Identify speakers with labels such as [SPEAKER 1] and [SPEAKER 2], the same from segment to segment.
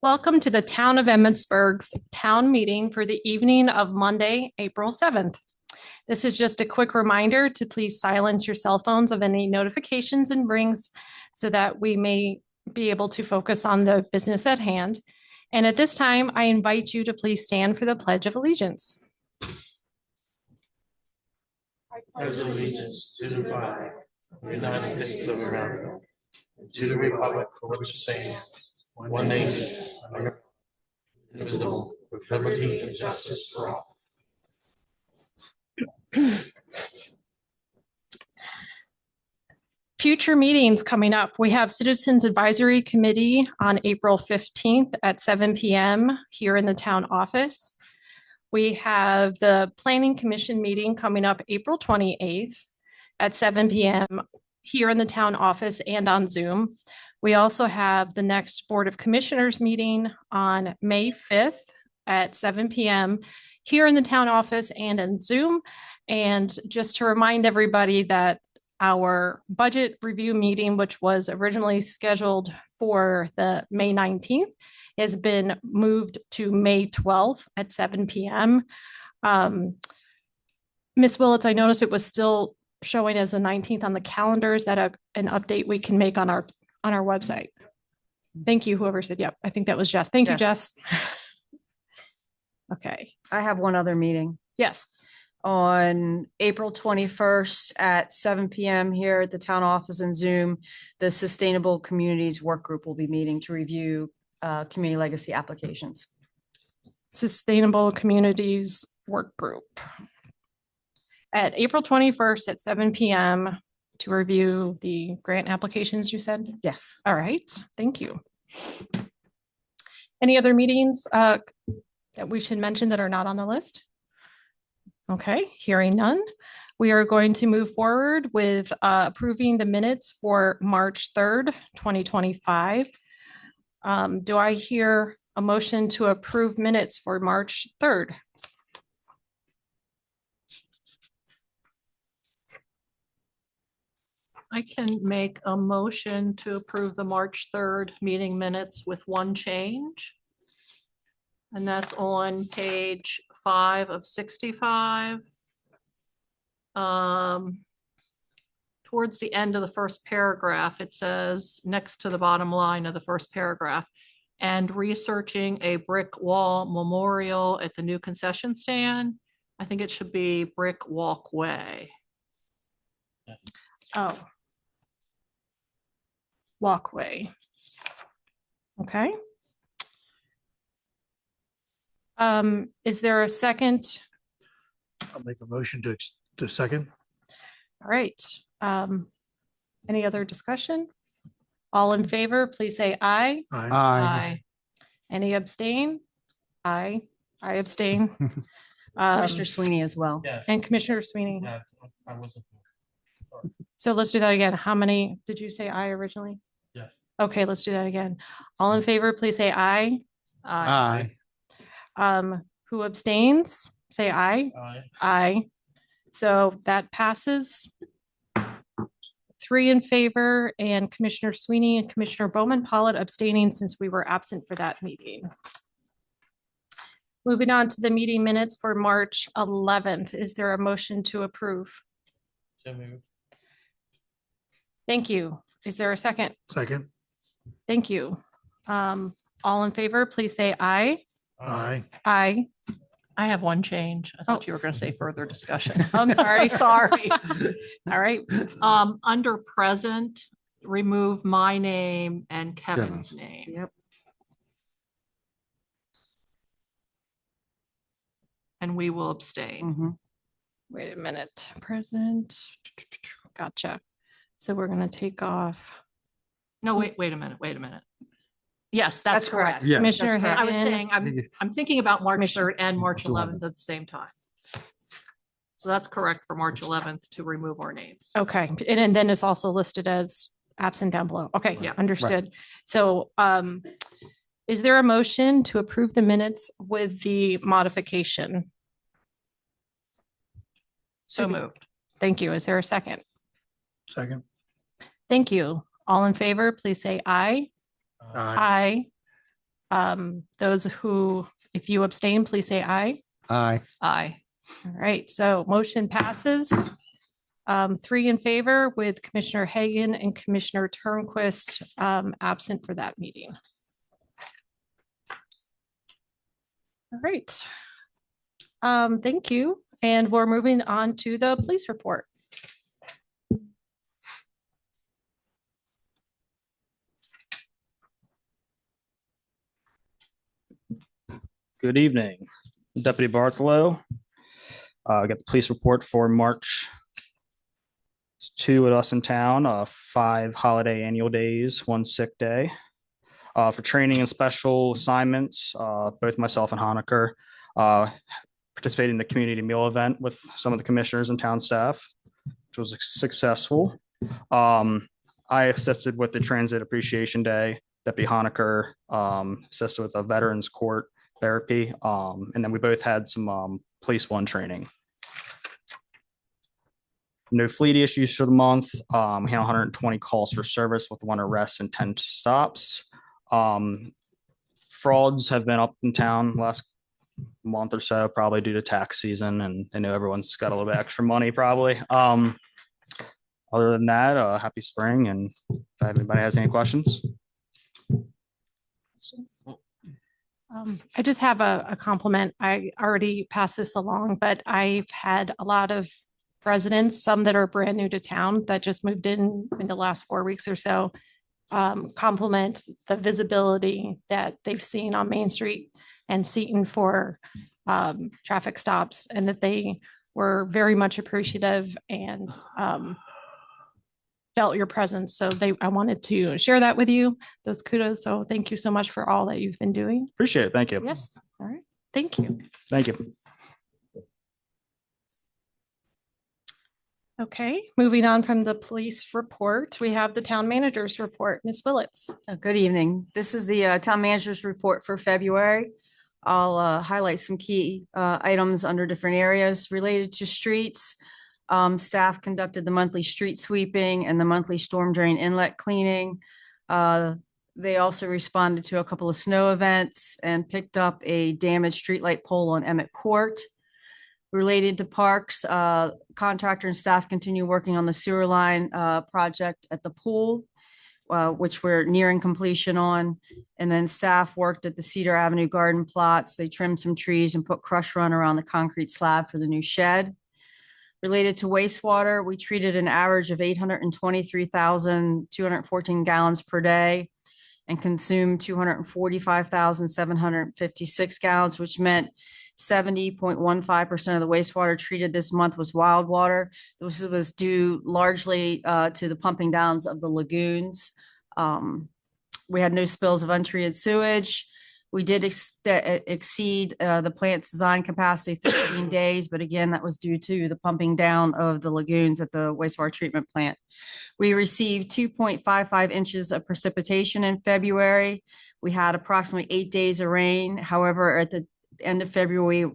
[SPEAKER 1] Welcome to the Town of Emmitsburg's town meeting for the evening of Monday, April 7th. This is just a quick reminder to please silence your cell phones of any notifications and rings so that we may be able to focus on the business at hand. And at this time, I invite you to please stand for the Pledge of Allegiance.
[SPEAKER 2] I pledge allegiance to the flag of the United States of America, and to the republic for which it stands, one nation, under indivisible, with liberty and justice for all.
[SPEAKER 1] Future meetings coming up. We have Citizens Advisory Committee on April 15th at 7 p.m. here in the town office. We have the Planning Commission meeting coming up April 28th at 7 p.m. here in the town office and on Zoom. We also have the next Board of Commissioners meeting on May 5th at 7 p.m. here in the town office and in Zoom. And just to remind everybody that our budget review meeting, which was originally scheduled for the May 19th, has been moved to May 12th at 7 p.m. Ms. Willits, I noticed it was still showing as the 19th on the calendar. Is that an update we can make on our website? Thank you, whoever said, yep, I think that was Jess. Thank you, Jess. Okay.
[SPEAKER 3] I have one other meeting
[SPEAKER 1] Yes.
[SPEAKER 3] on April 21st at 7 p.m. here at the town office and Zoom. The Sustainable Communities Work Group will be meeting to review community legacy applications.
[SPEAKER 1] Sustainable Communities Work Group at April 21st at 7 p.m. to review the grant applications, you said?
[SPEAKER 3] Yes.
[SPEAKER 1] All right, thank you. Any other meetings that we should mention that are not on the list? Okay, hearing none. We are going to move forward with approving the minutes for March 3rd, 2025. Do I hear a motion to approve minutes for March 3rd?
[SPEAKER 4] I can make a motion to approve the March 3rd meeting minutes with one change. And that's on page 5 of 65. Towards the end of the first paragraph, it says next to the bottom line of the first paragraph, and researching a brick wall memorial at the new concession stand. I think it should be brick walkway.
[SPEAKER 1] Oh. Walkway. Okay. Is there a second?
[SPEAKER 2] I'll make a motion to second.
[SPEAKER 1] All right. Any other discussion? All in favor, please say aye.
[SPEAKER 4] Aye.
[SPEAKER 1] Any abstain? Aye. I abstain.
[SPEAKER 3] Commissioner Sweeney as well.
[SPEAKER 2] Yes.
[SPEAKER 1] And Commissioner Sweeney.
[SPEAKER 2] Yeah, I wasn't.
[SPEAKER 1] So let's do that again. How many did you say aye originally?
[SPEAKER 2] Yes.
[SPEAKER 1] Okay, let's do that again. All in favor, please say aye.
[SPEAKER 4] Aye.
[SPEAKER 1] Who abstains? Say aye.
[SPEAKER 2] Aye.
[SPEAKER 1] Aye. So that passes. 3 in favor, and Commissioner Sweeney and Commissioner Bowman-Pollitt abstaining since we were absent for that meeting. Moving on to the meeting minutes for March 11th. Is there a motion to approve?
[SPEAKER 2] So moved.
[SPEAKER 1] Thank you. Is there a second?
[SPEAKER 2] Second.
[SPEAKER 1] Thank you. All in favor, please say aye.
[SPEAKER 2] Aye.
[SPEAKER 1] Aye.
[SPEAKER 4] I have one change. I thought
[SPEAKER 1] Oh.
[SPEAKER 4] you were going to say further discussion.
[SPEAKER 1] I'm sorry.
[SPEAKER 4] Sorry.
[SPEAKER 1] All right.
[SPEAKER 4] Under present, remove my name and Kevin's name.
[SPEAKER 3] Yep.
[SPEAKER 4] And we will abstain.
[SPEAKER 3] Mhm.
[SPEAKER 1] Wait a minute. Present. Gotcha. So we're going to take off.
[SPEAKER 4] No, wait a minute. Yes, that's
[SPEAKER 3] That's correct.
[SPEAKER 4] correct.
[SPEAKER 5] Yeah.
[SPEAKER 1] Commissioner
[SPEAKER 3] correct.
[SPEAKER 4] I was
[SPEAKER 1] Hagan.
[SPEAKER 4] saying, I'm thinking about March
[SPEAKER 1] Commissioner-
[SPEAKER 4] 3rd and March
[SPEAKER 5] March
[SPEAKER 4] 11th
[SPEAKER 5] 11th.
[SPEAKER 4] at the same time. So that's correct for March 11th to remove our names.
[SPEAKER 1] Okay, and then it's also listed as absent down below. Okay,
[SPEAKER 4] Yeah.
[SPEAKER 1] understood. So is there a motion to approve the minutes with the modification?
[SPEAKER 4] So moved.
[SPEAKER 1] Thank you. Is there a second?
[SPEAKER 2] Second.
[SPEAKER 1] Thank you. All in favor, please say aye.
[SPEAKER 2] Aye.
[SPEAKER 1] Aye. Those who, if you abstain, please say aye.
[SPEAKER 5] Aye.
[SPEAKER 4] Aye.
[SPEAKER 1] All right, so motion passes. 3 in favor with Commissioner Hagan and Commissioner Turnquist absent for that meeting. All right. Thank you. And we're moving on to the police report.
[SPEAKER 6] Good evening, Deputy Bartholow. I got the police report for March. 2 at us in town, 5 holiday annual days, 1 sick day. For training and special assignments, both myself and Honaker participated in the community meal event with some of the commissioners and town staff, which was successful. I assisted with the Transit Appreciation Day. Deputy Honaker assisted with a Veterans Court therapy, and then we both had some Police One training. No fleet issues for the month. We had 120 calls for service with 1 arrest and 10 stops. Frauds have been up in town last month or so, probably due to tax season, and I know everyone's got a little bit extra money probably. Other than that, happy spring, and if anybody has any questions.
[SPEAKER 1] I just have a compliment. I already passed this along, but I've had a lot of residents, some that are brand new to town that just moved in the last 4 weeks or so, compliment the visibility that they've seen on Main Street and Seton for traffic stops, and that they were very much appreciative and felt your presence. So I wanted to share that with you, those kudos. So thank you so much for all that you've been doing.
[SPEAKER 6] Appreciate it. Thank you.
[SPEAKER 1] Yes. All right. Thank you.
[SPEAKER 6] Thank you.
[SPEAKER 1] Okay, moving on from the police report, we have the town manager's report. Ms. Willetts.
[SPEAKER 3] Good evening. This is the town manager's report for February. I'll highlight some key items under different areas related to streets. Staff conducted the monthly street sweeping and the monthly storm drain inlet cleaning. They also responded to a couple of snow events and picked up a damaged streetlight pole on Emmett Court. Related to parks, contractor and staff continue working on the sewer line project at the pool, which we're nearing completion on. And then staff worked at the Cedar Avenue garden plots. They trimmed some trees and put crush run around the concrete slab for the new shed. Related to wastewater, we treated an average of 823,214 gallons per day and consumed 245,756 gallons, which meant 70.15% of the wastewater treated this month was wild water. This was due largely to the pumping downs of the lagoons. We had no spills of untreated sewage. We did exceed the plant's design capacity 15 days, but again, that was due to the pumping down of the lagoons at the wastewater treatment plant. We received 2.55 inches of precipitation in February. We had approximately 8 days of rain. However, at the end of February,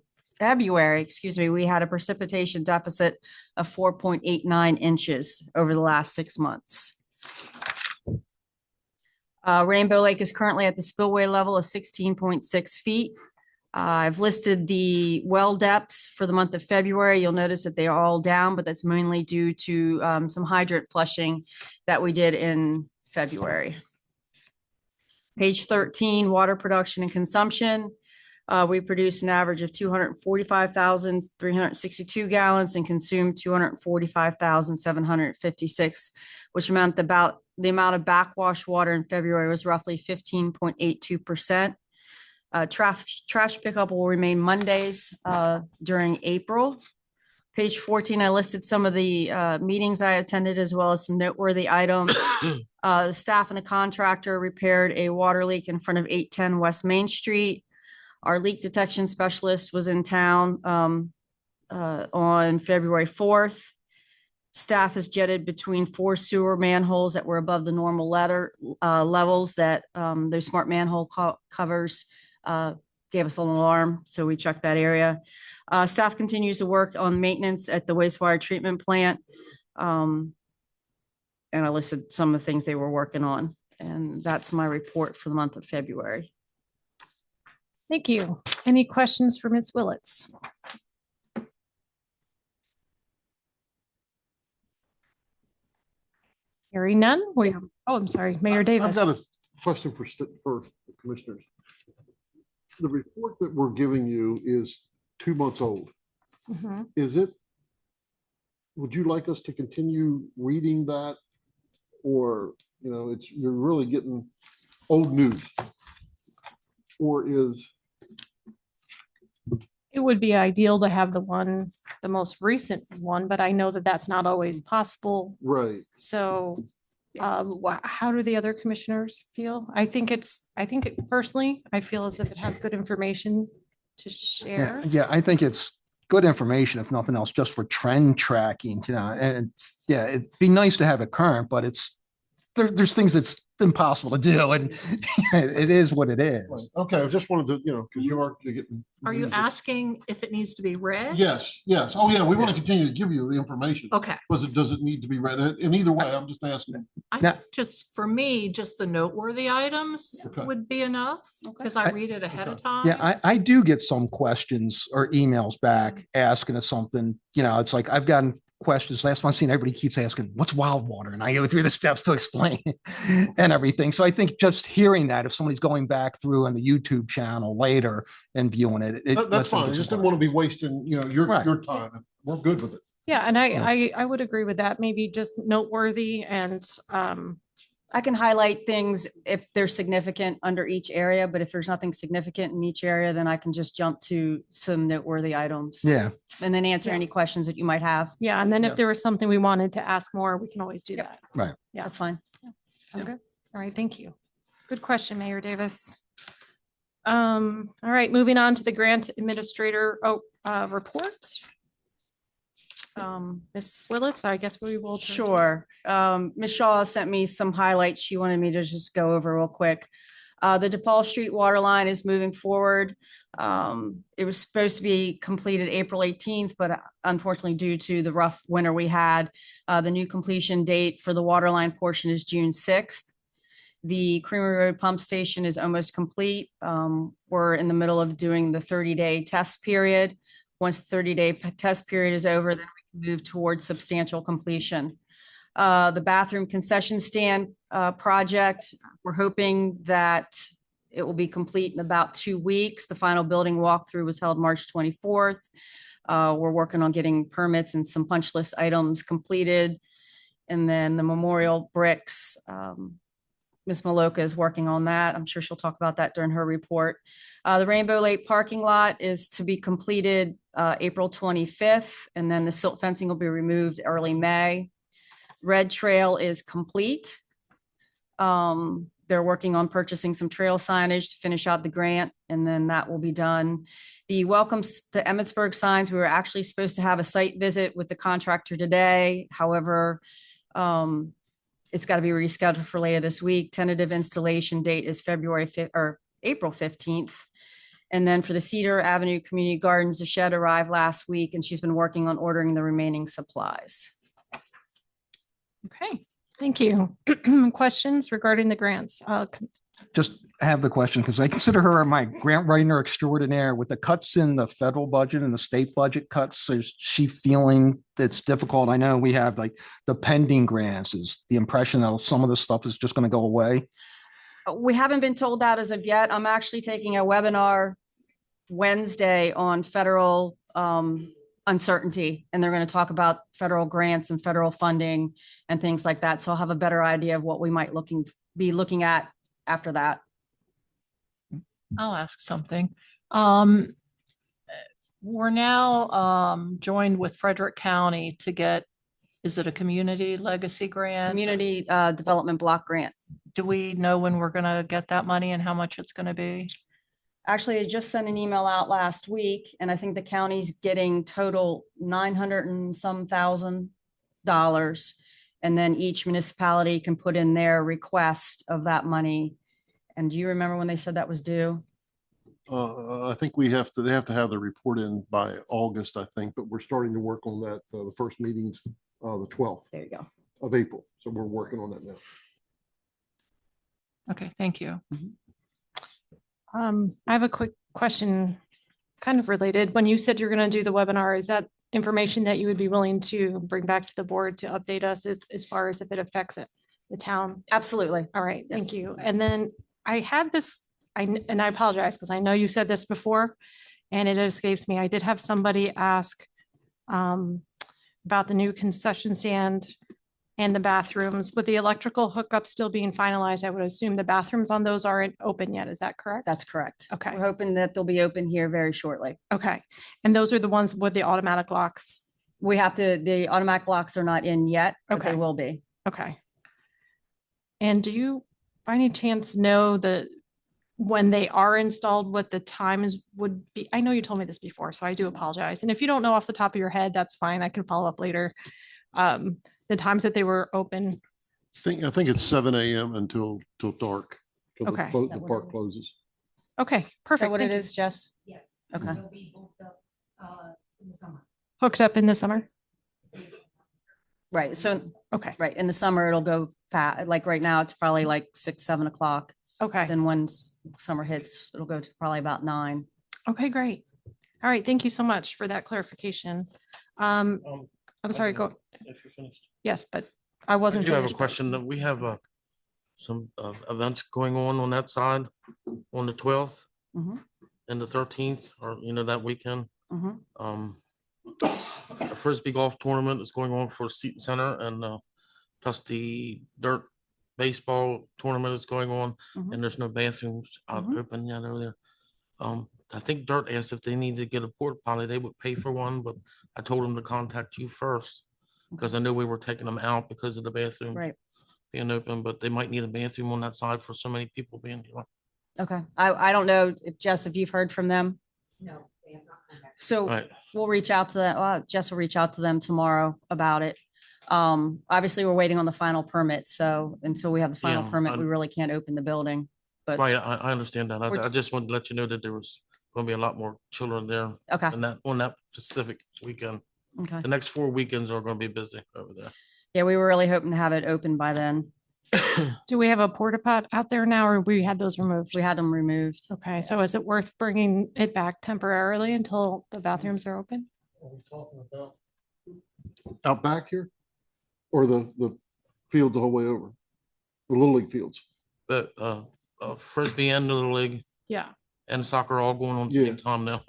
[SPEAKER 3] we had a precipitation deficit of 4.89 inches over the last 6 months. Rainbow Lake is currently at the spillway level of 16.6 feet. I've listed the well depths for the month of February. You'll notice that they are all down, but that's mainly due to some hydrant flushing that we did in February. Page 13, water production and consumption. We produced an average of 245,362 gallons and consumed 245,756, which meant about the amount of backwash water in February was roughly 15.82%. Trash pickup will remain Mondays during April. Page 14, I listed some of the meetings I attended as well as some noteworthy items. The staff and a contractor repaired a water leak in front of 810 West Main Street. Our leak detection specialist was in town on February 4th. Staff has jetted between 4 sewer manholes that were above the normal levels that those smart manhole covers gave us an alarm, so we checked that area. Staff continues to work on maintenance at the wastewater treatment plant. And I listed some of the things they were working on, and that's my report for the month of February.
[SPEAKER 1] Thank you. Any questions for Ms. Willetts? Hearing none, I'm sorry, Mayor
[SPEAKER 5] I've
[SPEAKER 1] Davis.
[SPEAKER 5] got a question for the commissioners. The report that we're giving you is 2 months old.
[SPEAKER 1] Mhm.
[SPEAKER 5] Would you like us to continue reading that? Or, you're really getting old news? Or
[SPEAKER 1] It would be ideal to have the most recent one, but I know that that's not always possible.
[SPEAKER 5] right,
[SPEAKER 1] So, how do the other commissioners feel? Personally, I feel as if it has good information to share.
[SPEAKER 7] Yeah, I think it's good information, if nothing else, just for trend tracking, and it'd be nice to have it current, but there's things that's impossible to do, and it is what it is.
[SPEAKER 5] right. Okay, I just wanted to, because you're getting.
[SPEAKER 4] Are you asking if it needs to be read?
[SPEAKER 5] Yes, yes. Oh, yeah, we want to continue to give you the information.
[SPEAKER 4] Okay.
[SPEAKER 5] Does it need to be read? And either way, I'm just asking.
[SPEAKER 4] I
[SPEAKER 7] Now-
[SPEAKER 4] think just for me, just the noteworthy items
[SPEAKER 5] Okay.
[SPEAKER 4] would be enough because I read it ahead of time.
[SPEAKER 7] Yeah, I do get some questions or emails back asking us something, it's like I've gotten questions. Last one I've seen, everybody keeps asking, what's wild water? And I go through the steps to explain and everything. So I think just hearing that, if somebody's going back through on the YouTube channel later and viewing it,
[SPEAKER 5] That's
[SPEAKER 7] lets them
[SPEAKER 5] fine. I
[SPEAKER 7] get
[SPEAKER 5] just
[SPEAKER 7] some
[SPEAKER 5] didn't want to be wasting,
[SPEAKER 7] Right.
[SPEAKER 5] your time. We're good with it.
[SPEAKER 1] Yeah, and I would agree with that. Maybe just noteworthy and,
[SPEAKER 3] I can highlight things if they're significant under each area, but if there's nothing significant in each area, then I can just jump to some noteworthy items.
[SPEAKER 7] Yeah.
[SPEAKER 3] And then answer
[SPEAKER 1] Yeah.
[SPEAKER 3] any questions that you might have.
[SPEAKER 1] yeah, and then
[SPEAKER 7] Yeah.
[SPEAKER 1] if there was something we wanted to ask more, we can always do that.
[SPEAKER 7] Right.
[SPEAKER 1] Yeah,
[SPEAKER 3] That's fine.
[SPEAKER 1] okay. All right, thank you. Good question, Mayor Davis. All right, moving on to the grant administrator, report. Ms. Willetts, I guess we will. turn to-
[SPEAKER 3] Sure. Ms. Shaw sent me some highlights she wanted me to just go over real quick. The DePaul Street water line is moving forward. It was supposed to be completed April 18th, but unfortunately due to the rough winter we had, the new completion date for the water line portion is June 6th. The Creamery Road Pump Station is almost complete. We're in the middle of doing the 30-day test period. Once the 30-day test period is over, then we can move towards substantial completion. The bathroom concession stand project, we're hoping that it will be complete in about 2 weeks. The final building walkthrough was held March 24th. We're working on getting permits and some punch list items completed. And then the memorial bricks, Ms. Maloka is working on that. I'm sure she'll talk about that during her report. The Rainbow Lake parking lot is to be completed April 25th, and then the silt fencing will be removed early May. Red Trail is complete. They're working on purchasing some trail signage to finish out the grant, and then that will be done. The welcomes to Emmitsburg signs, we were actually supposed to have a site visit with the contractor today. However, it's got to be rescheduled for later this week. Tentative installation date is April 15th. And then for the Cedar Avenue Community Gardens, the shed arrived last week, and she's been working on ordering the remaining supplies.
[SPEAKER 1] Okay, thank you. Questions regarding the grants?
[SPEAKER 7] Just have the question because I consider her my grant writer extraordinaire. With the cuts in the federal budget and the state budget cuts, is she feeling it's difficult? I know we have like the pending grants. Is the impression that some of this stuff is just going to go away?
[SPEAKER 3] We haven't been told that as of yet. I'm actually taking a webinar Wednesday on federal uncertainty, and they're going to talk about federal grants and federal funding and things like that. So I'll have a better idea of what we might be looking at after that.
[SPEAKER 4] I'll ask something. We're now joined with Frederick County to get, is it a community legacy grant?
[SPEAKER 3] Community Development Block Grant.
[SPEAKER 4] Do we know when we're gonna get that money and how much it's gonna be?
[SPEAKER 3] Actually, I just sent an email out last week, and I think the county's getting total 900 and some $1,000. And then each municipality can put in their request of that money. And do you remember when they said that was due?
[SPEAKER 5] I think they have to have the report in by August, I think, but we're starting to work on that. The first meeting's the 12th
[SPEAKER 3] There you go.
[SPEAKER 5] of April. So we're working on that now.
[SPEAKER 4] Okay, thank you.
[SPEAKER 1] I have a quick question, kind of related. When you said you're going to do the webinar, is that information that you would be willing to bring back to the board to update us as far as if it affects the town?
[SPEAKER 3] Absolutely.
[SPEAKER 1] All right, thank
[SPEAKER 3] Yes.
[SPEAKER 1] you. And then I had this, and I apologize because I know you said this before and it escapes me. I did have somebody ask about the new concession stand and the bathrooms. With the electrical hookup still being finalized, I would assume the bathrooms on those aren't open yet. Is that correct?
[SPEAKER 3] That's correct.
[SPEAKER 1] Okay.
[SPEAKER 3] We're hoping that they'll be open here very shortly.
[SPEAKER 1] Okay. And those are the ones with the automatic locks?
[SPEAKER 3] We have to, the automatic locks are not in yet, but they
[SPEAKER 1] Okay.
[SPEAKER 3] will be.
[SPEAKER 1] Okay. And do you by any chance know when they are installed, what the times would be? I know you told me this before, so I do apologize. And if you don't know off the top of your head, that's fine. I can follow up later. The times that they were open.
[SPEAKER 5] I think it's 7 a.m. until dark. Till the
[SPEAKER 1] Okay.
[SPEAKER 5] clo-
[SPEAKER 3] Is that
[SPEAKER 5] The
[SPEAKER 3] what
[SPEAKER 5] park
[SPEAKER 3] it is?
[SPEAKER 5] closes.
[SPEAKER 1] Okay,
[SPEAKER 3] Is that
[SPEAKER 1] perfect.
[SPEAKER 3] what
[SPEAKER 1] Thank
[SPEAKER 3] it
[SPEAKER 1] you.
[SPEAKER 3] is, Jess?
[SPEAKER 8] Yes.
[SPEAKER 3] Okay.
[SPEAKER 8] It'll be booked up in the summer.
[SPEAKER 1] Hooked up in the summer?
[SPEAKER 3] Right. So,
[SPEAKER 1] Okay,
[SPEAKER 3] right, in the summer, it'll go like right now, it's probably like 6, 7 o'clock.
[SPEAKER 1] okay,
[SPEAKER 3] Then when summer hits, it'll go to probably about 9.
[SPEAKER 1] okay, great. All right, thank you so much for that clarification. I'm sorry, go,
[SPEAKER 2] If you're finished.
[SPEAKER 1] yes, but I
[SPEAKER 2] I
[SPEAKER 1] wasn't.
[SPEAKER 2] do have a
[SPEAKER 1] finished, but-
[SPEAKER 2] question. That we have some events going on that side on the 12th
[SPEAKER 3] Mhm.
[SPEAKER 2] and the 13th, or that weekend.
[SPEAKER 3] Mhm.
[SPEAKER 2] A Frisbee golf tournament is going on for Seton Center, and plus the dirt baseball tournament is going on,
[SPEAKER 3] Mhm.
[SPEAKER 2] and there's no bathrooms out
[SPEAKER 3] Mhm.
[SPEAKER 2] open yet over there. I think Dirt asked if they need to get a porta potty, they would pay for one, but I told them to contact you first because I knew we were taking them out because of the bathroom
[SPEAKER 3] Right.
[SPEAKER 2] being open, but they might need a bathroom on that side for so many people being here.
[SPEAKER 3] Okay. I don't know if Jess, if you've heard from them.
[SPEAKER 8] No, they have not come back.
[SPEAKER 3] So
[SPEAKER 2] Right.
[SPEAKER 3] we'll reach out to them. Jess will reach out to them tomorrow about it. Obviously, we're waiting on the final permit. So until we have the final
[SPEAKER 2] Yeah,
[SPEAKER 3] permit, we really can't open the building. But,
[SPEAKER 2] Right, I understand that.
[SPEAKER 3] We're-
[SPEAKER 2] I just wanted to let you know that there was gonna be a lot more children there
[SPEAKER 3] okay,
[SPEAKER 2] on that specific weekend.
[SPEAKER 3] okay.
[SPEAKER 2] The next 4 weekends are gonna be busy over there.
[SPEAKER 3] Yeah, we were really hoping to have it open by then.
[SPEAKER 1] Do we have a porta pot out there now or we had those removed?
[SPEAKER 3] We had them removed.
[SPEAKER 1] Okay, so is it worth bringing it back temporarily until the bathrooms are open?
[SPEAKER 2] Are we talking about?
[SPEAKER 5] Out back here? Or the field the whole way over? The Little League fields?
[SPEAKER 2] But Frisbee and Little League
[SPEAKER 1] Yeah,
[SPEAKER 2] and soccer all going on at the
[SPEAKER 5] Yeah.
[SPEAKER 2] same time now.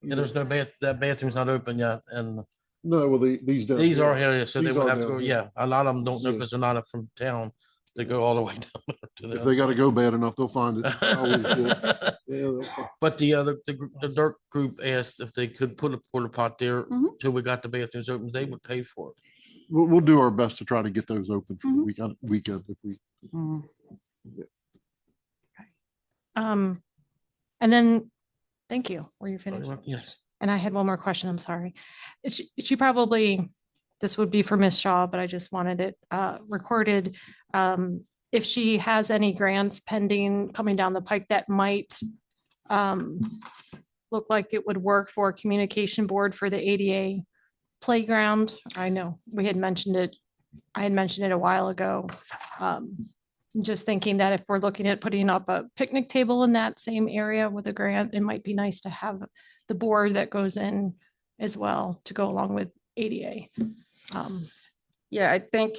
[SPEAKER 2] And there's no that bathroom's not open yet, and
[SPEAKER 5] No, well, these down
[SPEAKER 2] these
[SPEAKER 5] here.
[SPEAKER 2] are here, so they
[SPEAKER 5] These
[SPEAKER 2] would
[SPEAKER 5] are
[SPEAKER 2] have to
[SPEAKER 5] down
[SPEAKER 2] go,
[SPEAKER 5] here.
[SPEAKER 2] yeah, a lot of them don't know
[SPEAKER 5] Yeah.
[SPEAKER 2] because they're not up from town. They go all the way down there to
[SPEAKER 5] If
[SPEAKER 2] the
[SPEAKER 5] they gotta go bad enough, they'll find it. Always, yeah. Yeah, they'll find-
[SPEAKER 2] But the dirt group asked if they could put a porta pot there
[SPEAKER 3] Mhm.
[SPEAKER 2] till we got the bathrooms open, they would pay for it.
[SPEAKER 5] We'll do our best to try to get those open for the
[SPEAKER 3] Mhm.
[SPEAKER 5] weekend if we.
[SPEAKER 3] Mhm.
[SPEAKER 1] and then, thank you. Were you finished?
[SPEAKER 2] Yes.
[SPEAKER 1] And I had one more question, I'm sorry. She probably, this would be for Ms. Shaw, but I just wanted it recorded. If she has any grants pending coming down the pike that might look like it would work for a communication board for the ADA playground. I know we had mentioned it. I had mentioned it a while ago. Just thinking that if we're looking at putting up a picnic table in that same area with a grant, it might be nice to have the board that goes in as well to go along with ADA.
[SPEAKER 3] Yeah, I think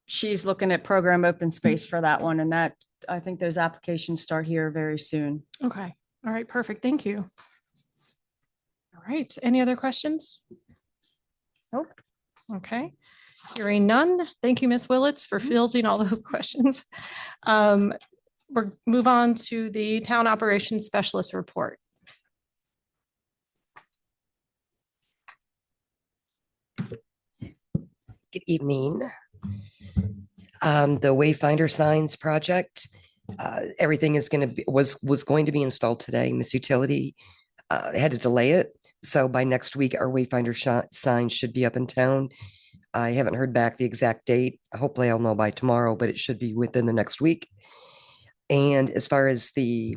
[SPEAKER 3] she's looking at program open space for that one, and that, I think those applications start here very soon.
[SPEAKER 1] Okay, all right, perfect, thank you. All right, any other questions? Nope, okay. Hearing none, thank you, Ms. Willetts, for fielding all those questions. We'll move on to the Town Operations Specialist report.
[SPEAKER 9] Good evening. The Wayfinder Signs project, everything is going to be, was going to be installed today. Miss Utility had to delay it. So by next week, our Wayfinder sign should be up in town. I haven't heard back the exact date. Hopefully I'll know by tomorrow, but it should be within the next week. And as far as the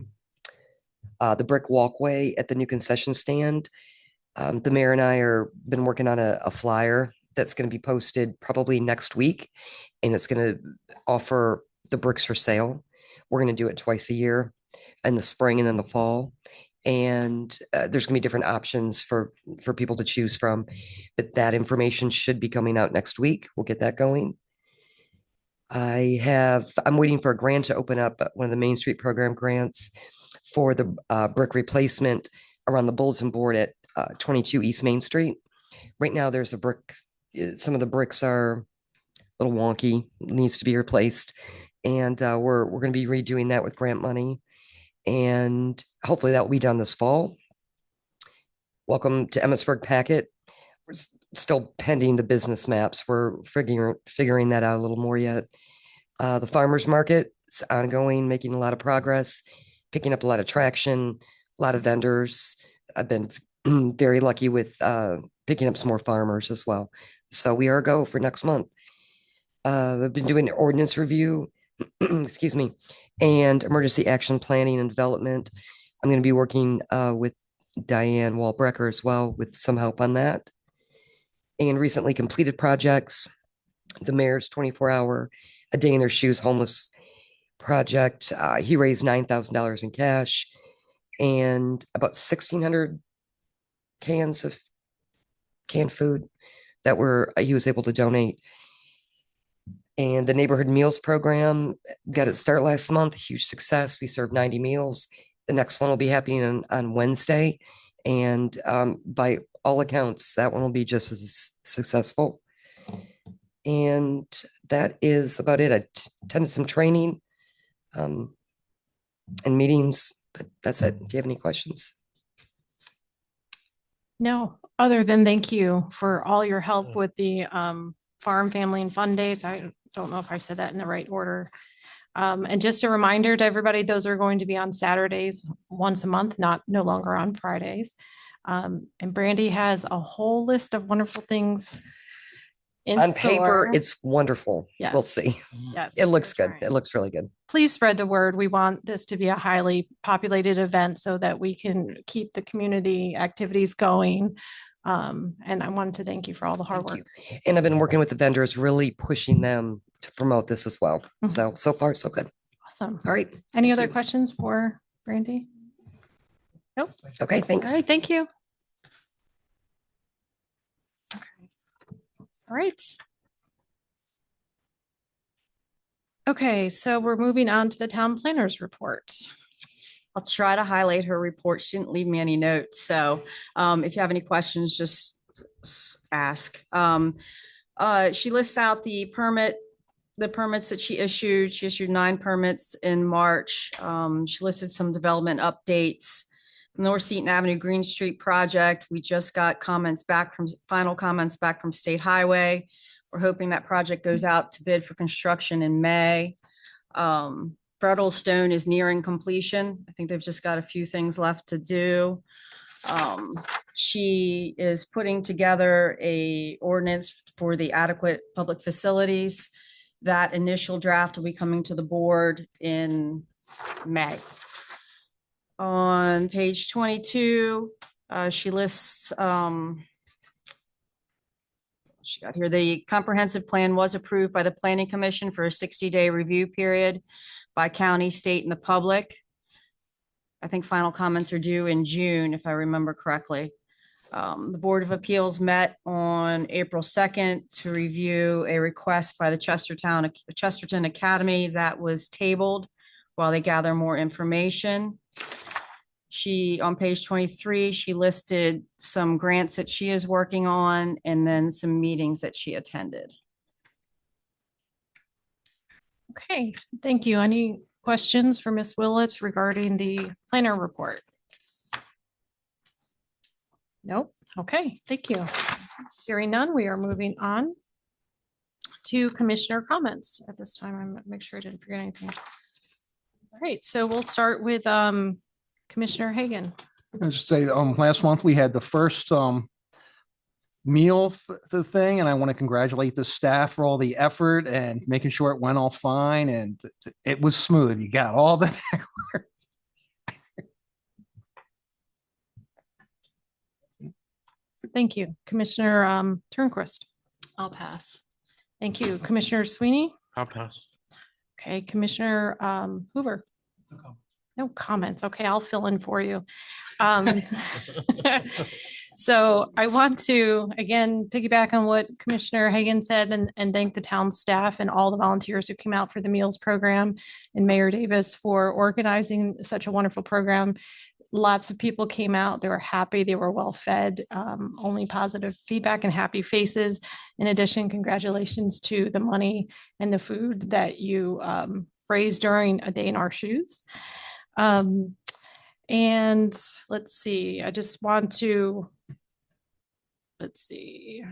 [SPEAKER 9] brick walkway at the new concession stand, the mayor and I are been working on a flyer that's going to be posted probably next week, and it's going to offer the bricks for sale. We're going to do it twice a year in the spring and then the fall. And there's going to be different options for people to choose from. But that information should be coming out next week. We'll get that going. I'm waiting for a grant to open up, one of the Main Street program grants for the brick replacement around the bulletin board at 22 East Main Street. Right now, there's a brick. Some of the bricks are a little wonky, needs to be replaced. And we're going to be redoing that with grant money. And hopefully that will be done this fall. Welcome to Emmitsburg Packet. We're still pending the business maps. We're figuring that out a little more yet. The farmers market is ongoing, making a lot of progress, picking up a lot of traction, a lot of vendors. I've been very lucky with picking up some more farmers as well. So we are a go for next month. I've been doing ordinance review, excuse me, and emergency action planning and development. I'm going to be working with Diane Walbrecker as well with some help on that. And recently completed projects, the mayor's 24-hour A Day in Their Shoes homeless project. He raised $9,000 in cash and about 1,600 cans of canned food that he was able to donate. And the neighborhood meals program got its start last month. Huge success. We served 90 meals. The next one will be happening on Wednesday. And by all accounts, that one will be just as successful. And that is about it. I attended some training and meetings, but that's it. Do you have any questions?
[SPEAKER 1] No, other than thank you for all your help with the Farm, Family, and Fun Days. I don't know if I said that in the right order. And just a reminder to everybody, those are going to be on Saturdays once a month, no longer on Fridays. And Brandy has a whole list of wonderful things in
[SPEAKER 9] On paper,
[SPEAKER 1] store.
[SPEAKER 9] it's wonderful.
[SPEAKER 1] Yes.
[SPEAKER 9] We'll see.
[SPEAKER 1] Yes,
[SPEAKER 9] It looks
[SPEAKER 1] we're
[SPEAKER 9] good.
[SPEAKER 1] trying.
[SPEAKER 9] It looks really good.
[SPEAKER 1] Please spread the word. We want this to be a highly populated event so that we can keep the community activities going. And I wanted to thank you for all the hard
[SPEAKER 9] Thank
[SPEAKER 1] work.
[SPEAKER 9] you. And I've been working with the vendors, really pushing them to promote this as well.
[SPEAKER 1] Mhm.
[SPEAKER 9] So far, so good.
[SPEAKER 1] Awesome.
[SPEAKER 9] All right.
[SPEAKER 1] Any
[SPEAKER 9] Thank
[SPEAKER 1] other
[SPEAKER 9] you.
[SPEAKER 1] questions for Brandy? Nope.
[SPEAKER 9] Okay,
[SPEAKER 1] All
[SPEAKER 9] thanks.
[SPEAKER 1] right, thank you. Okay. All right. Okay, so we're moving on to the town planners report.
[SPEAKER 3] I'll try to highlight her report. She didn't leave me any notes. So if you have any questions, just ask. She lists out the permits that she issued. She issued 9 permits in March. She listed some development updates. North Seaton Avenue Green Street project. We just got final comments back from State Highway. We're hoping that project goes out to bid for construction in May. Brettlestone is nearing completion. I think they've just got a few things left to do. She is putting together a ordinance for the adequate public facilities. That initial draft will be coming to the board in May. On page 22, she lists, she got here, the comprehensive plan was approved by the Planning Commission for a 60-day review period by county, state, and the public. I think final comments are due in June, if I remember correctly. The Board of Appeals met on April 2nd to review a request by the Chesterton Academy that was tabled while they gather more information. On page 23, she listed some grants that she is working on and then some meetings that she attended.
[SPEAKER 1] Okay, thank you. Any questions for Ms. Willits regarding the planner report? Nope. Okay, thank you. Hearing none, we are moving on to commissioner comments at this time. I'm make sure I didn't forget anything. All right, so we'll start with Commissioner Hagan.
[SPEAKER 7] I just say, last month we had the first meal the thing, and I want to congratulate the staff for all the effort and making sure it went all fine, and it was smooth. You got all the
[SPEAKER 1] Thank you, Commissioner Turnquist.
[SPEAKER 4] I'll pass.
[SPEAKER 1] Thank you, Commissioner Sweeney.
[SPEAKER 2] I'll pass.
[SPEAKER 1] Okay, Commissioner Hoover. No comments. Okay, I'll fill in for you. So I want to, again, piggyback on what Commissioner Hagan said and thank the town staff and all the volunteers who came out for the meals program and Mayor Davis for organizing such a wonderful program. Lots of people came out. They were happy. They were well fed, only positive feedback and happy faces. In addition, congratulations to the money and the food that you raised during A Day in Our Shoes. And let's see, I just want to, let's see.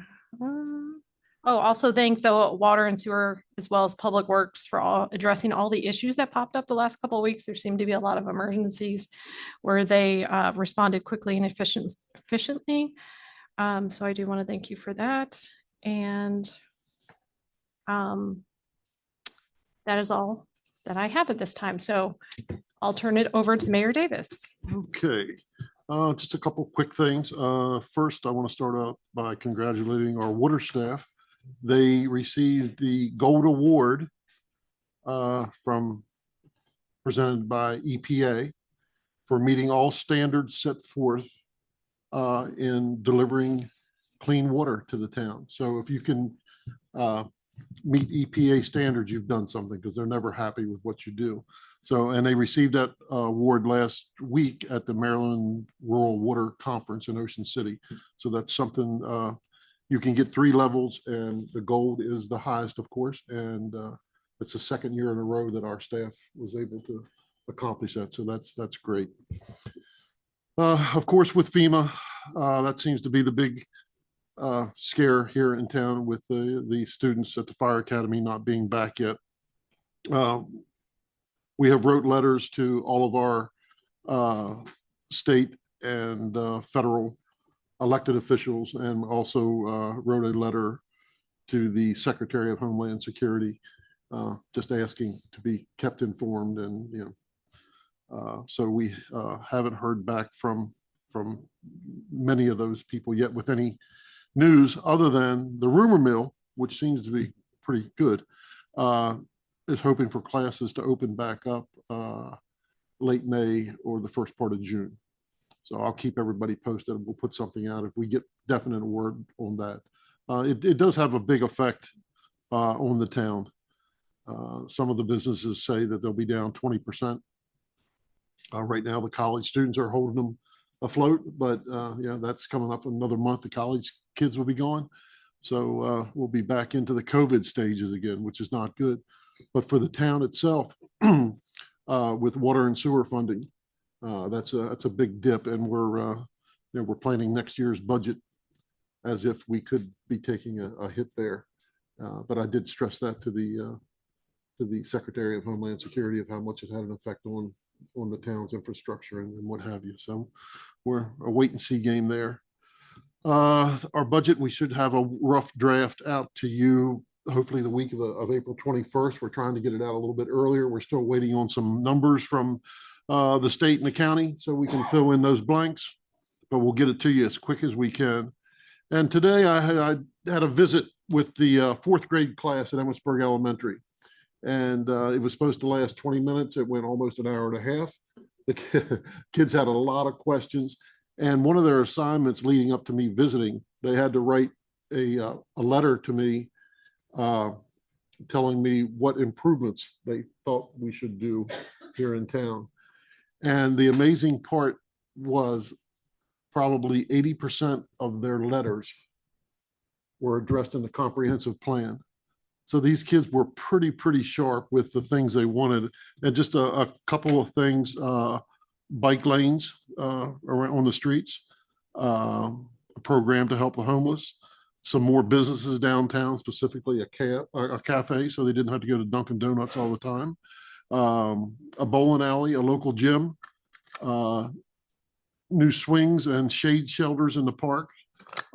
[SPEAKER 1] Also thank the water and sewer as well as Public Works for addressing all the issues that popped up the last couple of weeks. There seemed to be a lot of emergencies where they responded quickly and efficiently. So I do want to thank you for that. And that is all that I have at this time. So I'll turn it over to Mayor Davis.
[SPEAKER 5] Okay, just a couple quick things. First, I want to start out by congratulating our water staff. They received the Gold Award presented by EPA for meeting all standards set forth in delivering clean water to the town. So if you can meet EPA standards, you've done something, because they're never happy with what you do. So, and they received that award last week at the Maryland Rural Water Conference in Ocean City. So that's something, you can get 3 levels, and the gold is the highest, of course. And it's the second year in a row that our staff was able to accomplish that. So that's great. Of course, with FEMA, that seems to be the big scare here in town, with the students at the Fire Academy not being back yet. We have wrote letters to all of our state and federal elected officials, and also wrote a letter to the Secretary of Homeland Security, just asking to be kept informed. And so we haven't heard back from many of those people yet with any news, other than the rumor mill, which seems to be pretty good, is hoping for classes to open back up late May or the first part of June. So I'll keep everybody posted. We'll put something out if we get definite word on that. It does have a big effect on the town. Some of the businesses say that they'll be down 20%. Right now, the college students are holding them afloat, but that's coming up in another month. The college kids will be gone. So we'll be back into the COVID stages again, which is not good. But for the town itself, with water and sewer funding, that's a big dip, and we're planning next year's budget as if we could be taking a hit there. But I did stress that to the Secretary of Homeland Security of how much it had an effect on the town's infrastructure and what have you. So we're a wait and see game there. Our budget, we should have a rough draft out to you hopefully the week of April 21st. We're trying to get it out a little bit earlier. We're still waiting on some numbers from the state and the county so we can fill in those blanks, but we'll get it to you as quick as we can. And today I had a visit with the 4th grade class at Emmitsburg Elementary, and it was supposed to last 20 minutes. It went almost an hour and a half. The kids had a lot of questions, and one of their assignments leading up to me visiting, they had to write a letter to me telling me what improvements they thought we should do here in town. And the amazing part was probably 80% of their letters were addressed in the comprehensive plan. So these kids were pretty sharp with the things they wanted. And just a couple of things, bike lanes around on the streets, a program to help the homeless, some more businesses downtown, specifically a cafe, so they didn't have to go to Dunkin' Donuts all the time, a bowling alley, a local gym, new swings and shade shelters in the park,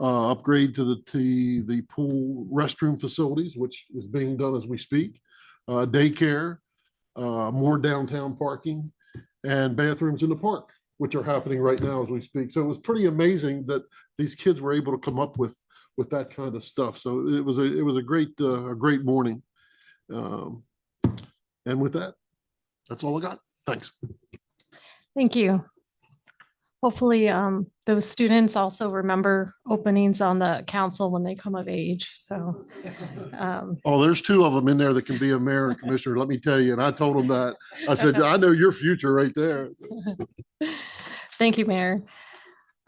[SPEAKER 5] upgrade to the pool restroom facilities, which is being done as we speak, daycare, more downtown parking, and bathrooms in the park, which are happening right now as we speak. So it was pretty amazing that these kids were able to come up with that kind of stuff. So it was a great morning. And with that, that's all I got. Thanks.
[SPEAKER 1] Thank you. Hopefully, those students also remember openings on the council when they come of age. So,
[SPEAKER 5] Oh, there's two of them in there that can be a mayor and commissioner, let me tell you. And I told them that. I said, I know your future right there.
[SPEAKER 1] thank you, Mayor.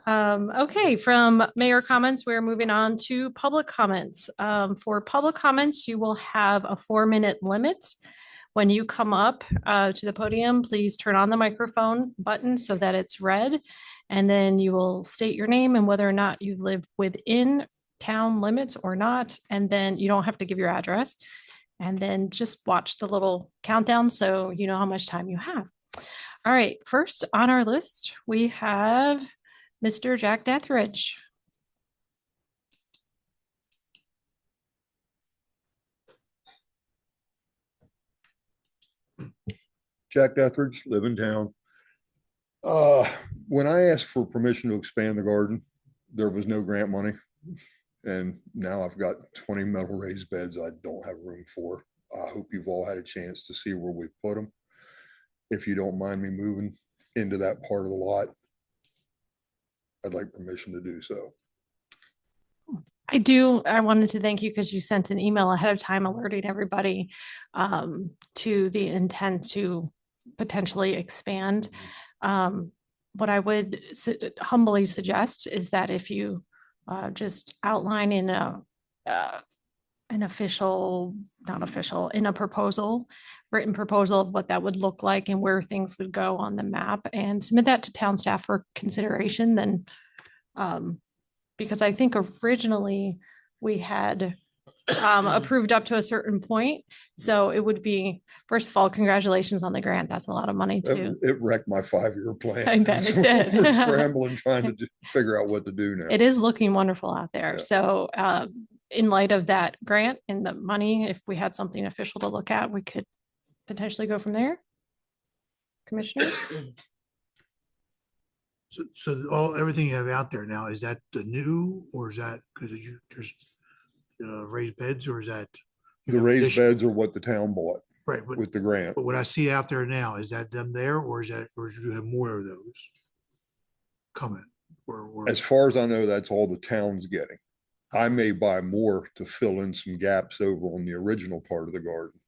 [SPEAKER 1] Okay, from mayor comments, we're moving on to public comments. For public comments, you will have a 4-minute limit. When you come up to the podium, please turn on the microphone button so that it's red. And then you will state your name and whether or not you live within town limits or not. And then you don't have to give your address. And then just watch the little countdown so you know how much time you have. All right, first on our list, we have Mr. Jack Dethridge.
[SPEAKER 10] Jack Dethridge, live in town. When I asked for permission to expand the garden, there was no grant money. And now I've got 20 metal raised beds I don't have room for. I hope you've all had a chance to see where we put them. If you don't mind me moving into that part of the lot, I'd like permission to do so.
[SPEAKER 1] I wanted to thank you because you sent an email ahead of time alerting everybody to the intent to potentially expand. What I would humbly suggest is that if you just outline in an official, not official, in a proposal, written proposal of what that would look like and where things would go on the map and submit that to town staff for consideration, then because I think originally we had approved up to a certain point. So it would be, first of all, congratulations on the grant. That's a lot of money too.
[SPEAKER 10] It wrecked my 5-year plan.
[SPEAKER 1] I bet it did.
[SPEAKER 10] We're scrambling, trying to figure out what to do now.
[SPEAKER 1] It is looking wonderful out there.
[SPEAKER 10] Yeah.
[SPEAKER 1] So in light of that grant and the money, if we had something official to look at, we could potentially go from there. Commissioners?
[SPEAKER 2] So everything you have out there now, is that the new, or is that because there's raised beds, or is that?
[SPEAKER 10] The raised
[SPEAKER 2] addition?
[SPEAKER 10] beds are what the town bought
[SPEAKER 2] Right, but
[SPEAKER 10] with the grant.
[SPEAKER 2] what I see out there now, is that them there, or do you have more of those coming? Or
[SPEAKER 10] As far as I know, that's all the town's getting. I may buy more to fill in some gaps over on the original part of the garden.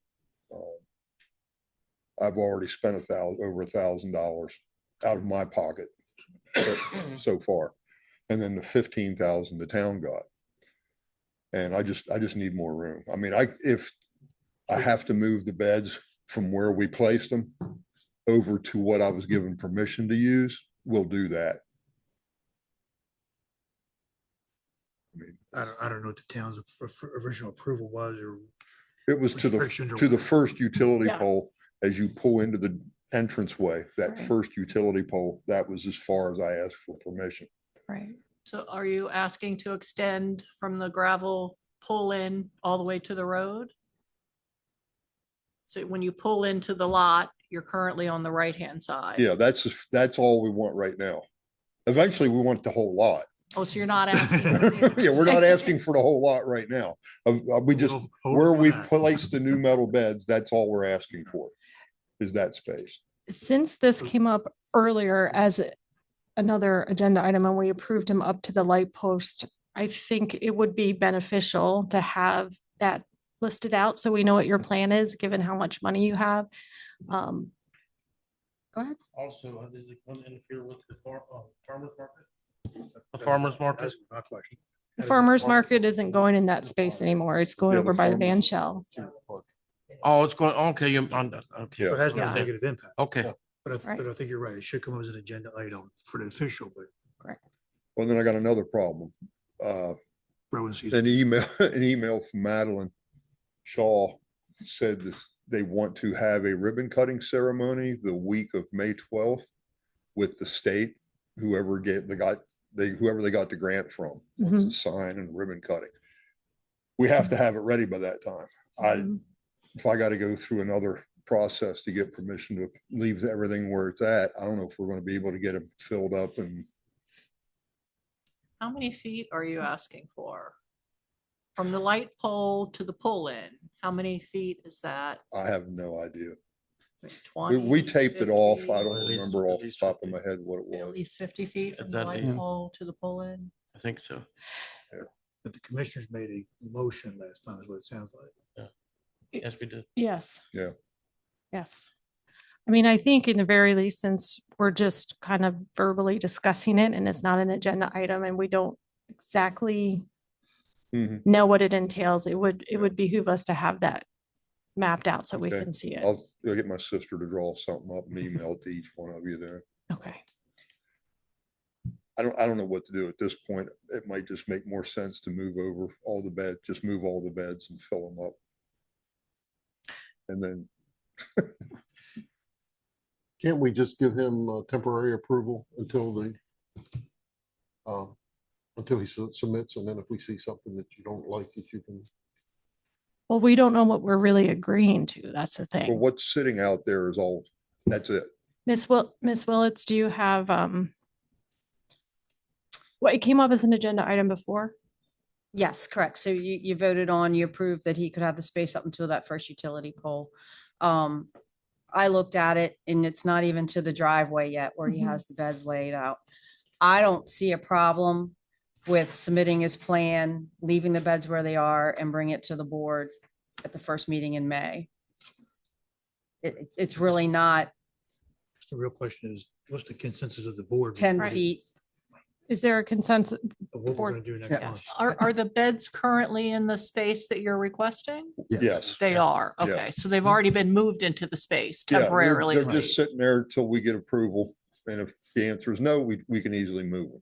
[SPEAKER 10] I've already spent over $1,000 out of my pocket so far, and then the 15,000 the town got. And I just need more room. I mean, if I have to move the beds from where we placed them over to what I was given permission to use, we'll do that. I mean,
[SPEAKER 2] I don't know what the town's original approval was, or
[SPEAKER 10] it was to
[SPEAKER 2] restrictions or
[SPEAKER 10] the
[SPEAKER 2] whatever.
[SPEAKER 10] first utility
[SPEAKER 1] Yeah.
[SPEAKER 10] pole as you pull into the entranceway, that
[SPEAKER 1] Right.
[SPEAKER 10] first utility pole, that was as far as I asked for permission.
[SPEAKER 1] Right.
[SPEAKER 4] So are you asking to extend from the gravel pull in all the way to the road? So when you pull into the lot, you're currently on the right-hand side.
[SPEAKER 10] Yeah, that's all we want right now. Eventually, we want the whole lot.
[SPEAKER 4] Oh, so you're not asking.
[SPEAKER 10] Yeah, we're not asking for the whole lot right now. We just,
[SPEAKER 2] Hold on
[SPEAKER 10] where
[SPEAKER 2] for
[SPEAKER 10] we've
[SPEAKER 2] that.
[SPEAKER 10] placed the new metal beds, that's all we're asking for, is that space.
[SPEAKER 1] Since this came up earlier as another agenda item and we approved him up to the light post, I think it would be beneficial to have that listed out so we know what your plan is, given how much money you have. Go ahead.
[SPEAKER 2] Also, does it interfere with the farmer's market? The farmer's market? That's my question.
[SPEAKER 1] The farmer's market isn't going in that space anymore. It's going
[SPEAKER 10] Yeah, the
[SPEAKER 1] over by the
[SPEAKER 10] farmer's-
[SPEAKER 1] van shell.
[SPEAKER 2] Oh, it's going, okay, okay.
[SPEAKER 10] Yeah.
[SPEAKER 2] So it has no
[SPEAKER 1] Yeah.
[SPEAKER 2] negative impact.
[SPEAKER 1] Right.
[SPEAKER 2] But I think you're right. It should come as an agenda item for the official, but
[SPEAKER 10] Well, then I got another problem.
[SPEAKER 2] growing season.
[SPEAKER 10] An email from Madeline Shaw said this, they want to have a ribbon cutting ceremony the week of May 12th with the state, whoever they got the grant from, wants to sign and ribbon cutting. We have to have it ready by that time. If I got to go through another process to get permission to leave everything where it's at, I don't know if we're going to be able to get it filled up. And
[SPEAKER 4] How many feet are you asking for? from the light pole to the pull-in, how many feet is that?
[SPEAKER 10] I have no idea. We
[SPEAKER 4] 20,
[SPEAKER 10] taped it off.
[SPEAKER 4] 50?
[SPEAKER 10] I don't
[SPEAKER 2] At least-
[SPEAKER 10] remember
[SPEAKER 2] at
[SPEAKER 10] off the
[SPEAKER 2] least
[SPEAKER 10] top of
[SPEAKER 2] 50.
[SPEAKER 10] my head what it
[SPEAKER 4] At
[SPEAKER 10] was.
[SPEAKER 4] least 50 feet from
[SPEAKER 2] Is
[SPEAKER 4] the
[SPEAKER 2] that
[SPEAKER 4] light
[SPEAKER 2] the-
[SPEAKER 4] pole to the pull-in?
[SPEAKER 2] I think so.
[SPEAKER 11] But the commissioners made a motion last time is what it sounds like.
[SPEAKER 2] Yes, we did.
[SPEAKER 1] Yes.
[SPEAKER 10] Yeah.
[SPEAKER 1] Yes. I mean, I think in the very least, since we're just kind of verbally discussing it and it's not an agenda item and we don't exactly
[SPEAKER 10] Mhm.
[SPEAKER 1] know what it entails, it would behoove us to have that mapped out so we
[SPEAKER 10] Okay.
[SPEAKER 1] can see it.
[SPEAKER 10] I'll get my sister to draw something up and email it to each one of you there.
[SPEAKER 1] Okay.
[SPEAKER 10] I don't know what to do at this point. It might just make more sense to move over all the beds, just move all the beds and fill them up. And then,
[SPEAKER 5] Can't we just give him temporary approval until he submits, and then if we see something that you don't like, that you can.
[SPEAKER 1] Well, we don't know what we're really agreeing to. That's the
[SPEAKER 10] well,
[SPEAKER 1] thing.
[SPEAKER 10] what's sitting out there is all, that's it.
[SPEAKER 1] Miss Willetts, do you have, what it came up as an agenda item before?
[SPEAKER 3] Yes, correct. So you voted on, you approved that he could have the space up until that first utility pole. I looked at it and it's not even to the driveway yet where he
[SPEAKER 1] Mhm.
[SPEAKER 3] has the beds laid out. I don't see a problem with submitting his plan, leaving the beds where they are and bring it to the board at the first meeting in May. It's really not
[SPEAKER 11] The real question is, what's the consensus of the board?
[SPEAKER 3] 10
[SPEAKER 1] Right.
[SPEAKER 3] feet.
[SPEAKER 1] Is there a consensus?
[SPEAKER 11] Of what we're
[SPEAKER 1] board-
[SPEAKER 11] gonna do next
[SPEAKER 3] Yeah.
[SPEAKER 11] month.
[SPEAKER 4] Are the beds currently in the space that you're requesting?
[SPEAKER 10] Yes.
[SPEAKER 4] They are.
[SPEAKER 10] Yeah.
[SPEAKER 4] Okay, so they've already been moved into the space
[SPEAKER 10] Yeah,
[SPEAKER 4] temporarily.
[SPEAKER 10] They're just
[SPEAKER 4] placed.
[SPEAKER 10] sitting there till we get approval. And if the answer is no, we can easily move them.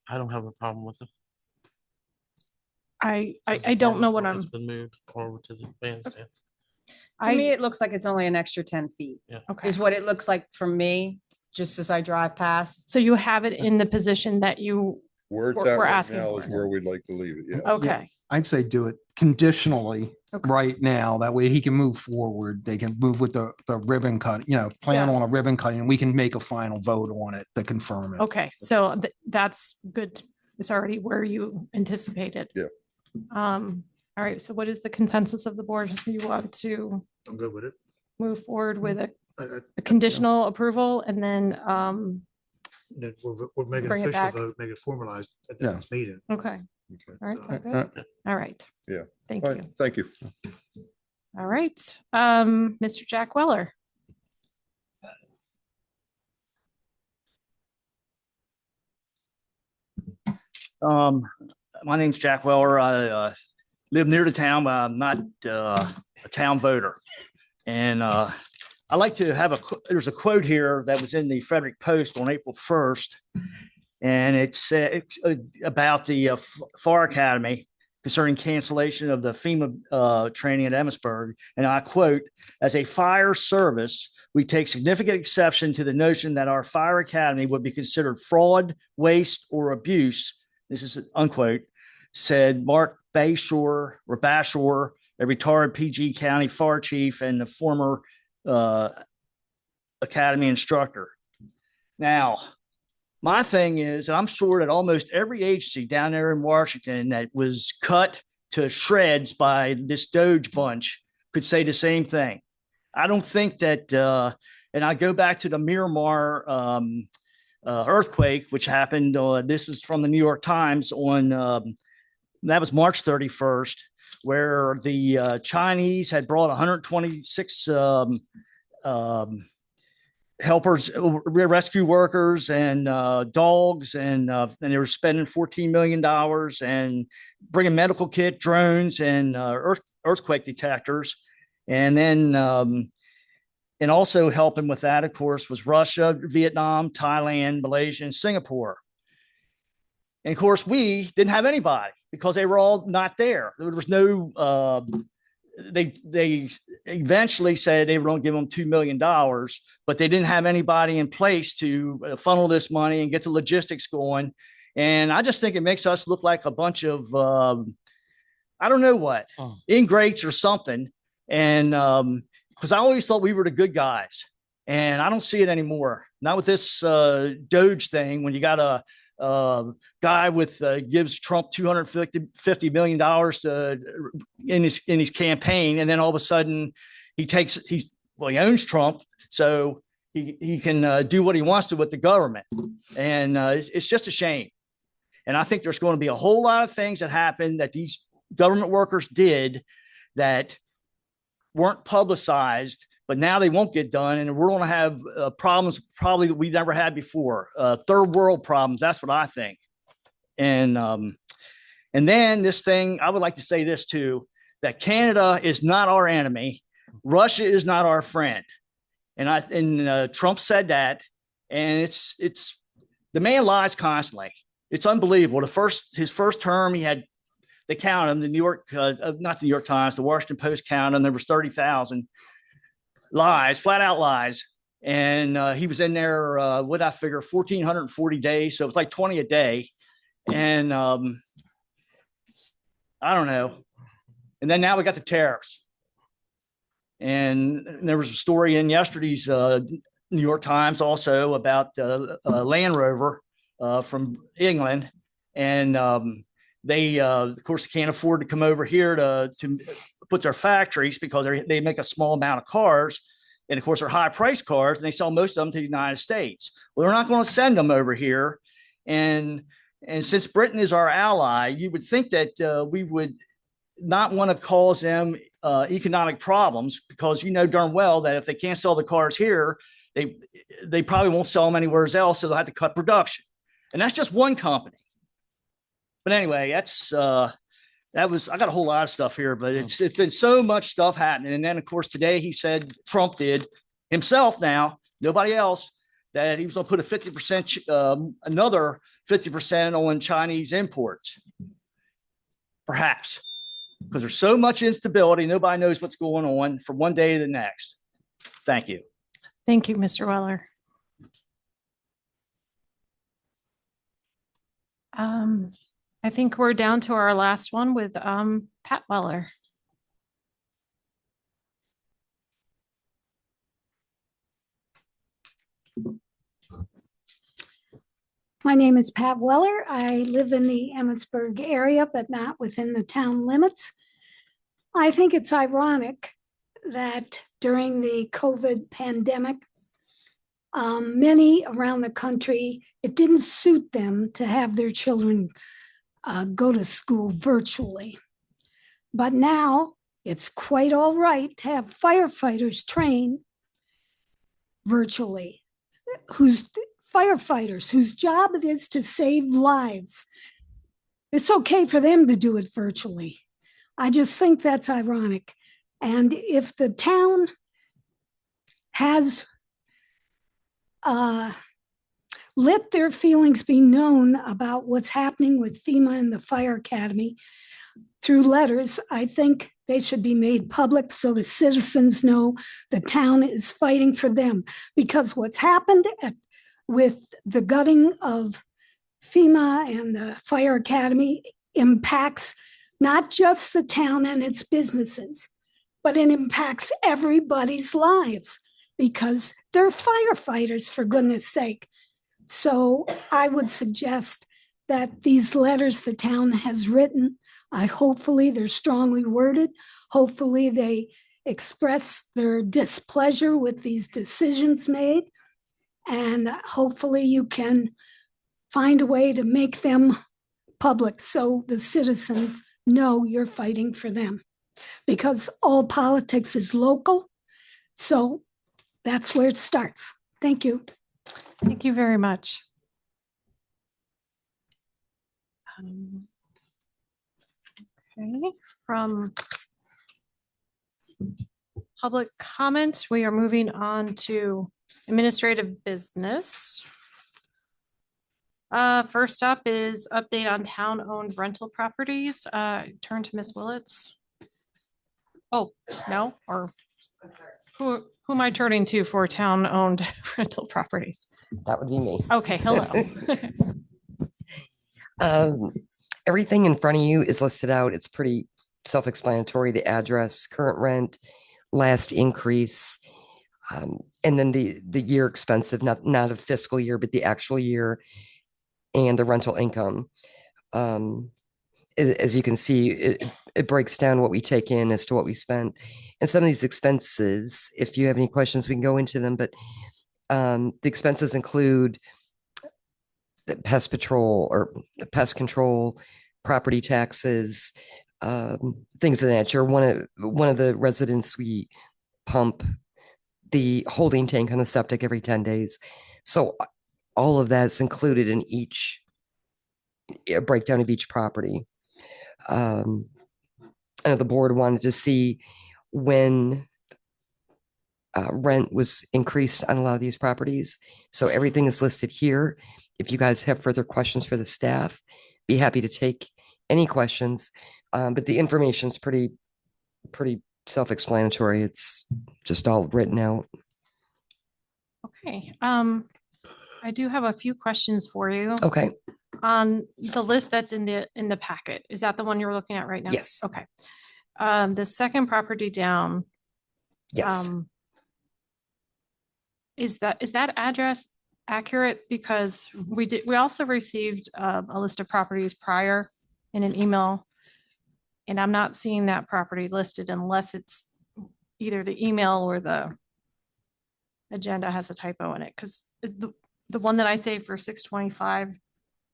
[SPEAKER 2] I don't have a problem with it.
[SPEAKER 1] I
[SPEAKER 2] As
[SPEAKER 1] don't
[SPEAKER 2] far
[SPEAKER 1] know
[SPEAKER 2] as
[SPEAKER 1] what
[SPEAKER 2] it's
[SPEAKER 1] I'm,
[SPEAKER 2] been moved forward to the bandstand.
[SPEAKER 3] To me,
[SPEAKER 1] I,
[SPEAKER 3] it looks like it's only an extra 10 feet
[SPEAKER 1] okay.
[SPEAKER 3] is what it looks like from me, just as I drive past.
[SPEAKER 1] So you have it in the position that you,
[SPEAKER 10] Where it's
[SPEAKER 1] We're-
[SPEAKER 10] at
[SPEAKER 1] we're
[SPEAKER 10] right
[SPEAKER 1] asking
[SPEAKER 10] now
[SPEAKER 1] for
[SPEAKER 10] is
[SPEAKER 1] it.
[SPEAKER 10] where we'd like to leave it, yeah.
[SPEAKER 1] okay.
[SPEAKER 7] I'd say do it conditionally
[SPEAKER 1] Okay.
[SPEAKER 7] right now. That way he can move forward. They can move with the ribbon cut, plan
[SPEAKER 1] Yeah.
[SPEAKER 7] on a ribbon cutting, and we can make a final vote on it to confirm it.
[SPEAKER 1] Okay, so that's good. It's already where you anticipated.
[SPEAKER 10] Yeah.
[SPEAKER 1] All right, so what is the consensus of the board? Do you want to
[SPEAKER 11] I'm good with it.
[SPEAKER 1] move forward with
[SPEAKER 11] I-
[SPEAKER 1] a conditional approval and then,
[SPEAKER 11] Then we'll make an
[SPEAKER 1] Bring it
[SPEAKER 11] official
[SPEAKER 1] back.
[SPEAKER 11] vote, make it formalized at the
[SPEAKER 7] Yeah.
[SPEAKER 11] next meeting.
[SPEAKER 1] okay,
[SPEAKER 10] Okay.
[SPEAKER 1] all right, sound
[SPEAKER 7] Uh,
[SPEAKER 1] good? All right.
[SPEAKER 10] Yeah.
[SPEAKER 1] Thank
[SPEAKER 10] All
[SPEAKER 1] you.
[SPEAKER 10] right, thank you.
[SPEAKER 1] All right, Mr. Jack Weller.
[SPEAKER 6] My name's Jack Weller. I live near the town, but I'm not a town voter. And I like to have there's a quote here that was in the Frederick Post on April 1st. And it's about the Fire Academy concerning cancellation of the FEMA training at Emmitsburg. And I quote, "As a fire service, we take significant exception to the notion that our fire academy would be considered fraud, waste, or abuse." This is unquote, said Mark Bashore, a retired PG County fire chief and the former academy instructor. Now, my thing is, and I'm sure that almost every agency down there in Washington that was cut to shreds by this Doge bunch could say the same thing. I don't think that, and I go back to the Miramar earthquake, which happened, this is from the New York Times on, that was March 31st, where the Chinese had brought 126 helpers, rescue workers, and dogs, and they were spending $14 million and bringing medical kit, drones, and earthquake detectors, and then and also helping with that, of course, was Russia, Vietnam, Thailand, Malaysia, and Singapore. And of course, we didn't have anybody because they were all not there. There was no. They eventually said they were going to give them $2 million, but they didn't have anybody in place to funnel this money and get the logistics going. And I just think it makes us look like a bunch of, I don't know what, ingrates or something. And because I always thought we were the good guys, and I don't see it anymore. Not with this Doge thing when you got
[SPEAKER 12] guy with gives Trump $250 million in his campaign, and then all of a sudden he owns Trump, so he can do what he wants to with the government, and it's just a shame. And I think there's going to be a whole lot of things that happen that these government workers did that weren't publicized, but now they won't get done. And we're going to have problems probably that we've never had before. Third world problems. That's what I think. And then this thing, I would like to say this too, that Canada is not our enemy. Russia is not our friend. And Trump said that, and it's the man lies constantly. It's unbelievable. His first term, they counted him, not the New York Times, the Washington Post counted him. There was 30,000 lies, flat out lies. And he was in there, what I figure, 1,440 days. So it was like 20 a day. And I don't know. And then now we got the tariffs. And there was a story in yesterday's New York Times also about Land Rover from England. And they, of course, can't afford to come over here to put their factories because they make a small amount of cars. And of course, they're high priced cars, and they sell most of them to the United States. Well, they're not going to send them over here. And since Britain is our ally, you would think that we would not want to cause them economic problems, because you know darn well that if they can't sell the cars here, they probably won't sell them anywhere else, so they'll have to cut production. And that's just one company. But anyway, I got a whole lot of stuff here, but it's been so much stuff happening. And then of course today he said, Trump did himself now, nobody else, that he was going to put a 50%, another 50% on Chinese imports. Perhaps, because there's so much instability, nobody knows what's going on from one day to the next. Thank you.
[SPEAKER 1] Thank you, Mr. Weller. I think we're down to our last one with Pat Weller.
[SPEAKER 13] My name is Pat Weller. I live in the Emmitsburg area, but not within the town limits. I think it's ironic that during the COVID pandemic, many around the country, it didn't suit them to have their children go to school virtually. But now it's quite all right to have firefighters train virtually, firefighters whose job it is to save lives. It's okay for them to do it virtually. I just think that's ironic. And if the town has let their feelings be known about what's happening with FEMA and the Fire Academy through letters, I think they should be made public so the citizens know the town is fighting for them. Because what's happened with the gutting of FEMA and the Fire Academy impacts not just the town and its businesses, but it impacts everybody's lives because they're firefighters, for goodness sake. So I would suggest that these letters the town has written, hopefully they're strongly worded. Hopefully they express their displeasure with these decisions made. And hopefully you can find a way to make them public so the citizens know you're fighting for them. Because all politics is local. So that's where it starts. Thank you.
[SPEAKER 1] Thank you very much. Okay, from public comment, we are moving on to administrative business. First up is update on town-owned rental properties. Turn to Ms. Willits. Oh, no, or who am I turning to for town-owned rental properties?
[SPEAKER 9] That would be me.
[SPEAKER 1] Okay, hello.
[SPEAKER 9] Everything in front of you is listed out. It's pretty self-explanatory. The address, current rent, last increase, and then the year expensive, not a fiscal year, but the actual year. and the rental income. As you can see, it breaks down what we take in as to what we spent. And some of these expenses, if you have any questions, we can go into them, but the expenses include the pest patrol or pest control, property taxes, things of that nature. One of the residents, we pump the holding tank on the septic every 10 days. So all of that's included in each breakdown of each property. I know the board wanted to see when rent was increased on a lot of these properties. So everything is listed here. If you guys have further questions for the staff, be happy to take any questions. But the information's pretty self-explanatory. It's just all written out.
[SPEAKER 1] Okay, I do have a few questions for you.
[SPEAKER 9] Okay.
[SPEAKER 1] On the list that's in the packet, is that the one you're looking at right now?
[SPEAKER 9] Yes.
[SPEAKER 1] Okay. The second property down.
[SPEAKER 9] Yes.
[SPEAKER 1] Is that address accurate? Because we also received a list of properties prior in an email. And I'm not seeing that property listed unless it's either the email or the agenda has a typo in it. Because the one that I saved for 625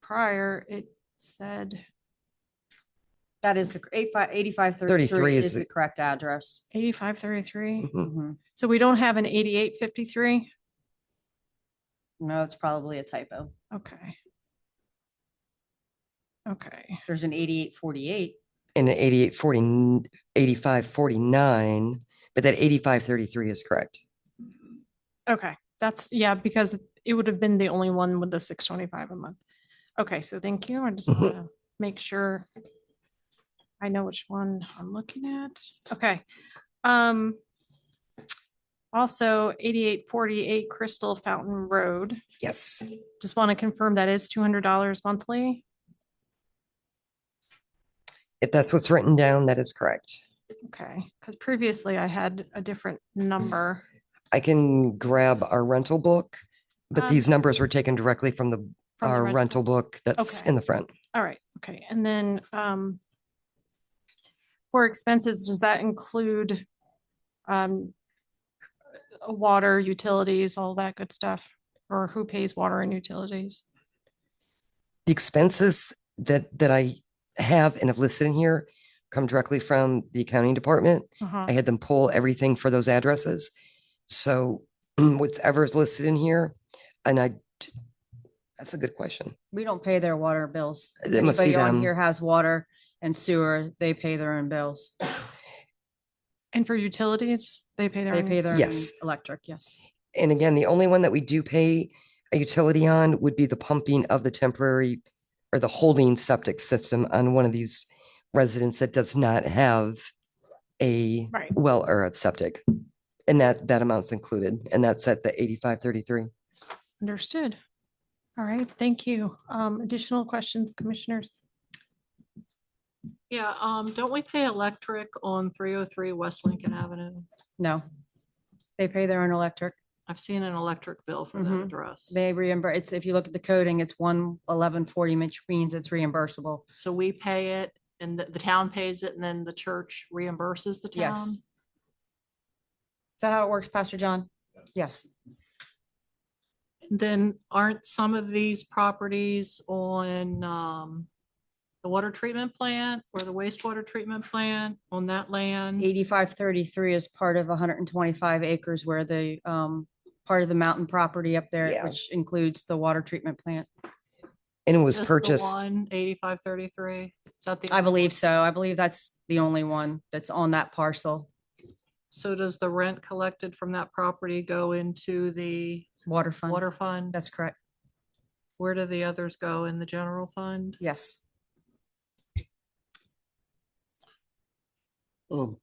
[SPEAKER 1] prior, it said
[SPEAKER 3] That is the 8533 is the correct address.
[SPEAKER 1] 8533.
[SPEAKER 9] Mhm.
[SPEAKER 1] So we don't have an 8853.
[SPEAKER 3] No, it's probably a typo.
[SPEAKER 1] Okay. Okay.
[SPEAKER 3] There's an 8848.
[SPEAKER 9] And 8549, but that 8533 is correct.
[SPEAKER 1] Okay. That's, yeah, because it would have been the only one with the 625 a month. Okay, so thank you. I just want to make sure I know which one I'm looking at. Okay. Also 8848 Crystal Fountain Road.
[SPEAKER 9] Yes.
[SPEAKER 1] Just want to confirm that is $200 monthly.
[SPEAKER 9] If that's what's written down, that is correct.
[SPEAKER 1] Okay, because previously I had a different number.
[SPEAKER 9] I can grab our rental book, but these numbers were taken directly from our rental book that's
[SPEAKER 1] Okay.
[SPEAKER 9] in the front.
[SPEAKER 1] All right, okay, and then for expenses, does that include water, utilities, all that good stuff? Or who pays water and utilities?
[SPEAKER 9] The expenses that I have and have listed in here come directly from the accounting department.
[SPEAKER 1] Uh-huh.
[SPEAKER 9] I had them pull everything for those addresses. So whatever is listed in here, that's a good question.
[SPEAKER 3] We don't pay their water bills. If
[SPEAKER 9] It must be
[SPEAKER 3] anybody on
[SPEAKER 9] them.
[SPEAKER 3] here has water and sewer, they pay their own bills.
[SPEAKER 1] And for utilities, they pay their
[SPEAKER 3] They
[SPEAKER 1] own?
[SPEAKER 3] pay their own
[SPEAKER 9] Yes.
[SPEAKER 3] electric, yes.
[SPEAKER 9] And again, the only one that we do pay a utility on would be the pumping of the temporary or the holding septic system on one of these residents that does not have a
[SPEAKER 1] Right.
[SPEAKER 9] well or a septic. And that amount's included, and that's at the 8533.
[SPEAKER 1] Understood. All right, thank you. Additional questions, commissioners?
[SPEAKER 4] Yeah, don't we pay electric on 303 West Lincoln Avenue?
[SPEAKER 3] No. They pay their own electric.
[SPEAKER 4] I've seen an electric bill for that
[SPEAKER 3] Mhm.
[SPEAKER 4] address.
[SPEAKER 3] They reimburse, it's, if you look at the coding, it's 11140, which means it's reimbursable.
[SPEAKER 4] So we pay it and the town pays it and then the church reimburses the town?
[SPEAKER 3] Yes. Is that how it works, Pastor John? Yes.
[SPEAKER 4] Then aren't some of these properties on the water treatment plant or the wastewater treatment plant on that land?
[SPEAKER 3] 8533 is part of 125 acres where the part of the mountain property up there,
[SPEAKER 9] Yeah.
[SPEAKER 3] which includes the water treatment plant.
[SPEAKER 9] And it was
[SPEAKER 4] Just the
[SPEAKER 9] purchased.
[SPEAKER 4] one, 8533? Is that the?
[SPEAKER 3] I
[SPEAKER 4] only
[SPEAKER 3] believe
[SPEAKER 4] one?
[SPEAKER 3] so. I believe that's the only one that's on that parcel.
[SPEAKER 4] So does the rent collected from that property go into the
[SPEAKER 3] Water fund.
[SPEAKER 4] water fund?
[SPEAKER 3] That's correct.
[SPEAKER 4] Where do the others go? In the general fund?
[SPEAKER 3] Yes.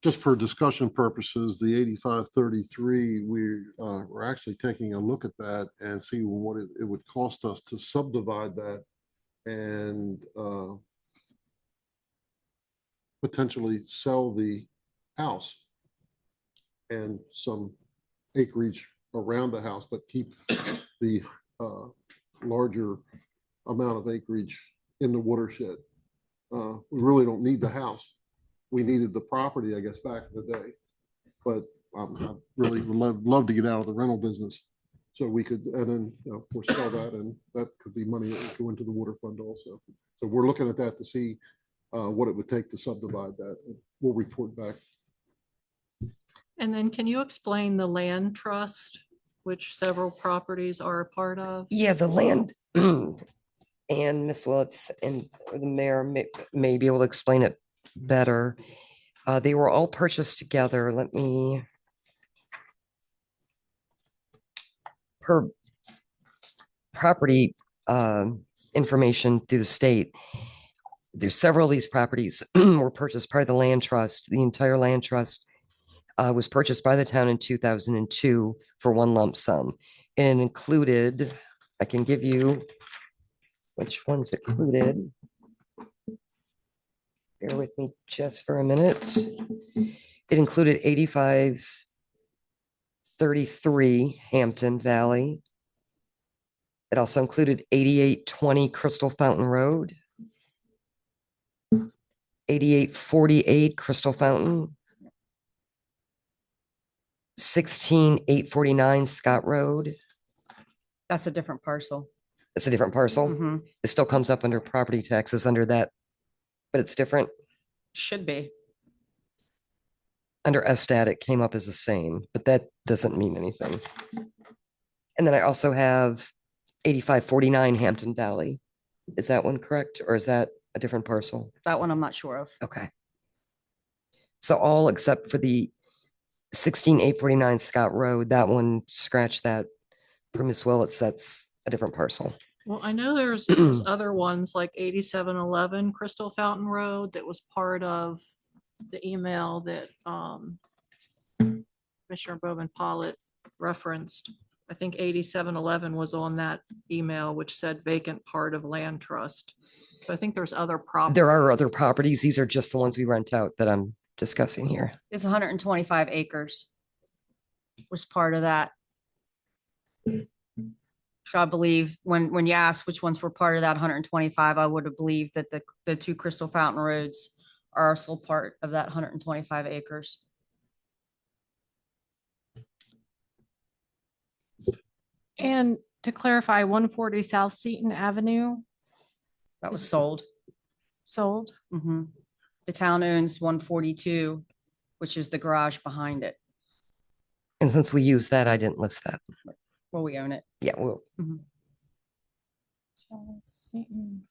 [SPEAKER 5] Just for discussion purposes, the 8533, we're actually taking a look at that and see what it would cost us to subdivide that and potentially sell the house and some acreage around the house, but keep the larger amount of acreage in the watershed. We really don't need the house. We needed the property, I guess, back in the day. But I really would love to get out of the rental business. So we could, and then, of course, sell that, and that could be money that would go into the water fund also. So we're looking at that to see what it would take to subdivide that. We'll report back.
[SPEAKER 4] And then can you explain the land trust, which several properties are a part of?
[SPEAKER 9] Yeah, the land, and Ms. Willetts and or the mayor may be able to explain it better. They were all purchased together. Let me. Per property information through the state, there's several of these properties were purchased part of the land trust. The entire land trust was purchased by the town in 2002 for one lump sum. And it included, I can give you which ones included. Bear with me just for a minute. It included 8533 Hampton Valley. It also included 8820 Crystal Fountain Road, 8848 Crystal Fountain, 16849 Scott Road.
[SPEAKER 3] That's a different parcel.
[SPEAKER 9] It's a different parcel.
[SPEAKER 3] Mhm.
[SPEAKER 9] It still comes up under property taxes under that, but it's different.
[SPEAKER 3] Should be.
[SPEAKER 9] Under SStat, it came up as the same, but that doesn't mean anything. And then I also have 8549 Hampton Valley. Is that one correct? Or is that a different parcel?
[SPEAKER 3] That one I'm not sure of.
[SPEAKER 9] Okay. So all except for the 16849 Scott Road, that one, scratch that. For Ms. Willets, that's a different parcel.
[SPEAKER 4] Well, I know there's other ones like 8711 Crystal Fountain Road that was part of the email that Commissioner Bowman Pollitt referenced. I think 8711 was on that email, which said vacant part of land trust. So I think there's other properties.
[SPEAKER 9] There are other properties. These are just the ones we rent out that I'm discussing here.
[SPEAKER 3] It's 125 acres was part of that. So I believe when you asked which ones were part of that 125, I would have believed that the two Crystal Fountain Roads are also part of that 125 acres.
[SPEAKER 1] And to clarify, 140 South Seaton Avenue
[SPEAKER 3] That was sold.
[SPEAKER 1] sold.
[SPEAKER 3] Mhm. The town owns 142, which is the garage behind it.
[SPEAKER 9] And since we use that, I didn't list that.
[SPEAKER 3] Well, we own it.
[SPEAKER 9] Yeah, well,
[SPEAKER 1] South Seaton.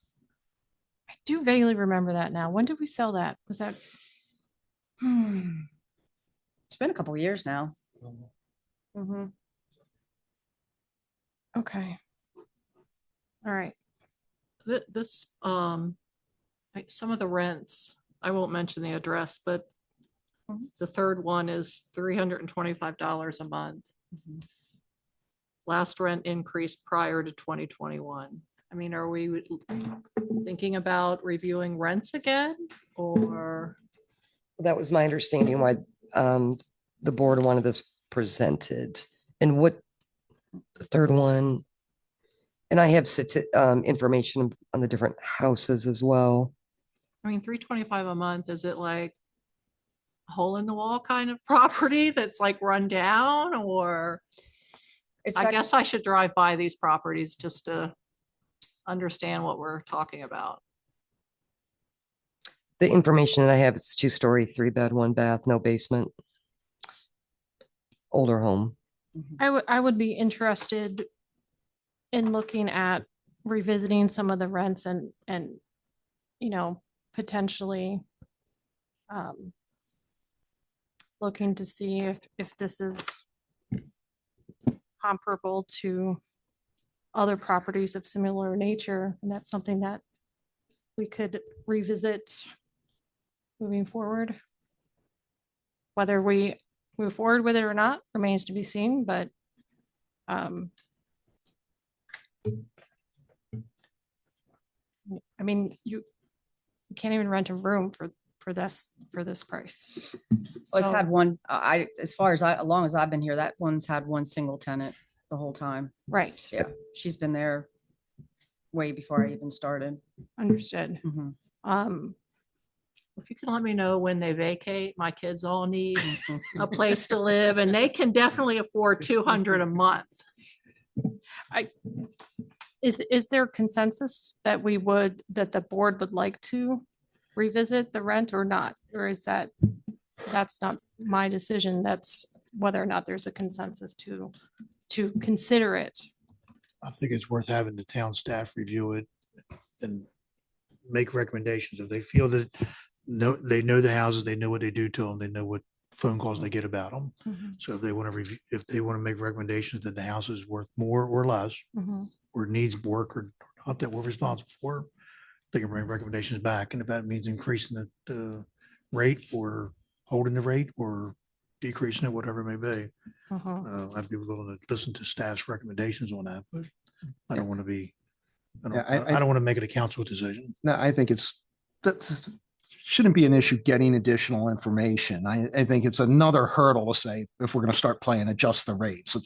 [SPEAKER 1] I do vaguely remember that now. When did we sell that? Was that?
[SPEAKER 3] It's been a couple of years now. Mhm.
[SPEAKER 1] Okay. All right.
[SPEAKER 4] This, like some of the rents, I won't mention the address, but the third one is $325 a month. Last rent increase prior to 2021. I mean, are we thinking about reviewing rents again or?
[SPEAKER 9] that was my understanding why the board wanted this presented. And what the third one, and I have information on the different houses as well.
[SPEAKER 4] I mean, $325 a month, is it like a hole in the wall kind of property that's like run down or? I guess I should drive by these properties just to understand what we're talking about.
[SPEAKER 9] The information that I have is 2-story, 3-bed, 1-bath, no basement. Older home.
[SPEAKER 1] I would be interested in looking at revisiting some of the rents and you know, potentially looking to see if this is comparable to other properties of similar nature. And that's something that we could revisit moving forward. Whether we move forward with it or not remains to be seen, but I mean, you can't even rent a room for this price.
[SPEAKER 3] Well, it's
[SPEAKER 1] So-
[SPEAKER 3] had one, as long as I've been here, that one's had one single tenant the whole time.
[SPEAKER 1] Right.
[SPEAKER 3] Yeah, she's been there way before I even started.
[SPEAKER 1] Understood.
[SPEAKER 3] Mhm.
[SPEAKER 1] Um,
[SPEAKER 4] If you can let me know when they vacate, my kids all need a place to live and they can definitely afford 200 a month.
[SPEAKER 1] is there consensus that that the board would like to revisit the rent or not? Or is that's not my decision. That's whether or not there's a consensus to consider it.
[SPEAKER 11] I think it's worth having the town staff review it and make recommendations. If they feel that they know the houses, they know what they do to them, they know what phone calls they get about them.
[SPEAKER 1] Mhm,
[SPEAKER 11] So if they want to review, if they want to make recommendations that the house is worth more or less,
[SPEAKER 1] mhm.
[SPEAKER 11] or needs work or not that we're responsible for, they can bring recommendations back. And if that means increasing the rate or holding the rate or decreasing it, whatever it may be, I'd be willing to listen to staff's recommendations on that, but I don't want to be,
[SPEAKER 7] Yeah, I-
[SPEAKER 11] I don't want to make it a council decision.
[SPEAKER 7] No, I think shouldn't be an issue getting additional information. I think it's another hurdle to say, if we're going to start playing, adjust the rates.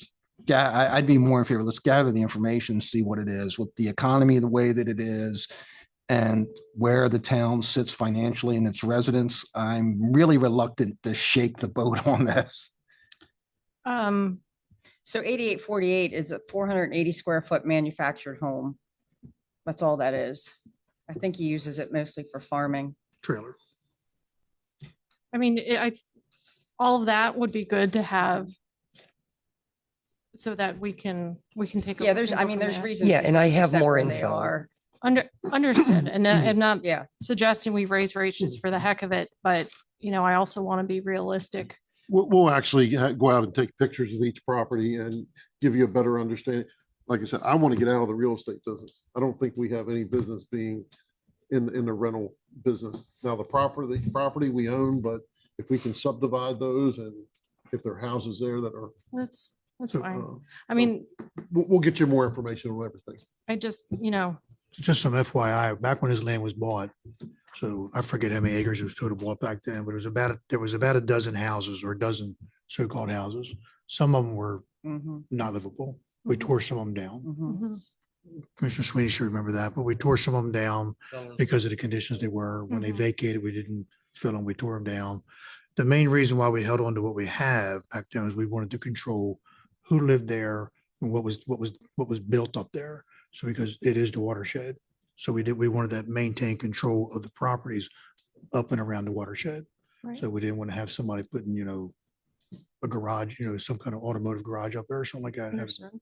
[SPEAKER 7] I'd be more in favor. Let's gather the information, see what it is, with the economy the way that it is, and where the town sits financially and its residents. I'm really reluctant to shake the boat on this.
[SPEAKER 3] So 8848 is a 480 square foot manufactured home. That's all that is. I think he uses it mostly for farming.
[SPEAKER 11] Trailer.
[SPEAKER 1] I mean, all of that would be good to have so that we can take.
[SPEAKER 3] Yeah,
[SPEAKER 1] look
[SPEAKER 3] there's,
[SPEAKER 1] and
[SPEAKER 3] I
[SPEAKER 1] go
[SPEAKER 3] mean,
[SPEAKER 1] from
[SPEAKER 3] there's
[SPEAKER 1] there.
[SPEAKER 3] reasons.
[SPEAKER 9] Yeah, and I have
[SPEAKER 3] set
[SPEAKER 9] more
[SPEAKER 3] where they
[SPEAKER 9] info.
[SPEAKER 3] are.
[SPEAKER 1] Understood. And I'm not
[SPEAKER 3] Yeah.
[SPEAKER 1] suggesting we raise rates just for the heck of it, but I also want to be realistic.
[SPEAKER 5] We'll actually go out and take pictures of each property and give you a better understanding. Like I said, I want to get out of the real estate business. I don't think we have any business being in the rental business. Now, the property we own, but if we can subdivide those and if there are houses there that are.
[SPEAKER 1] That's
[SPEAKER 5] So,
[SPEAKER 1] fine. I mean,
[SPEAKER 5] We'll get you more information on everything.
[SPEAKER 1] I just,
[SPEAKER 11] Just some FYI, back when his land was bought, so I forget how many acres it was total bought back then, but there was about a dozen houses or a dozen so-called houses. Some of them were
[SPEAKER 3] Mhm,
[SPEAKER 11] not livable. We tore some of them down.
[SPEAKER 3] mhm.
[SPEAKER 1] mhm,
[SPEAKER 11] Commissioner Sweeney should remember that, but we tore some of them down because of the conditions they were. When they
[SPEAKER 1] Mhm.
[SPEAKER 11] vacated, we didn't fill them, we tore them down. The main reason why we held on to what we have back then is we wanted to control who lived there and what was built up there. So because it is the watershed. So we wanted to maintain control of the properties up and around the watershed.
[SPEAKER 1] Right.
[SPEAKER 11] So we didn't want to have somebody putting, a garage, some kind of automotive garage up there or something like that. Have,
[SPEAKER 1] understood.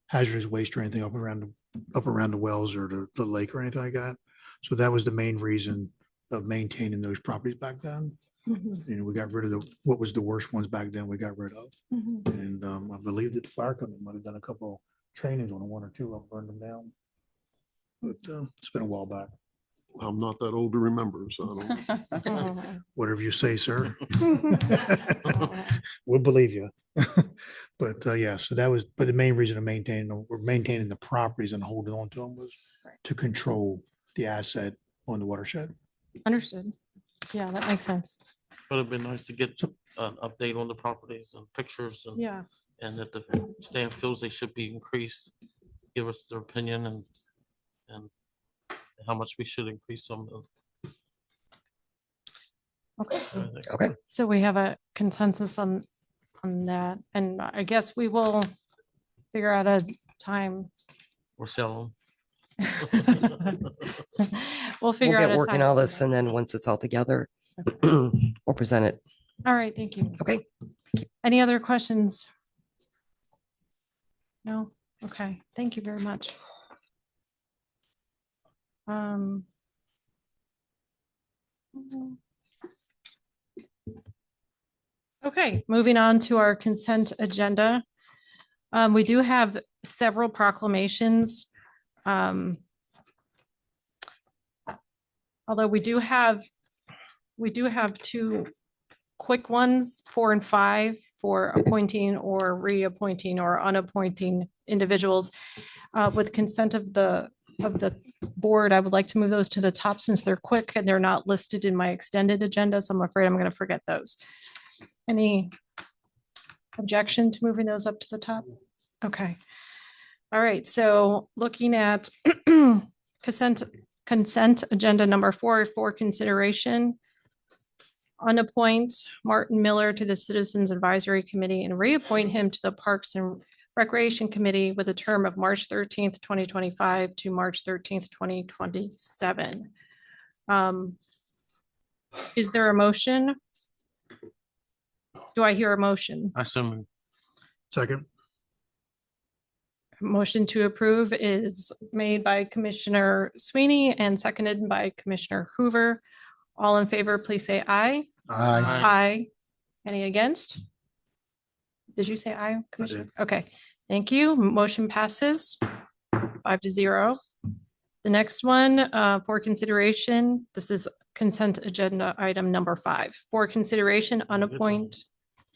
[SPEAKER 11] hazardous waste or anything up around the wells or the lake or anything like that. So that was the main reason of maintaining those properties back then.
[SPEAKER 1] Mhm,
[SPEAKER 11] We got rid of what was the worst ones back then we got rid of.
[SPEAKER 1] mhm.
[SPEAKER 11] And I believe that the fire company might have done a couple trainings on one or two of them, burned them down. But it's been a while back.
[SPEAKER 5] I'm not that old to remember, so I don't.
[SPEAKER 11] Whatever you say, sir. We'll believe you. But yeah, so but the main reason of maintaining the properties and holding on to them was to control the asset on the watershed.
[SPEAKER 1] Understood. Yeah, that makes sense.
[SPEAKER 2] But it'd be nice to get an update on the properties and pictures
[SPEAKER 1] Yeah.
[SPEAKER 2] and if the staff feels they should be increased, give us their opinion and how much we should increase some of.
[SPEAKER 1] Okay.
[SPEAKER 9] Okay.
[SPEAKER 1] So we have a consensus on that, and I guess we will figure out a time.
[SPEAKER 2] Or sell
[SPEAKER 1] We'll
[SPEAKER 9] We'll
[SPEAKER 1] figure out
[SPEAKER 9] get
[SPEAKER 1] a
[SPEAKER 9] working
[SPEAKER 1] time.
[SPEAKER 9] all this and then once it's all together, we'll present it.
[SPEAKER 1] All right, thank you.
[SPEAKER 9] Okay.
[SPEAKER 1] Any other questions? No? Okay, thank you very much. Okay, moving on to our consent agenda. We do have several proclamations. Although we do have two quick ones, 4 and 5, for appointing or reappointing or unappointing individuals. With consent of the board, I would like to move those to the top since they're quick and they're not listed in my extended agenda, so I'm afraid I'm going to forget those. Any objection to moving those up to the top? Okay. All right, so looking at consent agenda number 4 for consideration. Unappoint Martin Miller to the Citizens Advisory Committee and reappoint him to the Parks and Recreation Committee with a term of March 13th, 2025 to March 13th, 2027. Is there a motion? Do I hear a motion?
[SPEAKER 2] I assume.
[SPEAKER 11] Second.
[SPEAKER 1] Motion to approve is made by Commissioner Sweeney and seconded by Commissioner Hoover. All in favor, please say aye.
[SPEAKER 11] Aye.
[SPEAKER 1] Aye. Any against? Did you say aye, Commissioner? Okay, thank you. Motion passes 5-0. The next one for consideration, this is consent agenda item number 5. For consideration, unappointed.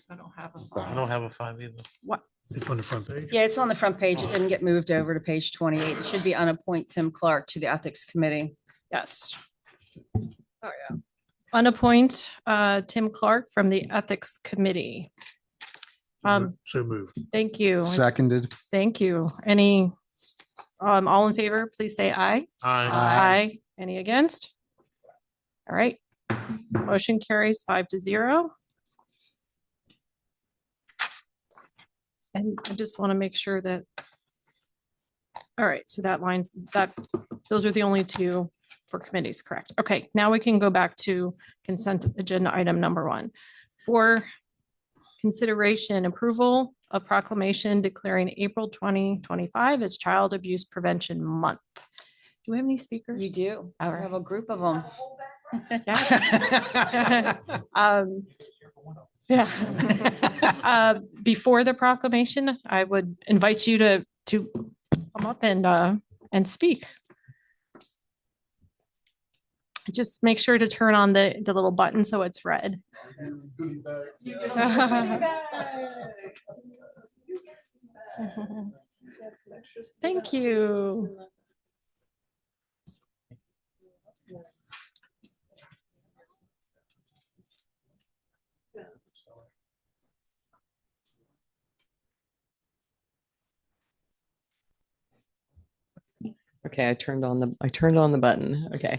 [SPEAKER 4] I don't have
[SPEAKER 2] I don't have a 5 either.
[SPEAKER 1] What?
[SPEAKER 11] It's on the front page.
[SPEAKER 3] Yeah, it's on the front page. It didn't get moved over to page 28. It should be unappoint Tim Clark to the Ethics Committee.
[SPEAKER 1] Yes. Oh, yeah. Unappoint Tim Clark from the Ethics Committee.
[SPEAKER 11] So moved.
[SPEAKER 1] Thank you.
[SPEAKER 7] Seconded.
[SPEAKER 1] Thank you. Any, all in favor, please say aye.
[SPEAKER 2] Aye.
[SPEAKER 1] Aye. Any against? All right. Motion carries 5-0. And I just want to make sure that. All right, so that lines, those are the only 2 for committees, correct? Okay, now we can go back to consent agenda item number 1. For consideration, approval of proclamation declaring April 2025 as Child Abuse Prevention Month. Do we have any speakers?
[SPEAKER 3] You do. I
[SPEAKER 1] All right.
[SPEAKER 3] have a group of them.
[SPEAKER 1] Yeah. Before the proclamation, I would invite you to come up and speak. Just make sure to turn on the little button so it's red. Thank you.
[SPEAKER 14] Okay, I turned on the button. Okay.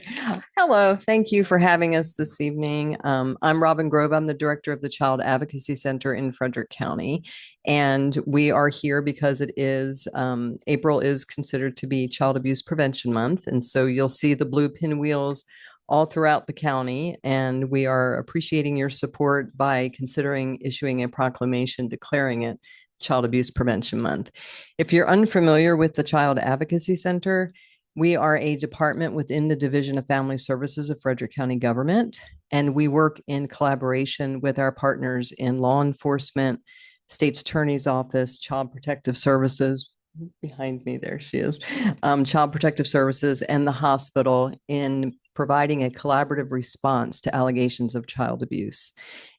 [SPEAKER 14] Hello, thank you for having us this evening. I'm Robin Grove. I'm the director of the Child Advocacy Center in Frederick County. And we are here because it is, April is considered to be Child Abuse Prevention Month. And so you'll see the blue pinwheels all throughout the county. And we are appreciating your support by considering issuing a proclamation declaring it Child Abuse Prevention Month. If you're unfamiliar with the Child Advocacy Center, we are a department within the Division of Family Services of Frederick County Government, and we work in collaboration with our partners in law enforcement, State's Attorney's Office, Child Protective Services. Behind me, there she is, Child Protective Services, and the hospital in providing a collaborative response to allegations of child abuse.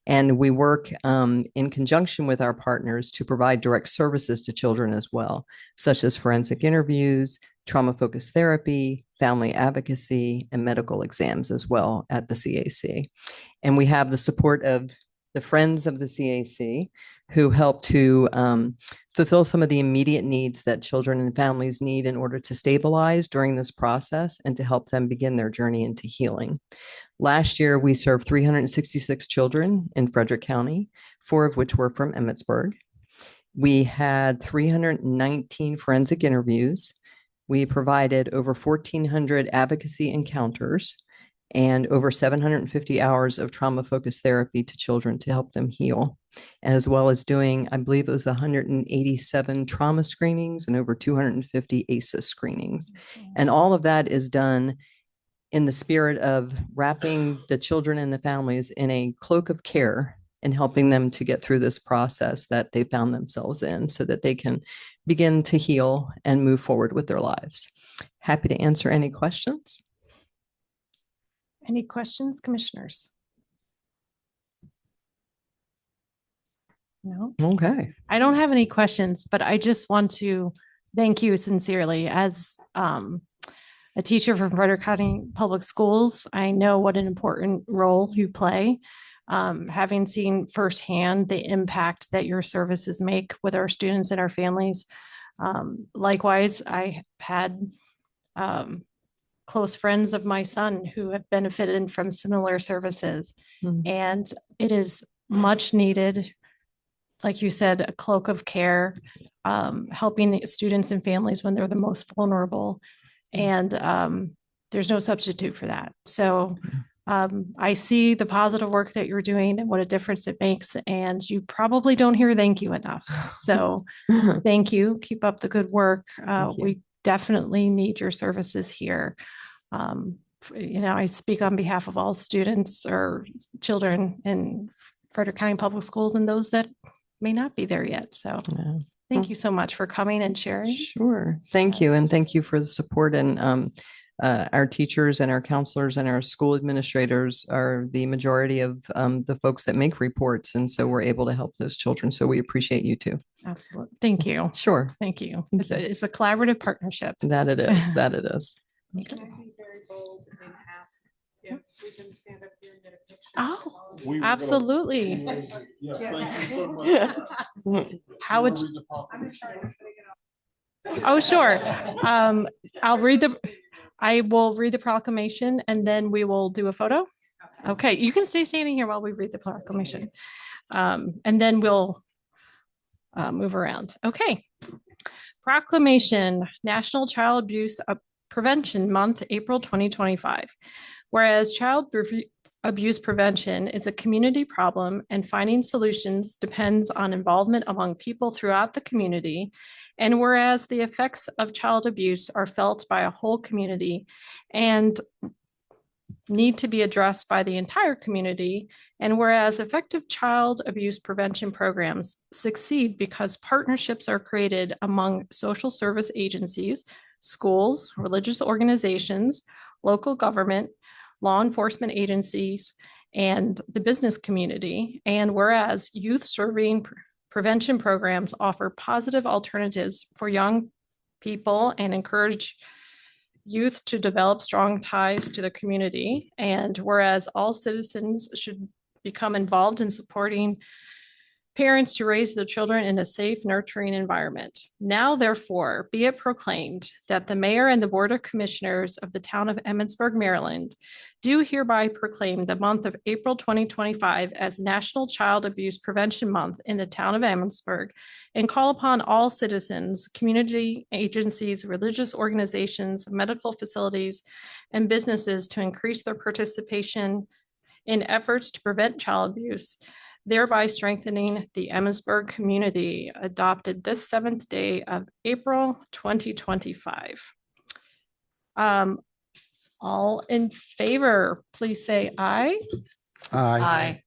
[SPEAKER 14] And we work in conjunction with our partners to provide direct services to children as well, such as forensic interviews, trauma-focused therapy, family advocacy, and medical exams as well at the CAC. And we have the support of the Friends of the CAC who help to fulfill some of the immediate needs that children and families need in order to stabilize during this process and to help them begin their journey into healing. Last year, we served 366 children in Frederick County, 4 of which were from Emmitsburg. We had 319 forensic interviews. We provided over 1,400 advocacy encounters and over 750 hours of trauma-focused therapy to children to help them heal, as well as doing, I believe it was 187 trauma screenings and over 250 ACEs screenings. And all of that is done in the spirit of wrapping the children and the families in a cloak of care and helping them to get through this process that they found themselves in so that they can begin to heal and move forward with their lives. Happy to answer any questions.
[SPEAKER 1] Any questions, commissioners? No?
[SPEAKER 14] Okay.
[SPEAKER 1] I don't have any questions, but I just want to thank you sincerely as a teacher from Frederick County Public Schools. I know what an important role you play. Having seen firsthand the impact that your services make with our students and our families, Likewise, I had close friends of my son who have benefited from similar services. And it is much needed, like you said, a cloak of care, helping the students and families when they're the most vulnerable. And there's no substitute for that. So I see the positive work that you're doing and what a difference it makes. And you probably don't hear thank you enough. So thank you. Keep up the good work. We definitely need your services here. I speak on behalf of all students or children in Frederick County Public Schools and those that may not be there yet. So thank you so much for coming and sharing.
[SPEAKER 14] Sure. Thank you. And thank you for the support. And our teachers and our counselors and our school administrators are the majority of the folks that make reports. And so we're able to help those children. So we appreciate you too.
[SPEAKER 1] Absolutely. Thank you.
[SPEAKER 14] Sure.
[SPEAKER 1] Thank you. It's a collaborative partnership.
[SPEAKER 14] That it is. That it is.
[SPEAKER 1] Thank you. Oh, absolutely.
[SPEAKER 5] Yes, thank you so much.
[SPEAKER 1] How would you? Oh, sure. I will read the proclamation and then we will do a photo. Okay, you can stay standing here while we read the proclamation. And then we'll move around. Okay. Proclamation, National Child Abuse Prevention Month, April 2025. Whereas child abuse prevention is a community problem and finding solutions depends on involvement among people throughout the community. And whereas the effects of child abuse are felt by a whole community and need to be addressed by the entire community, and whereas effective child abuse prevention programs succeed because partnerships are created among social service agencies, schools, religious organizations, local government, law enforcement agencies, and the business community. And whereas youth serving prevention programs offer positive alternatives for young people and encourage youth to develop strong ties to the community. And whereas all citizens should become involved in supporting parents to raise their children in a safe, nurturing environment. Now, therefore, be it proclaimed that the mayor and the board of commissioners of the town of Emmitsburg, Maryland, do hereby proclaim the month of April 2025 as National Child Abuse Prevention Month in the town of Emmitsburg, and call upon all citizens, community agencies, religious organizations, medical facilities, and businesses to increase their participation in efforts to prevent child abuse, thereby strengthening the Emmitsburg community, adopted this 7th day of April 2025. All in favor, please say aye.
[SPEAKER 7] Aye.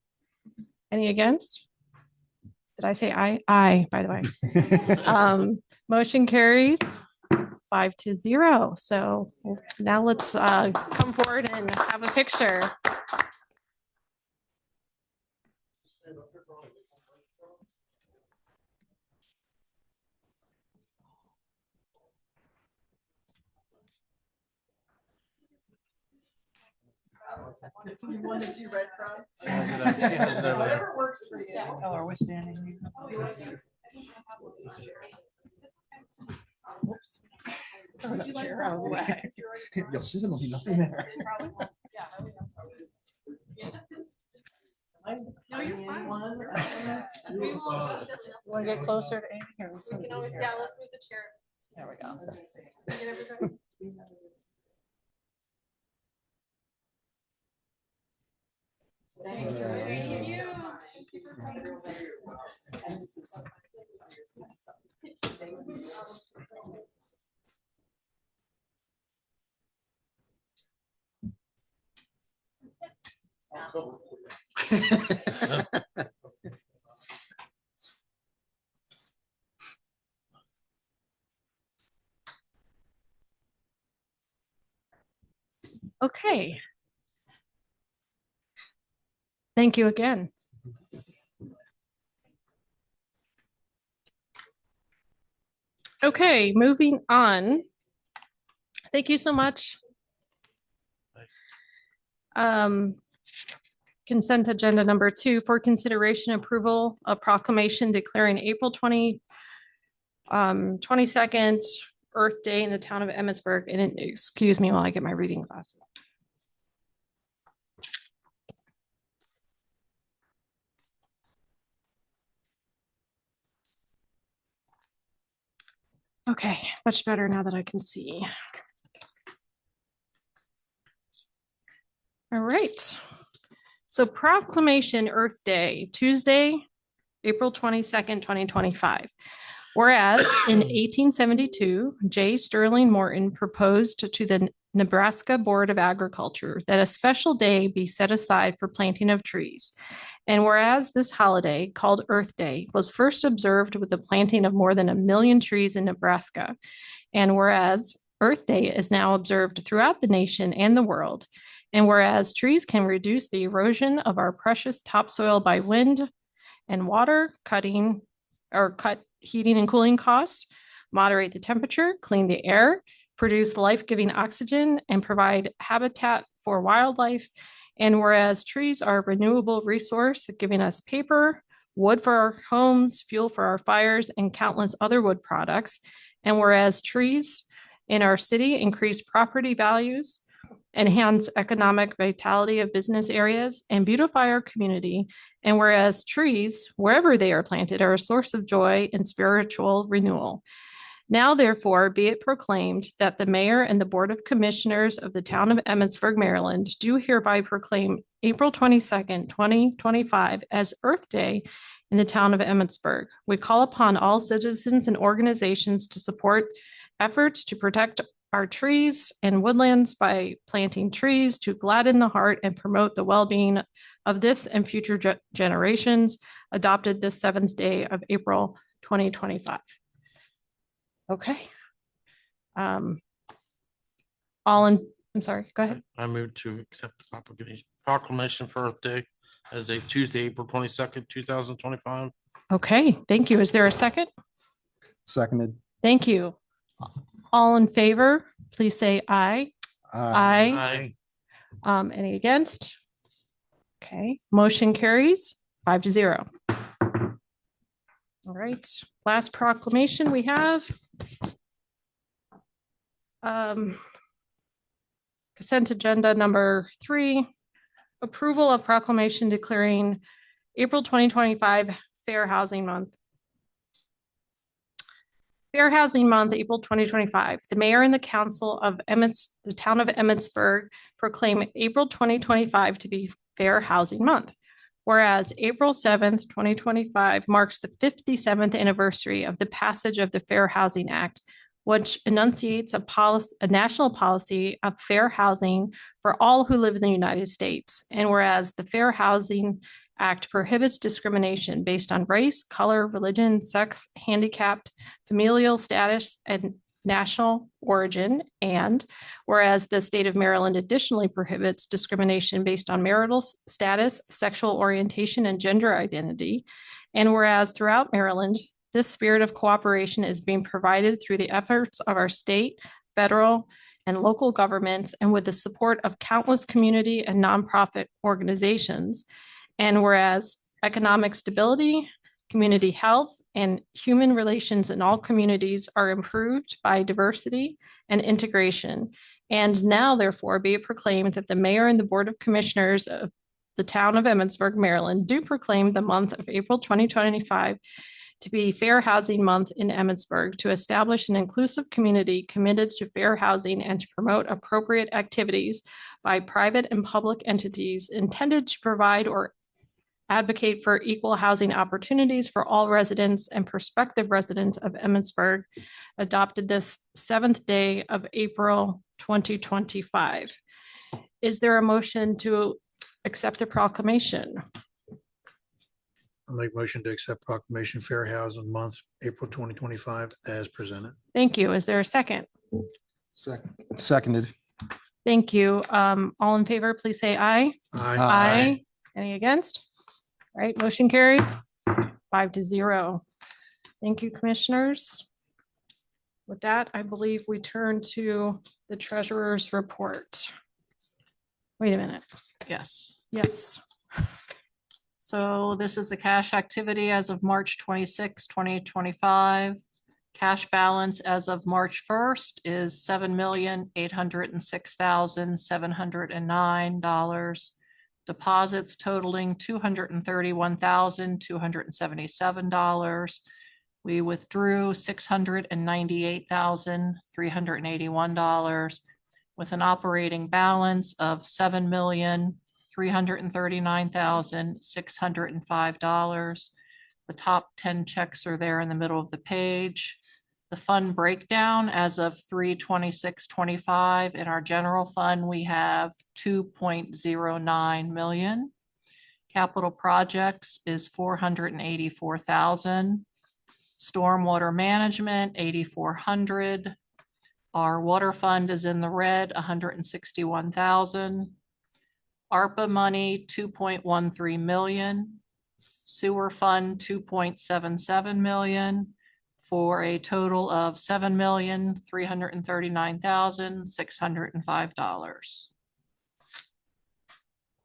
[SPEAKER 1] Any against? Did I say aye? Aye, by the way. Motion carries 5-0. So now let's come forward and have a picture.
[SPEAKER 2] You wanted to red from? Whatever works for you.
[SPEAKER 4] Oh, are we standing here?
[SPEAKER 1] Oops. Throw the chair out of the way.
[SPEAKER 7] You'll see there'll be nothing there.
[SPEAKER 1] No, you're fine.
[SPEAKER 2] Want
[SPEAKER 4] Want to get closer to Amy here?
[SPEAKER 1] We can always, yeah, let's move the chair.
[SPEAKER 4] There we go.
[SPEAKER 1] Get everybody.
[SPEAKER 2] Thank you.
[SPEAKER 1] Thank you. Okay. Thank you again. Okay, moving on. Thank you so much. Consent agenda number 2 for consideration approval of proclamation declaring April 20 22nd, Earth Day in the town of Emmitsburg. And excuse me while I get my reading glasses. Okay, much better now that I can see. All right. So Proclamation Earth Day, Tuesday, April 22nd, 2025. Whereas in 1872, J. Sterling Morton proposed to the Nebraska Board of Agriculture that a special day be set aside for planting of trees. And whereas this holiday, called Earth Day, was first observed with the planting of more than 1 million trees in Nebraska. And whereas Earth Day is now observed throughout the nation and the world. And whereas trees can reduce the erosion of our precious topsoil by wind and water, cut heating and cooling costs, moderate the temperature, clean the air, produce life-giving oxygen, and provide habitat for wildlife. And whereas trees are a renewable resource, giving us paper, wood for our homes, fuel for our fires, and countless other wood products. And whereas trees in our city increase property values, enhance economic vitality of business areas, and beautify our community. And whereas trees, wherever they are planted, are a source of joy and spiritual renewal. Now, therefore, be it proclaimed that the mayor and the board of commissioners of the town of Emmitsburg, Maryland, do hereby proclaim April 22nd, 2025 as Earth Day in the town of Emmitsburg. We call upon all citizens and organizations to support efforts to protect our trees and woodlands by planting trees to gladden the heart and promote the well-being of this and future generations, adopted this 7th day of April 2025. Okay. I'm sorry, go ahead.
[SPEAKER 2] I move to accept the proclamation for Earth Day as a Tuesday, April 22nd, 2025.
[SPEAKER 1] Okay, thank you. Is there a second?
[SPEAKER 7] Seconded.
[SPEAKER 1] Thank you. All in favor, please say aye.
[SPEAKER 2] Aye.
[SPEAKER 1] Any against? Okay, motion carries 5-0. All right, last proclamation we have. Consent agenda number 3, approval of proclamation declaring April 2025 Fair Housing Month. Fair Housing Month, April 2025. The mayor and the council of the town of Emmitsburg proclaim April 2025 to be Fair Housing Month. Whereas April 7th, 2025 marks the 57th anniversary of the passage of the Fair Housing Act, which enunciates a national policy of fair housing for all who live in the United States. And whereas the Fair Housing Act prohibits discrimination based on race, color, religion, sex, handicapped, familial status, and national origin. And whereas the state of Maryland additionally prohibits discrimination based on marital status, sexual orientation, and gender identity. And whereas throughout Maryland, this spirit of cooperation is being provided through the efforts of our state, federal, and local governments, and with the support of countless community and nonprofit organizations. And whereas economic stability, community health, and human relations in all communities are improved by diversity and integration. And now, therefore, be it proclaimed that the mayor and the board of commissioners of the town of Emmitsburg, Maryland, do proclaim the month of April 2025 to be Fair Housing Month in Emmitsburg, to establish an inclusive community committed to fair housing and to promote appropriate activities by private and public entities intended to provide or advocate for equal housing opportunities for all residents and prospective residents of Emmitsburg, adopted this 7th day of April 2025. Is there a motion to accept the proclamation?
[SPEAKER 11] I'll make motion to accept proclamation Fair Housing Month, April 2025 as presented.
[SPEAKER 1] Thank you. Is there a second?
[SPEAKER 7] Seconded.
[SPEAKER 1] Thank you. All in favor, please say aye.
[SPEAKER 11] Aye.
[SPEAKER 1] Any against? All right, motion carries 5-0. Thank you, commissioners. With that, I believe we turn to the treasurer's report. Wait a minute.
[SPEAKER 4] Yes.
[SPEAKER 1] Yes.
[SPEAKER 4] So this is the cash activity as of March 26, 2025. Cash balance as of March 1st is $7,806,709. Deposits totaling $231,277. We withdrew $698,381 with an operating balance of $7,339,605. The top 10 checks are there in the middle of the page. The fund breakdown as of 3/26/25 in our general fund, we have 2.09 million. Capital projects is 484,000. Stormwater management, 8,400. Our water fund is in the red, 161,000. ARPA money, 2.13 million. Sewer fund, 2.77 million, for a total of $7,339,605.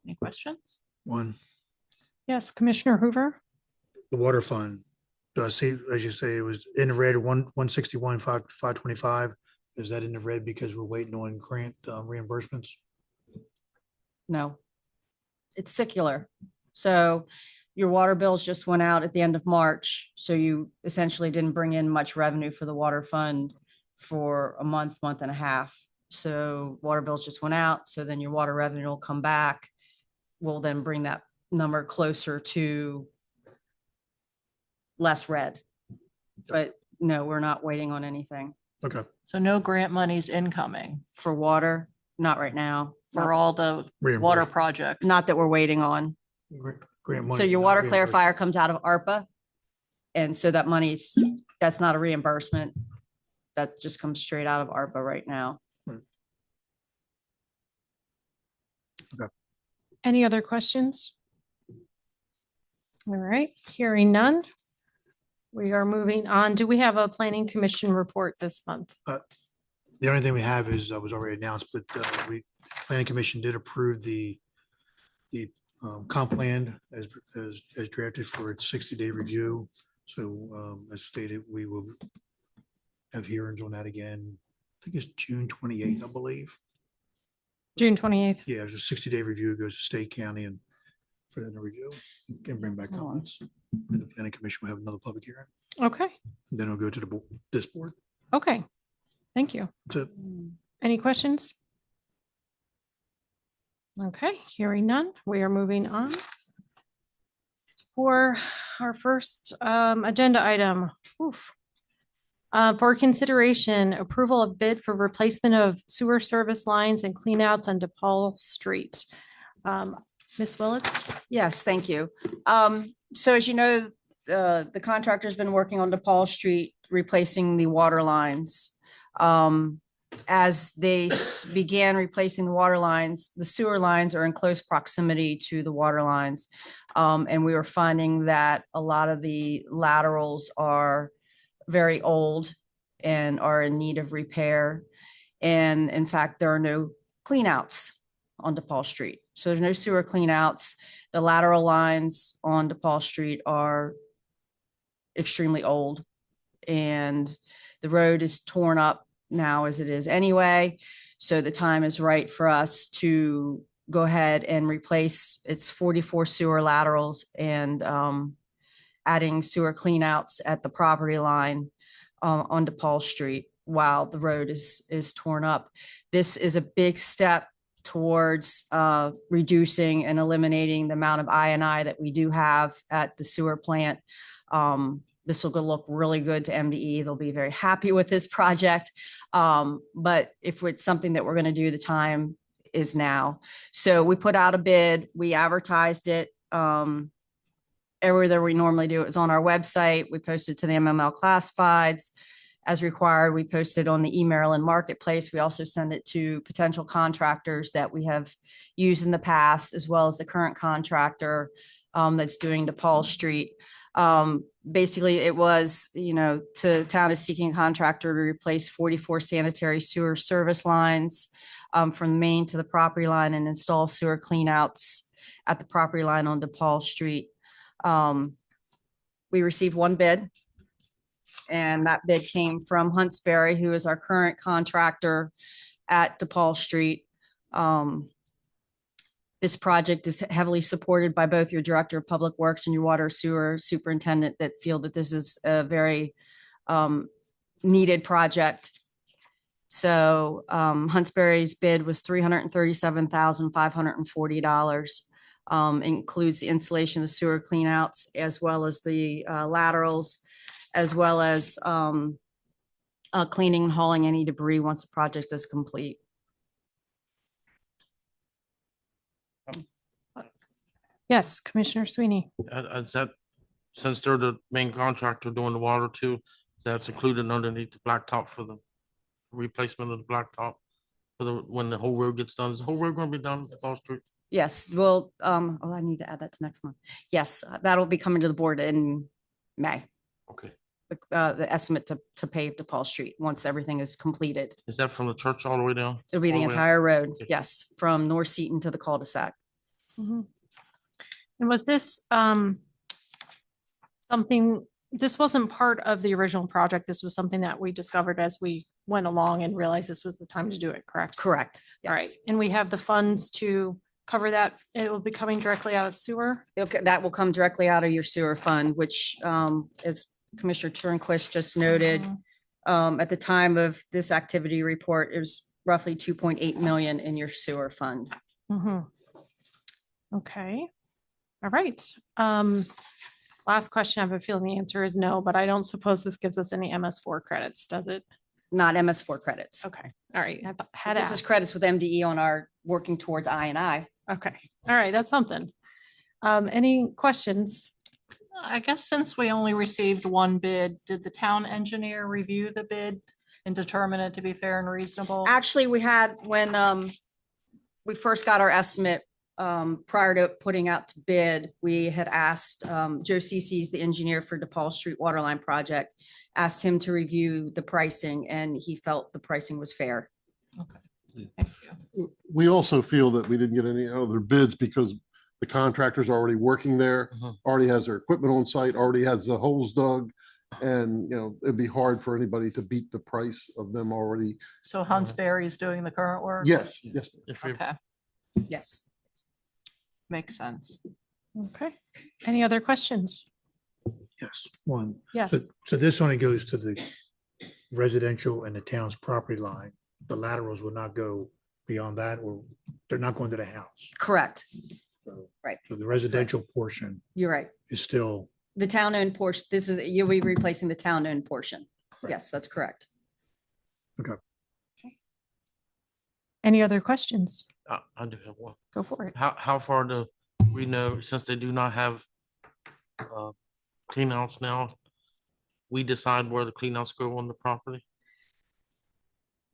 [SPEAKER 4] Any questions?
[SPEAKER 11] One,
[SPEAKER 1] Yes, Commissioner Hoover?
[SPEAKER 11] the water fund. Do I see, as you say, it was in the red, 161, 525. Is that in the red because we're waiting on grant reimbursements?
[SPEAKER 3] No. It's secular. So your water bills just went out at the end of March. So you essentially didn't bring in much revenue for the water fund for a month, month and a half. So water bills just went out. So then your water revenue will come back. We'll then bring that number closer to less red. But no, we're not waiting on anything
[SPEAKER 11] Okay.
[SPEAKER 4] So no grant monies incoming
[SPEAKER 3] for water. Not right now.
[SPEAKER 4] for all the water
[SPEAKER 11] Reimbursement.
[SPEAKER 4] projects.
[SPEAKER 3] Not that we're waiting on.
[SPEAKER 11] Grant money.
[SPEAKER 3] So your
[SPEAKER 11] not
[SPEAKER 3] water
[SPEAKER 11] reimbursement.
[SPEAKER 3] clarifier comes out of ARPA. And so that money's, that's not a reimbursement. That just comes straight out of ARPA right now.
[SPEAKER 1] Any other questions? All right, hearing none. We are moving on. Do we have a planning commission report this month?
[SPEAKER 11] The only thing we have is, was already announced, but planning commission did approve the comp plan as drafted for its 60-day review. So as stated, we will have hearings on that again. I think it's June 28th, I believe.
[SPEAKER 1] June 28th.
[SPEAKER 11] Yeah, it's a 60-day review. It goes to state, county, and for them to review and bring back comments. Then the planning commission will have another public hearing.
[SPEAKER 1] Okay,
[SPEAKER 11] Then it'll go to this board.
[SPEAKER 1] okay. Thank you.
[SPEAKER 11] That's it.
[SPEAKER 1] Any questions? Okay, hearing none, we are moving on. For our first agenda item. oof. For consideration, approval of bid for replacement of sewer service lines and cleanouts on DePaul Street. Ms. Willis?
[SPEAKER 3] Yes, thank you. So as you know, the contractor's been working on DePaul Street, replacing the water lines. As they began replacing the water lines, the sewer lines are in close proximity to the water lines. And we were finding that a lot of the laterals are very old and are in need of repair. And in fact, there are no cleanouts on DePaul Street. So there's no sewer cleanouts. The lateral lines on DePaul Street are extremely old, and the road is torn up now as it is anyway. So the time is right for us to go ahead and replace its 44 sewer laterals and adding sewer cleanouts at the property line on DePaul Street while the road is torn up. This is a big step towards reducing and eliminating the amount of I&I that we do have at the sewer plant. This will look really good to MDE. They'll be very happy with this project. But if it's something that we're going to do, the time is now. So we put out a bid, we advertised it everywhere that we normally do. It was on our website. We posted to the MML classifieds as required. We posted on the e-Maryland marketplace. We also send it to potential contractors that we have used in the past, as well as the current contractor that's doing DePaul Street. Basically, it was, to town is seeking a contractor to replace 44 sanitary sewer service lines from main to the property line and install sewer cleanouts at the property line on DePaul Street. We received one bid And that bid came from Huntsberry, who is our current contractor at DePaul Street. This project is heavily supported by both your Director of Public Works and your Water Sewer Superintendent that feel that this is a very needed project. So Huntsberry's bid was $337,540. Includes the installation of sewer cleanouts as well as the laterals, as well as cleaning and hauling any debris once the project is complete.
[SPEAKER 1] Yes, Commissioner Sweeney.
[SPEAKER 2] Is that, since they're the main contractor doing the water too, that's included underneath the blacktop for the replacement of the blacktop for the, when the whole road gets done? Is the whole road gonna be done at Wall Street?
[SPEAKER 3] Yes, well, I need to add that to next month. Yes, that'll be coming to the board in May.
[SPEAKER 2] Okay.
[SPEAKER 3] The estimate to pave DePaul Street once everything is completed.
[SPEAKER 2] Is that from the church all the way down?
[SPEAKER 3] It'll be
[SPEAKER 2] All
[SPEAKER 3] the
[SPEAKER 2] way up?
[SPEAKER 3] entire road,
[SPEAKER 2] Okay.
[SPEAKER 3] yes, from North Seaton to the cul-de-sac.
[SPEAKER 1] Mhm. And was this something, this wasn't part of the original project. This was something that we discovered as we went along and realized this was the time to do it, correct?
[SPEAKER 3] Correct.
[SPEAKER 1] All right.
[SPEAKER 3] Yes.
[SPEAKER 1] And we have the funds to cover that. It will be coming directly out of sewer.
[SPEAKER 3] That will come directly out of your sewer fund, which, as Commissioner Turnquist just noted, at the time of this activity report, it was roughly 2.8 million in your sewer fund.
[SPEAKER 1] Mhm. Okay. All right. Last question. I have a feeling the answer is no, but I don't suppose this gives us any MS4 credits, does it?
[SPEAKER 3] Not MS4 credits.
[SPEAKER 1] Okay. All right. I had
[SPEAKER 3] It
[SPEAKER 1] to
[SPEAKER 3] gives us
[SPEAKER 1] ask.
[SPEAKER 3] credits with MDE on our working towards I&I.
[SPEAKER 1] Okay. All right. That's something. Any questions?
[SPEAKER 4] I guess since we only received one bid, did the town engineer review the bid and determine it to be fair and reasonable?
[SPEAKER 3] Actually, we had, when we first got our estimate, prior to putting out to bid, we had asked Joe Cece's the engineer for DePaul Street Waterline Project, asked him to review the pricing, and he felt the pricing was fair.
[SPEAKER 5] We also feel that we didn't get any other bids because the contractor's already working there, already has their equipment on site, already has the holes dug. And, you know, it'd be hard for anybody to beat the price of them already.
[SPEAKER 4] So Huntsberry is doing the current work?
[SPEAKER 5] Yes, yes.
[SPEAKER 4] Okay,
[SPEAKER 3] Yes.
[SPEAKER 4] makes sense.
[SPEAKER 1] Okay. Any other questions?
[SPEAKER 11] Yes, one.
[SPEAKER 1] Yes.
[SPEAKER 11] So this only goes to the residential and the town's property line. The laterals will not go beyond that, or they're not going to the house.
[SPEAKER 3] Correct.
[SPEAKER 11] So-
[SPEAKER 3] Right.
[SPEAKER 11] So the residential portion
[SPEAKER 3] You're right.
[SPEAKER 11] is still,
[SPEAKER 3] The town-owned portion, you'll be replacing the town-owned portion.
[SPEAKER 11] Right.
[SPEAKER 3] Yes, that's correct.
[SPEAKER 1] Any other questions?
[SPEAKER 2] I do have one.
[SPEAKER 1] Go for it.
[SPEAKER 2] How far do we know, since they do not have cleanouts now, we decide where the cleanouts go on the property?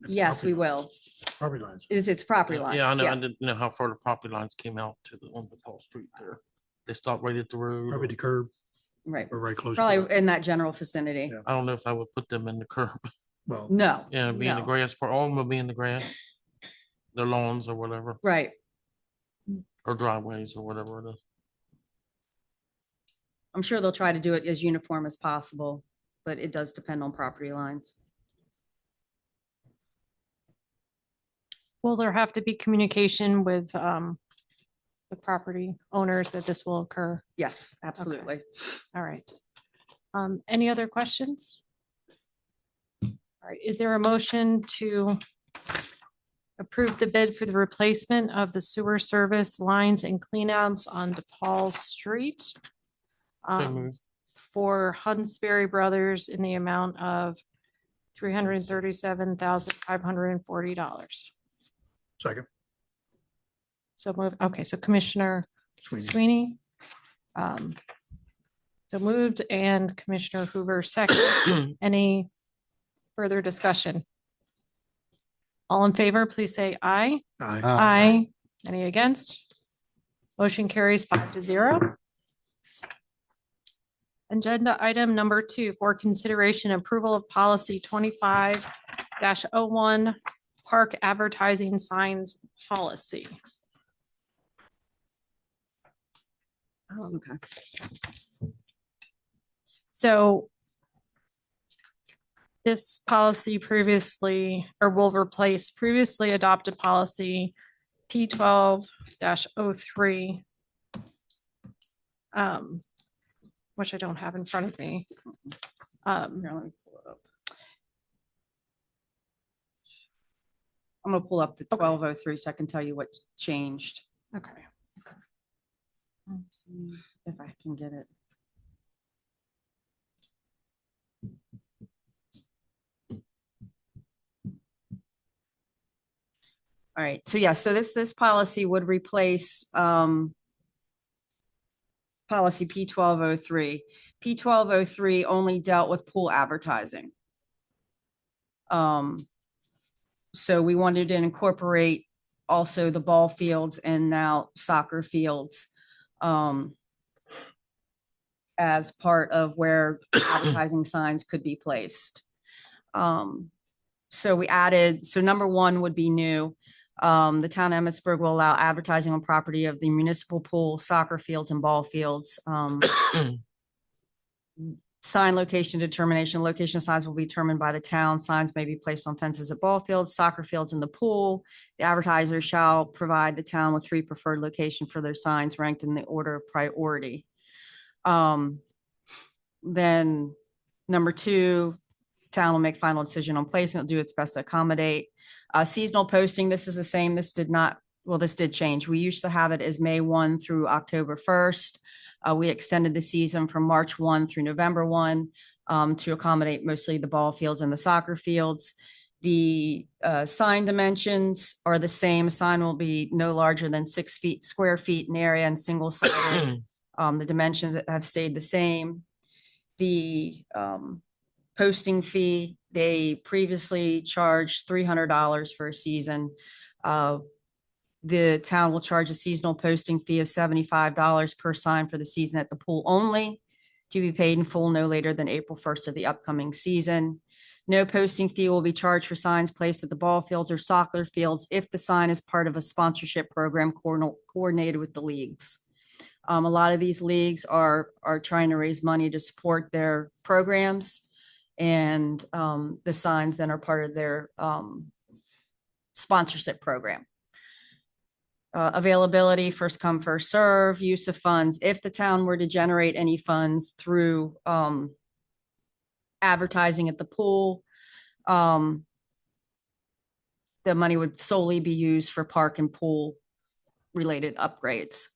[SPEAKER 3] Yes, we will.
[SPEAKER 11] property lines.
[SPEAKER 3] It's property line.
[SPEAKER 2] Yeah, I know. I didn't know how far the property lines came out to the, on the Paul Street there. They stopped right at the road.
[SPEAKER 11] Probably the curb
[SPEAKER 3] Right.
[SPEAKER 11] or very close. to
[SPEAKER 3] Probably
[SPEAKER 11] it.
[SPEAKER 3] in that general vicinity.
[SPEAKER 11] Yeah.
[SPEAKER 2] I don't know if I would put them in the curb.
[SPEAKER 11] Well,
[SPEAKER 3] No.
[SPEAKER 2] Yeah, be in the
[SPEAKER 3] No.
[SPEAKER 2] grass part, all of them will be in the grass. Their lawns or whatever,
[SPEAKER 3] Right.
[SPEAKER 2] or driveways or whatever it is.
[SPEAKER 3] I'm sure they'll try to do it as uniform as possible, but it does depend on property lines.
[SPEAKER 1] Will there have to be communication with the property owners that this will occur?
[SPEAKER 3] Yes, absolutely.
[SPEAKER 1] All right. Any other questions? All right, is there a motion to approve the bid for the replacement of the sewer service lines and cleanouts on DePaul Street?
[SPEAKER 2] moved.
[SPEAKER 1] For Huntsberry Brothers in the amount of $337,540.
[SPEAKER 11] second.
[SPEAKER 1] So move, okay, so Commissioner
[SPEAKER 11] Sweeney.
[SPEAKER 1] Sweeney. So moved, and Commissioner Hoover second. Any further discussion? All in favor, please say aye.
[SPEAKER 11] Aye.
[SPEAKER 1] Aye. Any against? Motion carries 5-0. Agenda item number 2 for consideration approval of policy 25-01 park advertising signs policy.
[SPEAKER 3] Okay.
[SPEAKER 1] So This policy previously, or will replace previously adopted policy P12-03, which I don't have in front of me.
[SPEAKER 3] Here, let me pull it up. I'm gonna pull up the 1203 so I can tell you what changed.
[SPEAKER 1] Okay.
[SPEAKER 3] Let's see if I can get it. All right, so yes, so this policy would replace policy P1203. P1203 only dealt with pool advertising. So we wanted to incorporate also the ball fields and now soccer fields as part of where advertising signs could be placed. So we added, so number one would be new. The town of Emmitsburg will allow advertising on property of the municipal pool, soccer fields and ball fields. Sign location determination. Location signs will be determined by the town. Signs may be placed on fences at ball fields, soccer fields, and the pool. The advertiser shall provide the town with 3 preferred locations for their signs ranked in the order of priority. Then number 2, town will make final decision on placement, do its best to accommodate. Seasonal posting, this is the same. This did not, well, this did change. We used to have it as May 1 through October 1st. We extended the season from March 1 through November 1 to accommodate mostly the ball fields and the soccer fields. The sign dimensions are the same. A sign will be no larger than 6 square feet in area and single sided. The dimensions have stayed the same. The posting fee, they previously charged $300 for a season. The town will charge a seasonal posting fee of $75 per sign for the season at the pool only, to be paid in full no later than April 1st of the upcoming season. No posting fee will be charged for signs placed at the ball fields or soccer fields if the sign is part of a sponsorship program coordinated with the leagues. A lot of these leagues are trying to raise money to support their programs, and the signs then are part of their sponsorship program. Availability, first come, first serve, use of funds. If the town were to generate any funds through advertising at the pool, the money would solely be used for park and pool related upgrades.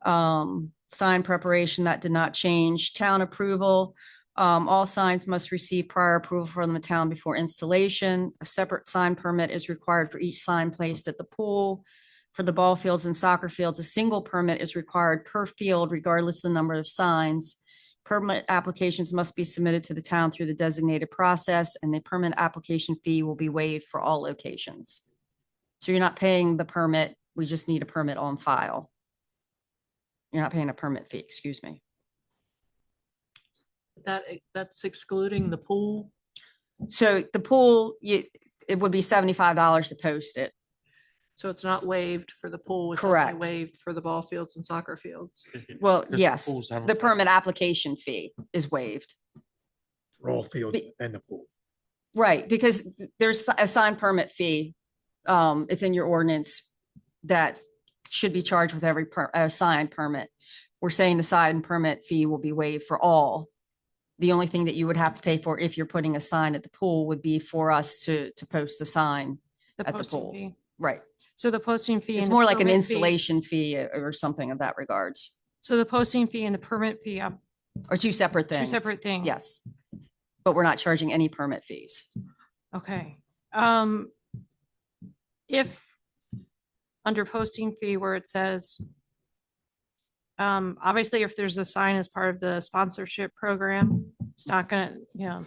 [SPEAKER 3] Sign preparation, that did not change. Town approval. All signs must receive prior approval from the town before installation. A separate sign permit is required for each sign placed at the pool. For the ball fields and soccer fields, a single permit is required per field regardless of the number of signs. Permit applications must be submitted to the town through the designated process, and the permit application fee will be waived for all locations. So you're not paying the permit, we just need a permit on file. You're not paying a permit fee, excuse me.
[SPEAKER 4] That's excluding the pool.
[SPEAKER 3] So the pool, it would be $75 to post it.
[SPEAKER 4] So it's not waived for the pool. It's only
[SPEAKER 3] Correct.
[SPEAKER 4] waived for the ball fields and soccer fields.
[SPEAKER 3] Well,
[SPEAKER 2] Because the
[SPEAKER 3] yes,
[SPEAKER 2] pools have a-
[SPEAKER 3] the permit application fee is waived.
[SPEAKER 11] For all fields and the pool.
[SPEAKER 3] Right, because there's a sign permit fee. It's in your ordinance that should be charged with every sign permit. We're saying the sign permit fee will be waived for all. The only thing that you would have to pay for if you're putting a sign at the pool would be for us to post the sign
[SPEAKER 1] The
[SPEAKER 3] at the
[SPEAKER 1] posting
[SPEAKER 3] pool.
[SPEAKER 1] fee.
[SPEAKER 3] Right.
[SPEAKER 1] So the posting fee.
[SPEAKER 3] It's
[SPEAKER 1] and the
[SPEAKER 3] more like an
[SPEAKER 1] permit fee-
[SPEAKER 3] installation fee or something of that regards,
[SPEAKER 1] So the posting fee and the permit fee,
[SPEAKER 3] or 2 separate
[SPEAKER 1] two
[SPEAKER 3] things.
[SPEAKER 1] separate things.
[SPEAKER 3] Yes. But we're not charging any permit fees.
[SPEAKER 1] Okay. If under posting fee where it says, obviously if there's a sign as part of the sponsorship program, it's not gonna,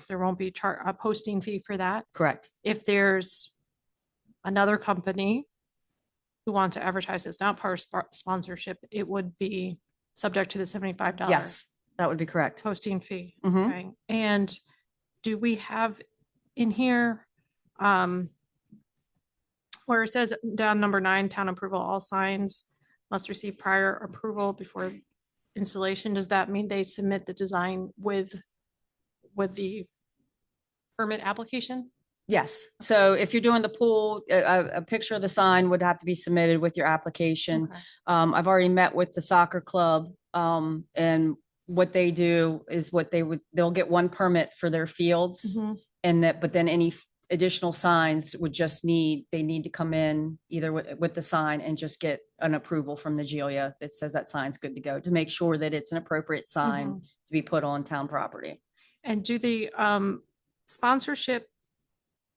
[SPEAKER 1] there won't be a posting fee for that.
[SPEAKER 3] Correct.
[SPEAKER 1] If there's another company who want to advertise that's not part of sponsorship, it would be subject to the $75.
[SPEAKER 3] Yes, that would be correct.
[SPEAKER 1] Posting fee.
[SPEAKER 3] Mhm.
[SPEAKER 1] Okay. And do we have in here, where it says down number 9, town approval, all signs must receive prior approval before installation? Does that mean they submit the design with the permit application?
[SPEAKER 3] Yes. So if you're doing the pool, a picture of the sign would have to be submitted with your application.
[SPEAKER 1] Okay.
[SPEAKER 3] I've already met with the soccer club, and what they do is they'll get one permit for their fields.
[SPEAKER 1] Mhm.
[SPEAKER 3] And but then any additional signs they need to come in either with the sign and just get an approval from the GIA that says that sign's good to go, to make sure that it's an appropriate sign
[SPEAKER 1] Mhm.
[SPEAKER 3] to be put on town property.
[SPEAKER 1] And do the sponsorship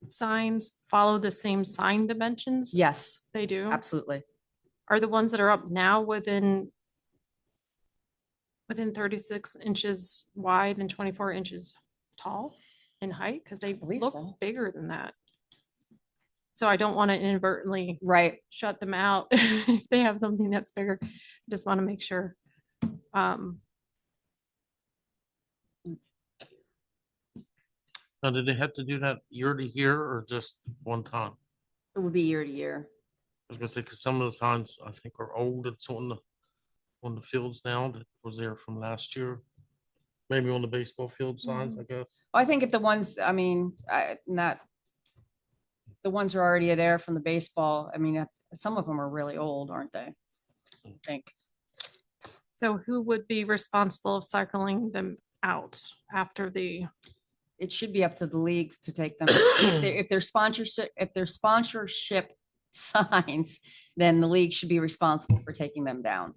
[SPEAKER 1] signs follow the same sign dimensions?
[SPEAKER 3] Yes,
[SPEAKER 1] They do?
[SPEAKER 3] absolutely.
[SPEAKER 1] Are the ones that are up now within 36 inches wide and 24 inches tall in height? Because they
[SPEAKER 3] believe
[SPEAKER 1] look
[SPEAKER 3] so.
[SPEAKER 1] bigger than that. So I don't want to inadvertently
[SPEAKER 3] Right.
[SPEAKER 1] shut them out if they have something that's bigger. Just want to make sure.
[SPEAKER 2] Now, did they have to do that year to year or just one time?
[SPEAKER 3] It would be year to year.
[SPEAKER 2] I was gonna say, because some of the signs I think are old. It's on the fields now that was there from last year. Maybe on the baseball field signs, I guess.
[SPEAKER 3] I think if the ones, the ones are already there from the baseball, some of them are really old, aren't they? I think.
[SPEAKER 1] So who would be responsible of cycling them out after the?
[SPEAKER 3] It should be up to the leagues to take them. If they're sponsorship signs, then the league should be responsible for taking them down.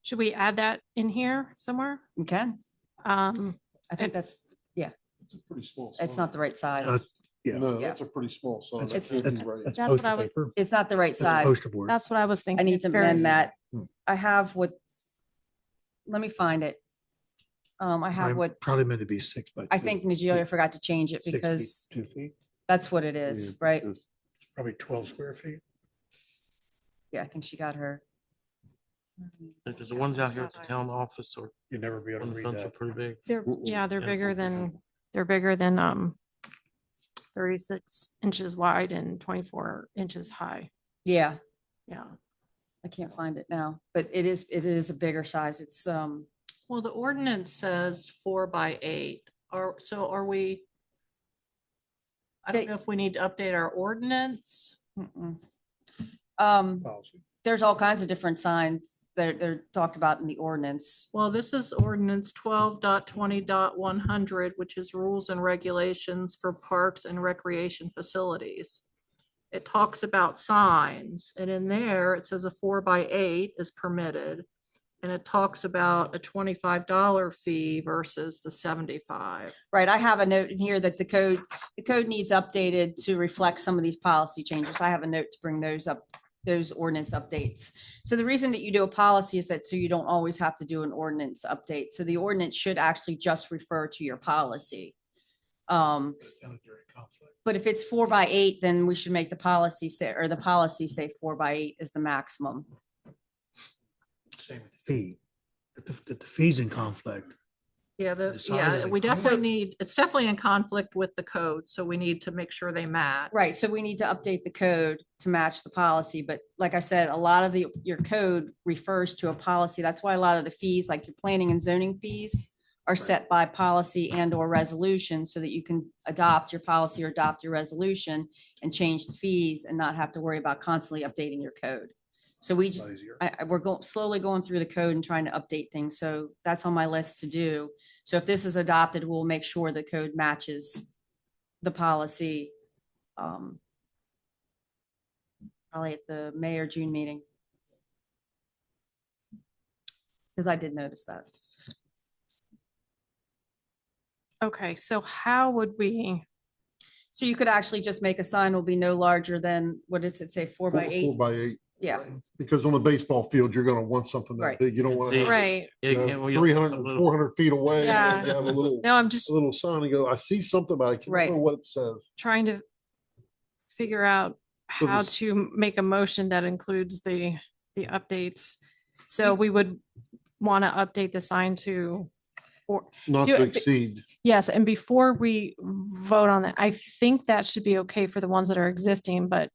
[SPEAKER 1] Should we add that in here somewhere?
[SPEAKER 3] You can. I think that's,
[SPEAKER 5] It's a pretty small.
[SPEAKER 3] it's
[SPEAKER 5] sign.
[SPEAKER 3] not the right size.
[SPEAKER 11] Yeah.
[SPEAKER 5] No,
[SPEAKER 3] Yeah.
[SPEAKER 5] that's a pretty small sign.
[SPEAKER 3] It's-
[SPEAKER 5] That can't be right.
[SPEAKER 11] That's
[SPEAKER 1] That's what
[SPEAKER 11] poster
[SPEAKER 1] I was-
[SPEAKER 11] paper.
[SPEAKER 3] It's not the right
[SPEAKER 11] That's a
[SPEAKER 3] size.
[SPEAKER 11] poster board.
[SPEAKER 1] That's what I was thinking.
[SPEAKER 3] I need to
[SPEAKER 1] It's very
[SPEAKER 3] amend that.
[SPEAKER 11] Hmm.
[SPEAKER 3] I have what, let me find it. I have what,
[SPEAKER 11] Probably meant to be 6 by.
[SPEAKER 3] I
[SPEAKER 11] 2.
[SPEAKER 3] think Nigeria forgot to change it
[SPEAKER 11] 6 feet,
[SPEAKER 3] because
[SPEAKER 11] 2 feet,
[SPEAKER 3] that's what it is, right?
[SPEAKER 11] probably 12 square feet.
[SPEAKER 3] Yeah, I think she got her.
[SPEAKER 2] Because the ones out here at the town office or
[SPEAKER 11] You'd never be able
[SPEAKER 2] on
[SPEAKER 11] to
[SPEAKER 2] the
[SPEAKER 11] read
[SPEAKER 2] fence are
[SPEAKER 11] that.
[SPEAKER 2] pretty big.
[SPEAKER 1] They're, yeah, they're bigger than 36 inches wide and 24 inches high.
[SPEAKER 3] Yeah,
[SPEAKER 1] Yeah.
[SPEAKER 3] I can't find it now, but it is a bigger size. It's,
[SPEAKER 4] Well, the ordinance says 4x8. Are we? I don't
[SPEAKER 3] They-
[SPEAKER 4] know if we need to update our ordinance.
[SPEAKER 3] mm-mm.
[SPEAKER 11] Policy.
[SPEAKER 3] There's all kinds of different signs that they're talked about in the ordinance.
[SPEAKER 4] Well, this is ordinance 12.20.100, which is rules and regulations for parks and recreation facilities. It talks about signs, and in there, it says a 4x8 is permitted. And it talks about a $25 fee versus the 75.
[SPEAKER 3] Right, I have a note in here that the code needs updated to reflect some of these policy changes. I have a note to bring those up, those ordinance updates. So the reason that you do a policy is that so you don't always have to do an ordinance update. So the ordinance should actually just refer to your policy.
[SPEAKER 11] It sounds very conflict.
[SPEAKER 3] But if it's 4x8, then we should make the policy say 4x8 is the maximum.
[SPEAKER 11] Same with the fee. That the fee's in conflict.
[SPEAKER 4] Yeah,
[SPEAKER 11] The size
[SPEAKER 4] yeah,
[SPEAKER 11] is
[SPEAKER 4] we
[SPEAKER 11] like-
[SPEAKER 4] definitely need, it's definitely in conflict with the code, so we need to make sure they match.
[SPEAKER 3] Right, so we need to update the code to match the policy, but like I said, a lot of your code refers to a policy. That's why a lot of the fees, like your planning and zoning fees, are set by policy and or resolution so that you can adopt your policy or adopt your resolution and change the fees and not have to worry about constantly updating your code. So
[SPEAKER 11] It's not easier.
[SPEAKER 3] we're slowly going through the code and trying to update things. So that's on my list to do. So if this is adopted, we'll make sure the code matches the policy. Probably at the May or June meeting. Because I did notice that.
[SPEAKER 1] Okay, so how would we?
[SPEAKER 3] So you could actually just make a sign will be no larger than, what does it say, 4x8?
[SPEAKER 5] 4x8.
[SPEAKER 3] Yeah,
[SPEAKER 5] Because on a baseball field, you're gonna want something that
[SPEAKER 3] Right.
[SPEAKER 5] big. You don't want
[SPEAKER 2] See,
[SPEAKER 5] to.
[SPEAKER 1] Right.
[SPEAKER 2] Yeah, can't we
[SPEAKER 5] 300,
[SPEAKER 2] put some little-
[SPEAKER 5] 400 feet away. and
[SPEAKER 1] Yeah.
[SPEAKER 5] you have a little,
[SPEAKER 1] No, I'm just
[SPEAKER 5] a little sign and go, I see something, but I can't
[SPEAKER 3] Right.
[SPEAKER 5] remember what it says.
[SPEAKER 1] trying to figure out
[SPEAKER 5] So
[SPEAKER 1] how
[SPEAKER 5] this-
[SPEAKER 1] to make a motion that includes the updates. So we would want to update the sign to, or,
[SPEAKER 5] Not
[SPEAKER 1] Do
[SPEAKER 5] to
[SPEAKER 1] it-
[SPEAKER 5] exceed.
[SPEAKER 1] yes, and before we vote on that, I think that should be okay for the ones that are existing, but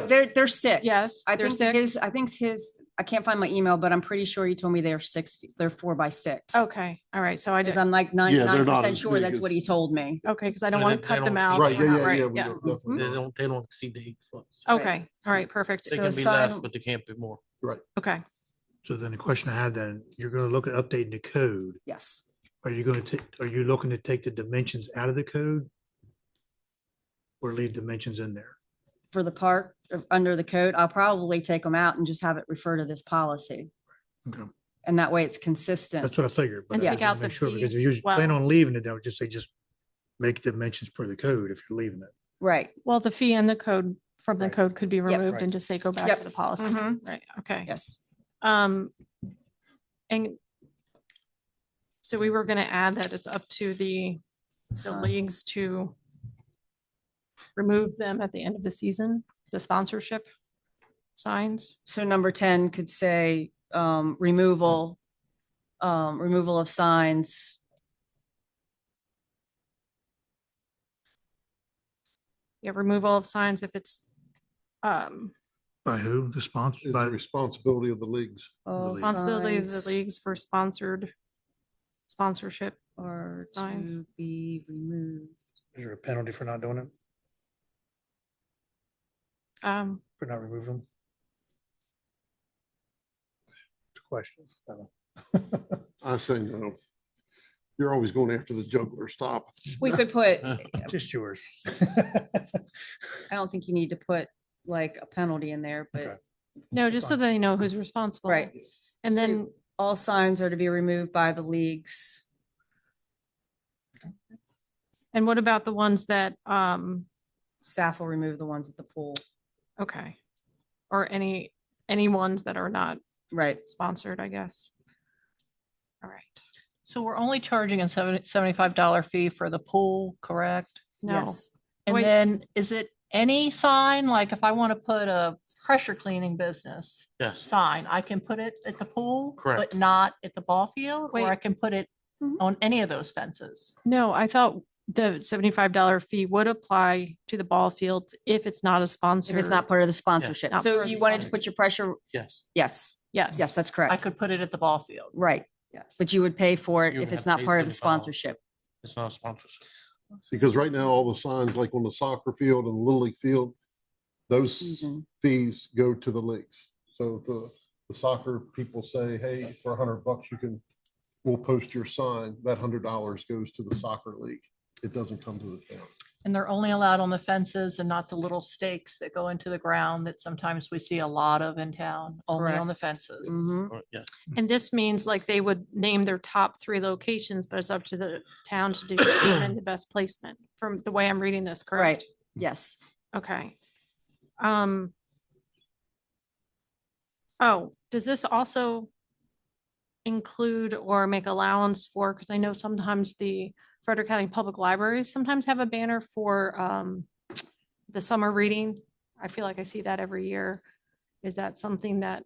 [SPEAKER 3] they're six.
[SPEAKER 1] Yes,
[SPEAKER 3] I
[SPEAKER 1] they're
[SPEAKER 3] think
[SPEAKER 1] six.
[SPEAKER 3] his, I think his I can't find my email, but I'm pretty sure you told me they're 6 feet. They're 4 by 6.
[SPEAKER 1] Okay, all right, so I
[SPEAKER 3] Because
[SPEAKER 1] just,
[SPEAKER 3] I'm like
[SPEAKER 5] they're not
[SPEAKER 3] 99%
[SPEAKER 5] as
[SPEAKER 3] sure
[SPEAKER 5] big
[SPEAKER 3] that's what he
[SPEAKER 5] as-
[SPEAKER 3] told me.
[SPEAKER 1] okay, because I don't
[SPEAKER 2] They
[SPEAKER 1] want to
[SPEAKER 2] don't-
[SPEAKER 1] cut
[SPEAKER 2] they
[SPEAKER 1] them
[SPEAKER 2] don't
[SPEAKER 1] out.
[SPEAKER 2] see
[SPEAKER 5] Right,
[SPEAKER 1] We're
[SPEAKER 5] yeah,
[SPEAKER 1] not
[SPEAKER 5] yeah,
[SPEAKER 1] right,
[SPEAKER 5] yeah. we
[SPEAKER 1] yeah.
[SPEAKER 5] don't- definitely
[SPEAKER 2] They
[SPEAKER 5] don't.
[SPEAKER 2] don't exceed the 8 foot.
[SPEAKER 1] Okay, all right, perfect.
[SPEAKER 2] They
[SPEAKER 3] So
[SPEAKER 2] can be less,
[SPEAKER 3] sign-
[SPEAKER 2] but they can't be more.
[SPEAKER 1] Okay,
[SPEAKER 11] So then the question I have then, you're gonna look at updating the code.
[SPEAKER 3] Yes.
[SPEAKER 11] Are you gonna take, are you looking to take the dimensions out of the code? Or leave dimensions in there?
[SPEAKER 3] For the part under the code, I'll probably take them out and just have it refer to this policy.
[SPEAKER 11] Okay.
[SPEAKER 3] And that way it's consistent.
[SPEAKER 11] That's what I figured. but
[SPEAKER 1] And
[SPEAKER 11] I
[SPEAKER 1] take
[SPEAKER 11] just
[SPEAKER 1] out
[SPEAKER 11] wanna make
[SPEAKER 1] the
[SPEAKER 11] sure,
[SPEAKER 1] fee
[SPEAKER 11] because if
[SPEAKER 1] as
[SPEAKER 11] you plan
[SPEAKER 1] well.
[SPEAKER 11] on leaving it, I would just say, just make dimensions per the code if you're leaving it.
[SPEAKER 3] Right.
[SPEAKER 1] well, the fee and the code from the
[SPEAKER 11] Right.
[SPEAKER 1] code could be removed
[SPEAKER 11] Right.
[SPEAKER 1] and just say go back
[SPEAKER 3] Yep.
[SPEAKER 1] to the policy,
[SPEAKER 3] Mhm.
[SPEAKER 1] right, okay.
[SPEAKER 3] Yes.
[SPEAKER 1] And so we were gonna add that it's up to the
[SPEAKER 3] Sign.
[SPEAKER 1] leagues to remove them at the end of the season, the sponsorship signs.
[SPEAKER 3] So number 10 could say, removal of signs.
[SPEAKER 1] Yeah, removal of signs if it's,
[SPEAKER 11] By who? The sponsor?
[SPEAKER 5] It's
[SPEAKER 11] By
[SPEAKER 5] the responsibility of the leagues.
[SPEAKER 3] All
[SPEAKER 1] responsibility of the
[SPEAKER 3] signs
[SPEAKER 1] leagues for sponsorship.
[SPEAKER 3] Are
[SPEAKER 1] signs.
[SPEAKER 3] to be removed.
[SPEAKER 11] Is there a penalty for not doing it? For not removing them? It's a question. I don't-
[SPEAKER 5] I say no. You're always going after the juggler. Stop.
[SPEAKER 3] We could put,
[SPEAKER 11] Just yours.
[SPEAKER 3] I don't think you need to put like a penalty in there,
[SPEAKER 11] Okay.
[SPEAKER 3] but
[SPEAKER 1] No, just so
[SPEAKER 11] Fine.
[SPEAKER 1] they know who's responsible.
[SPEAKER 3] Right.
[SPEAKER 1] And
[SPEAKER 3] So-
[SPEAKER 1] then,
[SPEAKER 3] all signs are to be removed by the leagues.
[SPEAKER 1] and what about the ones that,
[SPEAKER 3] Staff will remove the ones at the pool.
[SPEAKER 1] okay. Or any ones that are not
[SPEAKER 3] Right.
[SPEAKER 1] sponsored, I guess. All right.
[SPEAKER 4] So we're only charging a $75 fee for the pool, correct?
[SPEAKER 1] No,
[SPEAKER 3] Yes.
[SPEAKER 4] And
[SPEAKER 1] Wait.
[SPEAKER 4] then is it any sign, like if I want to put a pressure cleaning business
[SPEAKER 2] Yes,
[SPEAKER 4] sign, I can put it at the pool?
[SPEAKER 2] Correct.
[SPEAKER 4] But not at the ball field, or
[SPEAKER 1] Wait.
[SPEAKER 4] I can put it
[SPEAKER 1] Mhm.
[SPEAKER 4] on any of those fences?
[SPEAKER 1] no, I thought the $75 fee would apply to the ball fields if it's not a sponsor.
[SPEAKER 3] If it's not part of the sponsorship.
[SPEAKER 1] Not
[SPEAKER 3] So
[SPEAKER 1] part of
[SPEAKER 3] you
[SPEAKER 1] the
[SPEAKER 3] wanted to
[SPEAKER 1] sponsorship.
[SPEAKER 3] put your pressure,
[SPEAKER 2] yes.
[SPEAKER 3] yes,
[SPEAKER 1] Yes.
[SPEAKER 3] yes, that's
[SPEAKER 4] I
[SPEAKER 3] correct.
[SPEAKER 4] could put it at the ball field.
[SPEAKER 3] Right.
[SPEAKER 4] Yes.
[SPEAKER 3] But you would pay for it
[SPEAKER 2] You
[SPEAKER 3] if
[SPEAKER 2] would
[SPEAKER 3] it's
[SPEAKER 2] have to
[SPEAKER 3] not
[SPEAKER 2] pay
[SPEAKER 3] part
[SPEAKER 2] for
[SPEAKER 3] of the
[SPEAKER 2] the ball.
[SPEAKER 3] sponsorship.
[SPEAKER 2] It's not a sponsorship.
[SPEAKER 5] Because right now, all the signs like on the soccer field and the Little League field, those
[SPEAKER 3] Season.
[SPEAKER 5] fees go to the leagues. So if the soccer people say, hey, for $100, we'll post your sign, that $100 goes to the soccer league. It doesn't come to the town.
[SPEAKER 4] And they're only allowed on the fences and not the little stakes that go into the ground that sometimes we see a lot of in town, only on the fences.
[SPEAKER 3] Mhm.
[SPEAKER 2] Yes,
[SPEAKER 1] And this means like they would name their top 3 locations, but it's up to the town to determine the best placement from the way I'm reading this, correct?
[SPEAKER 3] Right. Yes.
[SPEAKER 1] Okay. Oh, does this also include or make allowance for, because I know sometimes the Frederick County Public Libraries sometimes have a banner for the summer reading. I feel like I see that every year. Is that something that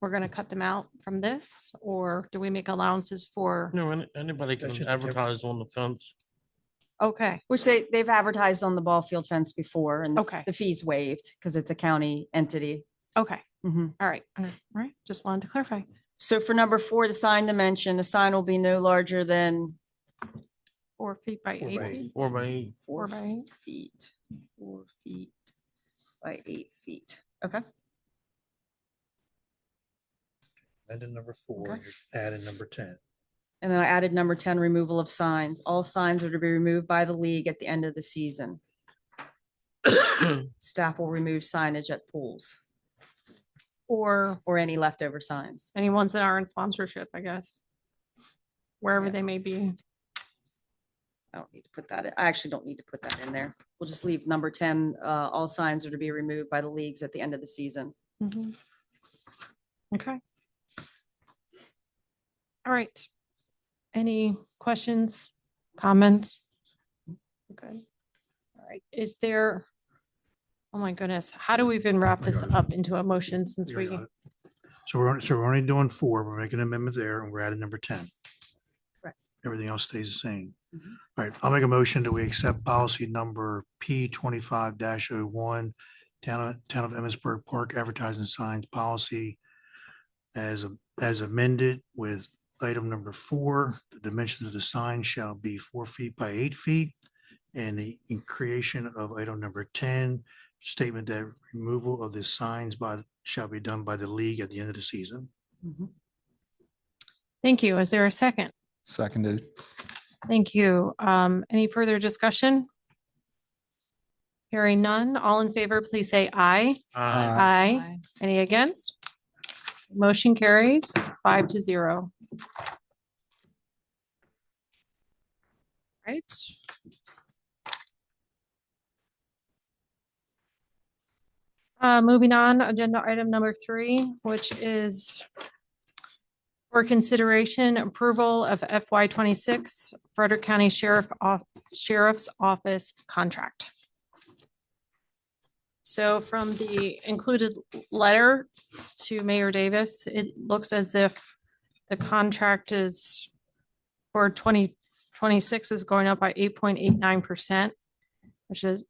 [SPEAKER 1] we're gonna cut them out from this, or do we make allowances for?
[SPEAKER 2] no, anybody
[SPEAKER 11] That's
[SPEAKER 2] can
[SPEAKER 11] just a
[SPEAKER 2] advertise on the fence.
[SPEAKER 1] Okay,
[SPEAKER 3] Which they've advertised on the ball field fence before and
[SPEAKER 1] Okay.
[SPEAKER 3] the fees waived because it's a county entity.
[SPEAKER 1] okay,
[SPEAKER 3] Mhm.
[SPEAKER 1] all right, just wanted to clarify.
[SPEAKER 3] So for number 4, the sign dimension, the sign will be no larger than
[SPEAKER 1] 4 feet by
[SPEAKER 11] 4
[SPEAKER 1] 8
[SPEAKER 11] by
[SPEAKER 1] feet.
[SPEAKER 2] 4 by 8.
[SPEAKER 3] 4
[SPEAKER 1] by 8.
[SPEAKER 3] feet, 4 feet by 8 feet. Okay.
[SPEAKER 11] And then number 4,
[SPEAKER 3] Okay.
[SPEAKER 11] you're adding number 10.
[SPEAKER 3] And then I added number 10, removal of signs. All signs are to be removed by the league at the end of the season. Staff will remove signage at pools
[SPEAKER 1] Or
[SPEAKER 3] or any leftover signs.
[SPEAKER 1] any ones that aren't sponsorship, I guess. Wherever
[SPEAKER 3] Yeah.
[SPEAKER 1] they may be.
[SPEAKER 3] I don't need to put that, I actually don't need to put that in there. We'll just leave number 10, all signs are to be removed by the leagues at the end of the season.
[SPEAKER 1] Mhm. Okay. All right. Any questions, comments? Okay. All right, is there, oh my goodness, how do we even wrap this up into a motion since
[SPEAKER 11] You
[SPEAKER 1] we,
[SPEAKER 11] got it. So we're only doing 4, we're making an amendment there, and we're adding number 10.
[SPEAKER 3] Correct.
[SPEAKER 11] Everything else stays the same.
[SPEAKER 3] Mhm.
[SPEAKER 11] All right, I'll make a motion that we accept policy number P25-01, Town of Emmitsburg Park Advertising Signs Policy as amended with item number 4, the dimensions of the sign shall be 4 feet by 8 feet. And the in creation of item number 10, statement that removal of the signs shall be done by the league at the end of the season.
[SPEAKER 1] Thank you. Is there a second?
[SPEAKER 7] Seconded.
[SPEAKER 1] Thank you. Any further discussion? Hearing none, all in favor, please say aye. Aye. Any against? Motion carries 5-0. Right. Moving on, agenda item number 3, which is for consideration approval of FY 26 Frederick County Sheriff's Office contract. So from the included letter to Mayor Davis, it looks as if the contract is for 2026 is going up by 8.89%, which is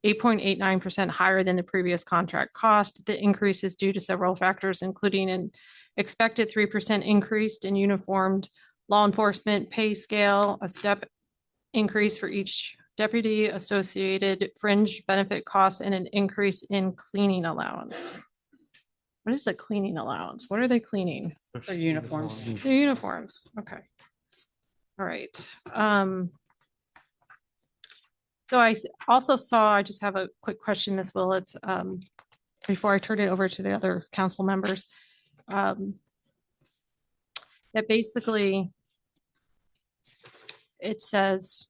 [SPEAKER 1] 8.89% higher than the previous contract cost. The increase is due to several factors, including an expected 3% increase in uniformed law enforcement pay scale, a step increase for each deputy, associated fringe benefit costs, and an increase in cleaning allowance. What is a cleaning allowance? What are they cleaning?
[SPEAKER 3] For uniforms.
[SPEAKER 1] Their uniforms. Okay. All right. So I also saw, I just have a quick question, Ms. Willets, before I turn it over to the other council members. That basically it says,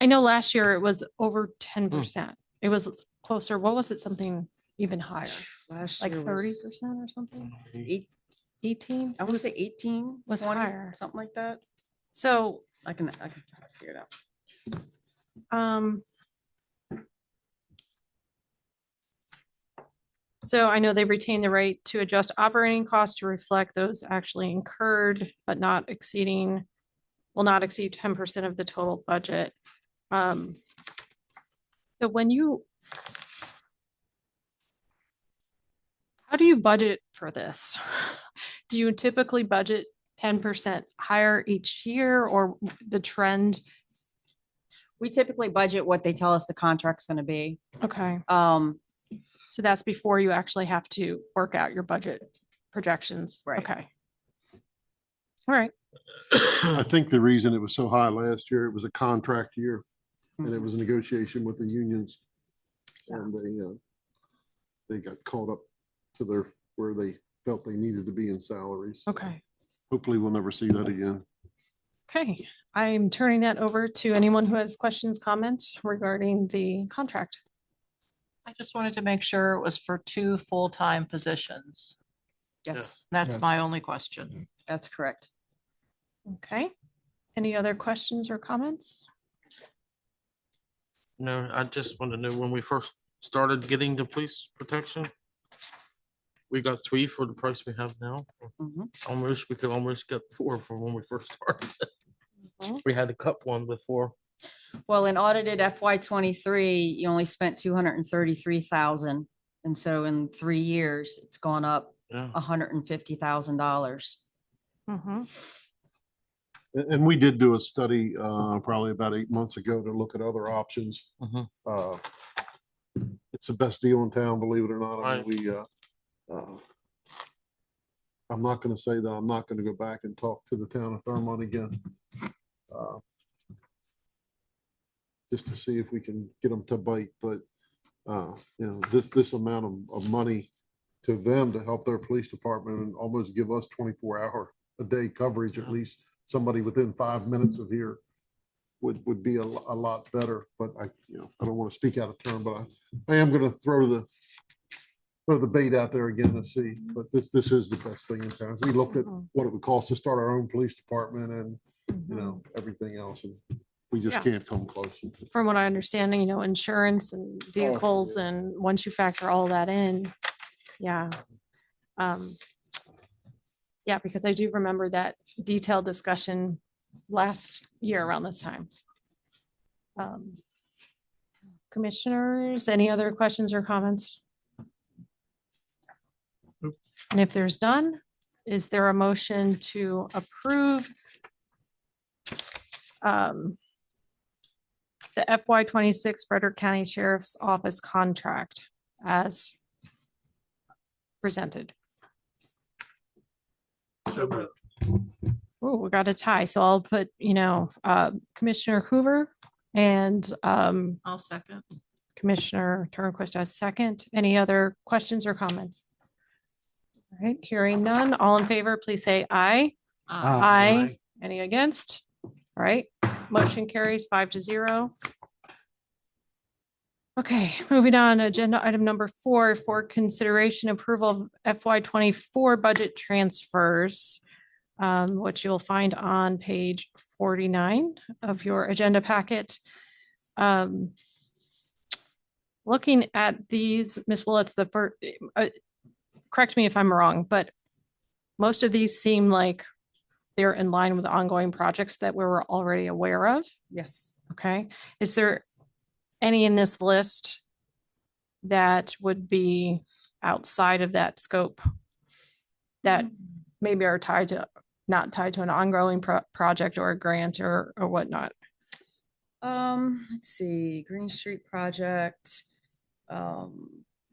[SPEAKER 1] I know last year it was over 10%. It was closer. What was it? Something even higher,
[SPEAKER 3] Last
[SPEAKER 1] like
[SPEAKER 3] year
[SPEAKER 1] 30%
[SPEAKER 3] was
[SPEAKER 1] or something?
[SPEAKER 3] 18. I want to say 18
[SPEAKER 1] Was
[SPEAKER 3] 20,
[SPEAKER 1] higher.
[SPEAKER 3] something like that.
[SPEAKER 1] So,
[SPEAKER 3] I can figure it out.
[SPEAKER 1] So I know they retain the right to adjust operating costs to reflect those actually incurred, but will not exceed 10% of the total budget. So how do you budget for this? Do you typically budget 10% higher each year, or the trend?
[SPEAKER 3] We typically budget what they tell us the contract's going to be.
[SPEAKER 1] Okay. So that's before you actually have to work out your budget projections.
[SPEAKER 3] Right.
[SPEAKER 1] Okay. All right.
[SPEAKER 5] I think the reason it was so high last year, it was a contract year and it was a negotiation with the unions. And they got caught up to where they felt they needed to be in salaries.
[SPEAKER 1] Okay.
[SPEAKER 5] Hopefully we'll never see that again.
[SPEAKER 1] Okay. I'm turning that over to anyone who has questions, comments regarding the contract.
[SPEAKER 4] I just wanted to make sure it was for 2 full-time positions.
[SPEAKER 3] Yes,
[SPEAKER 4] That's
[SPEAKER 11] Yes.
[SPEAKER 4] my only question.
[SPEAKER 3] that's correct.
[SPEAKER 1] Okay. Any other questions or comments?
[SPEAKER 2] No, I just want to know, when we first started getting the police protection, we got 3 for the price we have now. We could almost get 4 for when we first started. We had to cut one before.
[SPEAKER 3] Well, in audited FY 23, you only spent 233,000. And so in 3 years, it's gone up
[SPEAKER 2] Yeah.
[SPEAKER 3] $150,000.
[SPEAKER 5] And we did do a study probably about 8 months ago to look at other options. It's the best deal in town, believe it or not. I mean, I'm not going to say that I'm not going to go back and talk to the town of Thurmont again. Just to see if we can get them to bite, but this amount of money to them to help their police department and almost give us 24-hour a day coverage, at least somebody within 5 minutes of here would be a lot better. But I don't want to speak out of turn, but I am going to throw the bait out there again to see. But this is the best thing in town. We looked at what it would cost to start our own police department and everything else, and we just can't come close.
[SPEAKER 1] From what I understand, insurance and vehicles, and once you factor all that in, yeah. Yeah, because I do remember that detailed discussion last year around this time. Commissioners, any other questions or comments? And if there's none, is there a motion to approve the FY 26 Frederick County Sheriff's Office contract as presented?
[SPEAKER 11] So moved.
[SPEAKER 1] Oh, we got a tie. So I'll put, Commissioner Hoover and
[SPEAKER 4] I'll second.
[SPEAKER 1] Commissioner Turnquist as second. Any other questions or comments? All right, hearing none. All in favor, please say aye. Aye. Any against? All right, motion carries 5-0. Okay, moving on, agenda item number 4 for consideration approval of FY 24 budget transfers, which you'll find on page 49 of your agenda packet. Looking at these, Ms. Willetts, the first, correct me if I'm wrong, but most of these seem like they're in line with ongoing projects that we were already aware of.
[SPEAKER 3] Yes.
[SPEAKER 1] Okay. Is there any in this list that would be outside of that scope that maybe are not tied to an ongoing project or a grant or whatnot?
[SPEAKER 3] Let's see, Green Street project,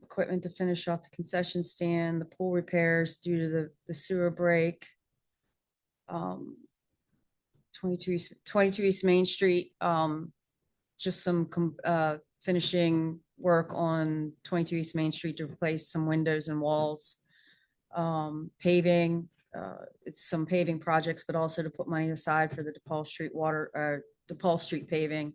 [SPEAKER 3] equipment to finish off the concession stand, the pool repairs due to the sewer break. 22 East Main Street, just some finishing work on 22 East Main Street to replace some windows and walls. Paving, it's some paving projects, but also to put money aside for the DePaul Street paving.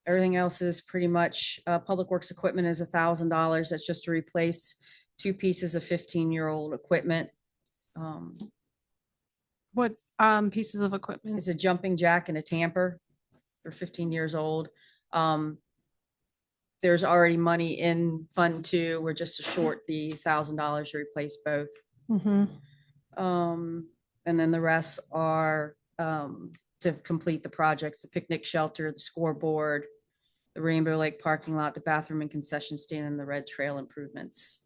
[SPEAKER 3] Everything else is pretty much, Public Works equipment is $1,000. That's just to replace 2 pieces of 15-year-old equipment.
[SPEAKER 1] What pieces of equipment?
[SPEAKER 3] It's a jumping jack and a tamper. They're 15 years old. There's already money in Fund 2. We're just short the $1,000 to replace both.
[SPEAKER 1] Mm-hmm.
[SPEAKER 3] And then the rest are to complete the projects, the picnic shelter, the scoreboard, the Rainbow Lake parking lot, the bathroom and concession stand, and the Red Trail improvements.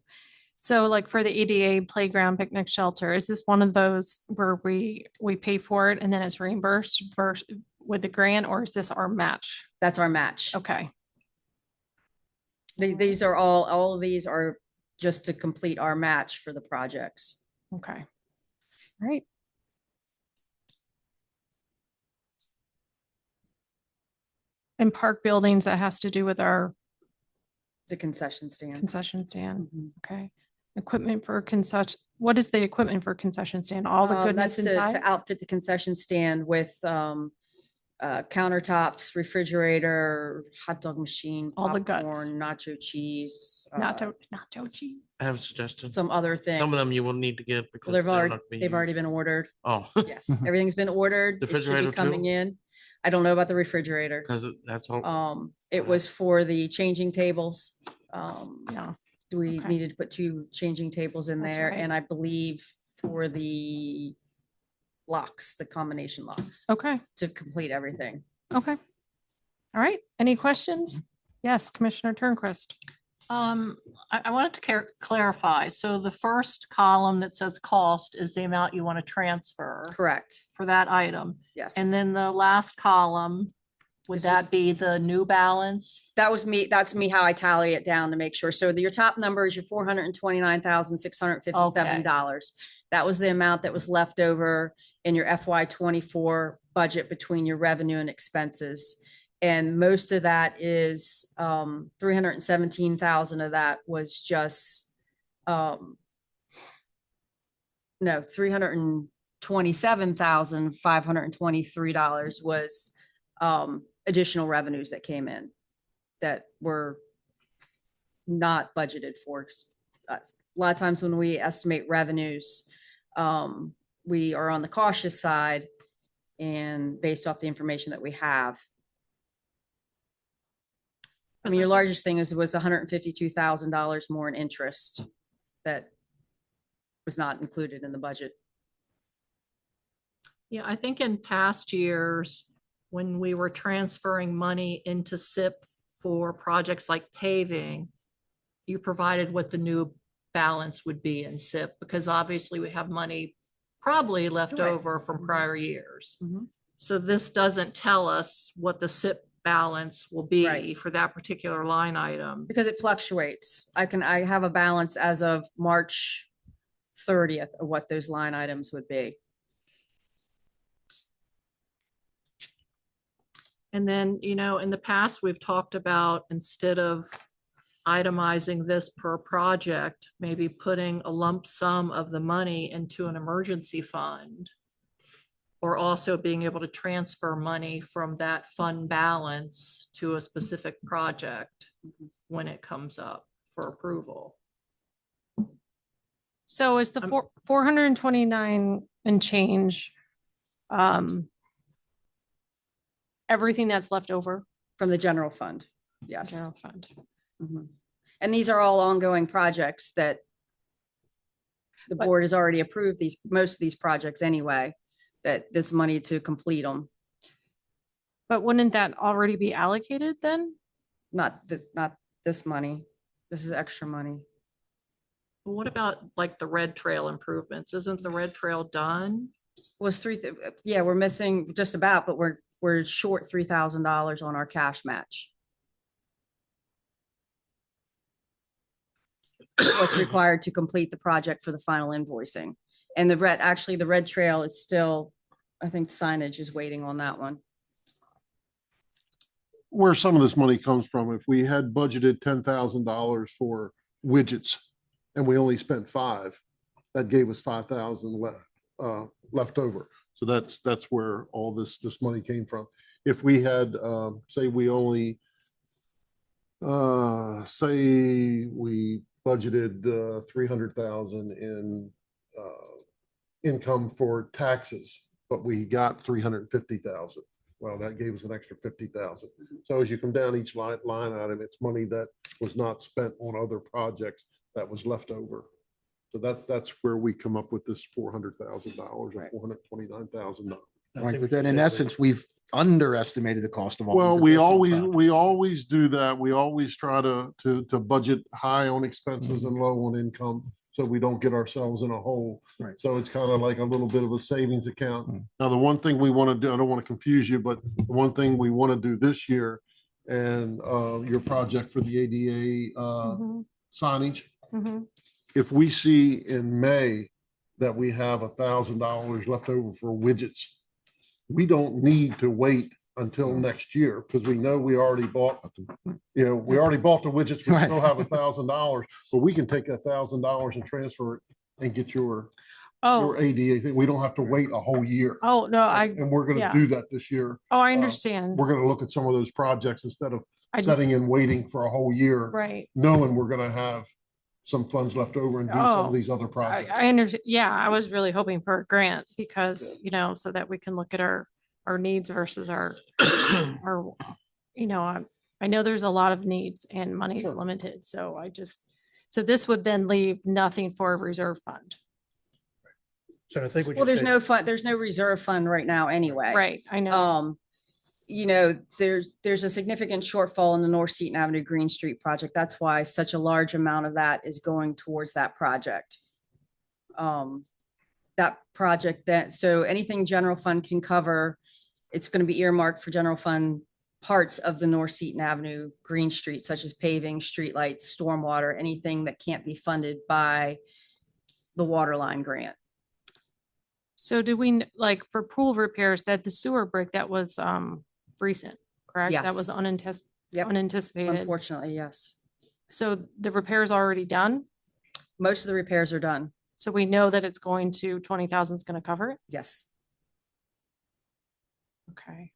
[SPEAKER 1] So like for the EDA playground picnic shelter, is this one of those where we pay for it and then it's reimbursed with the grant, or is this our match?
[SPEAKER 3] That's our match.
[SPEAKER 1] Okay.
[SPEAKER 3] These are all of these are just to complete our match for the projects.
[SPEAKER 1] Okay. All right. And park buildings, that has to do with the
[SPEAKER 3] concession stand.
[SPEAKER 1] Concession stand.
[SPEAKER 3] Mhm.
[SPEAKER 1] Okay. Equipment for concession. What is the equipment for concession stand? All the goodness
[SPEAKER 3] That's
[SPEAKER 1] inside?
[SPEAKER 3] to outfit the concession stand with countertops, refrigerator, hot dog machine,
[SPEAKER 1] All the guts.
[SPEAKER 3] popcorn, nacho cheese,
[SPEAKER 1] Nacho cheese.
[SPEAKER 2] I have a suggestion.
[SPEAKER 3] some other things.
[SPEAKER 2] Some of them you will need to get because
[SPEAKER 3] Well,
[SPEAKER 2] they're not being
[SPEAKER 3] they've already
[SPEAKER 2] used.
[SPEAKER 3] been ordered.
[SPEAKER 2] Oh,
[SPEAKER 3] Yes, everything's been ordered. It should
[SPEAKER 2] Refrigerator
[SPEAKER 3] be coming
[SPEAKER 2] too?
[SPEAKER 3] in. I don't know about the refrigerator.
[SPEAKER 2] because that's all.
[SPEAKER 3] It was for the changing tables.
[SPEAKER 1] No.
[SPEAKER 3] We
[SPEAKER 1] Okay.
[SPEAKER 3] needed to put 2 changing tables in
[SPEAKER 1] That's
[SPEAKER 3] there,
[SPEAKER 1] right.
[SPEAKER 3] and I believe for the locks, the combination locks,
[SPEAKER 1] Okay.
[SPEAKER 3] to complete everything.
[SPEAKER 1] Okay. All right. Any questions? Yes, Commissioner Turnquist.
[SPEAKER 4] I wanted to clarify. So the first column that says cost is the amount you want to transfer
[SPEAKER 3] Correct.
[SPEAKER 4] for that item.
[SPEAKER 3] Yes.
[SPEAKER 4] And then the last column, would
[SPEAKER 3] This
[SPEAKER 4] that
[SPEAKER 3] is-
[SPEAKER 4] be the new balance?
[SPEAKER 3] That's me how I tally it down to make sure. So your top number is your $429,657. That was the amount that was left over in your FY 24 budget between your revenue and expenses. And most of that is 317,000 of that was just $327,523 was additional revenues that came in that were not budgeted for. A lot of times when we estimate revenues, we are on the cautious side and based off the information that we have. I mean, your largest thing was $152,000 more in interest that was not included in the budget.
[SPEAKER 4] Yeah, I think in past years, when we were transferring money into SIP for projects like paving, you provided what the new balance would be in SIP, because obviously we have money probably left
[SPEAKER 3] Right.
[SPEAKER 4] over from prior years.
[SPEAKER 3] Mhm.
[SPEAKER 4] So this doesn't tell us what the SIP balance will be
[SPEAKER 3] Right.
[SPEAKER 4] for that particular line item.
[SPEAKER 3] Because it fluctuates. I have a balance as of March 30th of what those line items would be.
[SPEAKER 4] And then, you know, in the past, we've talked about, instead of itemizing this per project, maybe putting a lump sum of the money into an emergency fund. Or also being able to transfer money from that fund balance to a specific project when it comes up for approval.
[SPEAKER 1] So is the 429 and change, everything that's left over?
[SPEAKER 3] From the general fund, yes.
[SPEAKER 1] General fund.
[SPEAKER 3] Mhm. And these are all ongoing projects that the
[SPEAKER 1] But-
[SPEAKER 3] board has already approved most of these projects anyway, that this money to complete them.
[SPEAKER 1] But wouldn't that already be allocated then?
[SPEAKER 3] Not this money. This is extra money.
[SPEAKER 4] But what about like the Red Trail improvements? Isn't the Red Trail done?
[SPEAKER 3] Was yeah, we're missing just about, but we're short $3,000 on our cash match. What's required to complete the project for the final invoicing. And the Red Trail is still, I think signage is waiting on that one.
[SPEAKER 5] Where some of this money comes from, if we had budgeted $10,000 for widgets and we only spent 5, that gave us 5,000 left over. So that's where all this money came from. If we had, say we only, say we budgeted 300,000 in income for taxes, but we got 350,000. Well, that gave us an extra 50,000. So as you come down each line item, it's money that was not spent on other projects that was left over. So that's where we come up with this $400,000 or $429,000.
[SPEAKER 7] Right, but then in essence, we've underestimated the cost of all.
[SPEAKER 5] Well,
[SPEAKER 7] these
[SPEAKER 5] we
[SPEAKER 7] additional
[SPEAKER 5] always,
[SPEAKER 7] projects.
[SPEAKER 5] we always do that. We always try to budget high on expenses and low on income, so we don't get ourselves in a hole.
[SPEAKER 7] Right.
[SPEAKER 5] So it's kind of like a little bit of a savings account. Now, the one thing we want to do, I don't want to confuse you, but the one thing we want to do this year and your project for the ADA signage, if we see in May that we have $1,000 left over for widgets, we don't need to wait until next year, because we know we already bought, we already bought the widgets. We still have $1,000, but we can take $1,000 and transfer it and get your ADA thing. We don't have to wait a whole year.
[SPEAKER 1] Oh, no,
[SPEAKER 5] And we're going to do that this year.
[SPEAKER 1] Oh, I understand.
[SPEAKER 5] We're going to look at some of those projects instead of
[SPEAKER 1] I-
[SPEAKER 5] sitting and waiting for a whole year,
[SPEAKER 1] Right.
[SPEAKER 5] knowing we're going to have some funds left over and do some of these other projects.
[SPEAKER 1] I understand. Yeah, I was really hoping for a grant because, so that we can look at our needs versus our, I know there's a lot of needs and money's limited. So so this would then leave nothing for a reserve fund.
[SPEAKER 11] So I think what
[SPEAKER 3] Well,
[SPEAKER 11] you
[SPEAKER 3] there's
[SPEAKER 11] said-
[SPEAKER 3] no fund, there's no reserve fund right now anyway.
[SPEAKER 1] Right, I know.
[SPEAKER 3] There's a significant shortfall in the North Seaton Avenue Green Street project. That's why such a large amount of that is going towards that project. So anything general fund can cover, it's going to be earmarked for general fund parts of the North Seaton Avenue Green Street, such as paving, streetlights, stormwater, anything that can't be funded by the water line grant.
[SPEAKER 1] So do we, like for pool repairs, that the sewer break that was recent, correct? That was
[SPEAKER 3] Yes. Yep.
[SPEAKER 1] unanticipated.
[SPEAKER 3] Unfortunately, yes.
[SPEAKER 1] So the repair's already done?
[SPEAKER 3] Most of the repairs are done.
[SPEAKER 1] So we know that it's going to, 20,000 is going to cover it?
[SPEAKER 3] Yes.
[SPEAKER 1] Okay.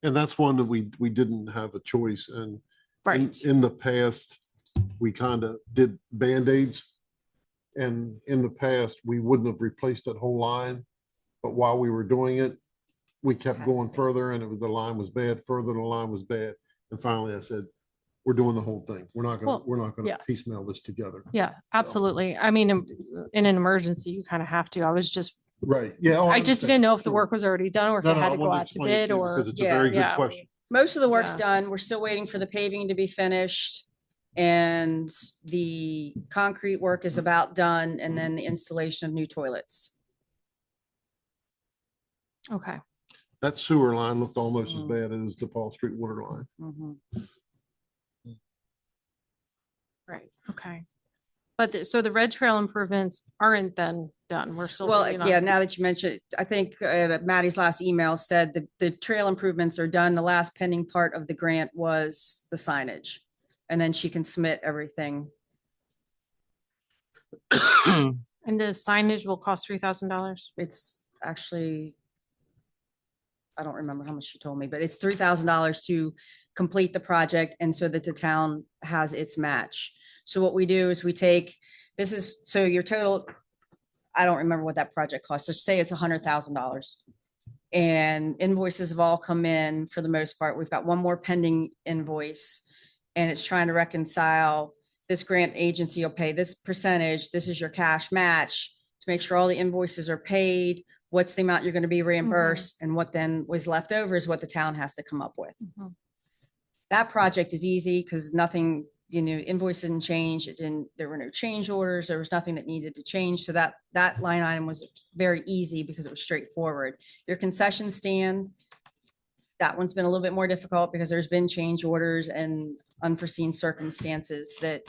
[SPEAKER 5] And that's one that we didn't have a choice. And
[SPEAKER 1] Right.
[SPEAKER 5] in the past, we kind of did Band-Aids. And in the past, we wouldn't have replaced that whole line. But while we were doing it, we kept going further and the line was bad, further the line was bad. And finally I said, we're doing the whole thing. We're not
[SPEAKER 1] Well,
[SPEAKER 5] going to
[SPEAKER 1] yes.
[SPEAKER 5] piecemeal this together.
[SPEAKER 1] Yeah, absolutely. I mean, in an emergency, you kind of have to. I was just,
[SPEAKER 5] Right. Yeah.
[SPEAKER 1] I just didn't know if the work was already done or if it had to go out to bid or.
[SPEAKER 5] Because it's a very good
[SPEAKER 1] Yeah.
[SPEAKER 5] question.
[SPEAKER 3] Most of the work's
[SPEAKER 1] Yeah.
[SPEAKER 3] done. We're still waiting for the paving to be finished. And the concrete work is about done, and then the installation of new toilets.
[SPEAKER 1] Okay.
[SPEAKER 5] That sewer line looked almost as
[SPEAKER 3] Mm.
[SPEAKER 5] bad as the Paul Street water line.
[SPEAKER 3] Mhm.
[SPEAKER 1] Right. Okay. But so the red trail improvements aren't then done. We're still.
[SPEAKER 3] Well,
[SPEAKER 1] waiting on-
[SPEAKER 3] yeah, now that you mentioned it, I think Maddie's last email said the trail improvements are done. The last pending part of the grant was the signage. And then she can submit everything.
[SPEAKER 1] And the signage will cost $3,000.
[SPEAKER 3] It's actually, I don't remember how much she told me, but it's $3,000 to complete the project and so that the town has its match. So what we do is we take, so your total, I don't remember what that project costs. Just say it's $100,000. And invoices have all come in for the most part. We've got one more pending invoice. And it's trying to reconcile, this grant agency will pay this percentage, this is your cash match, to make sure all the invoices are paid, what's the amount you're going to be reimbursed, and what then was left over is what the town has to come up with.
[SPEAKER 1] Mhm.
[SPEAKER 3] That project is easy because nothing, invoice didn't change, there were no change orders, there was nothing that needed to change. So that line item was very easy because it was straightforward. Your concession stand, that one's been a little bit more difficult because there's been change orders and unforeseen circumstances that.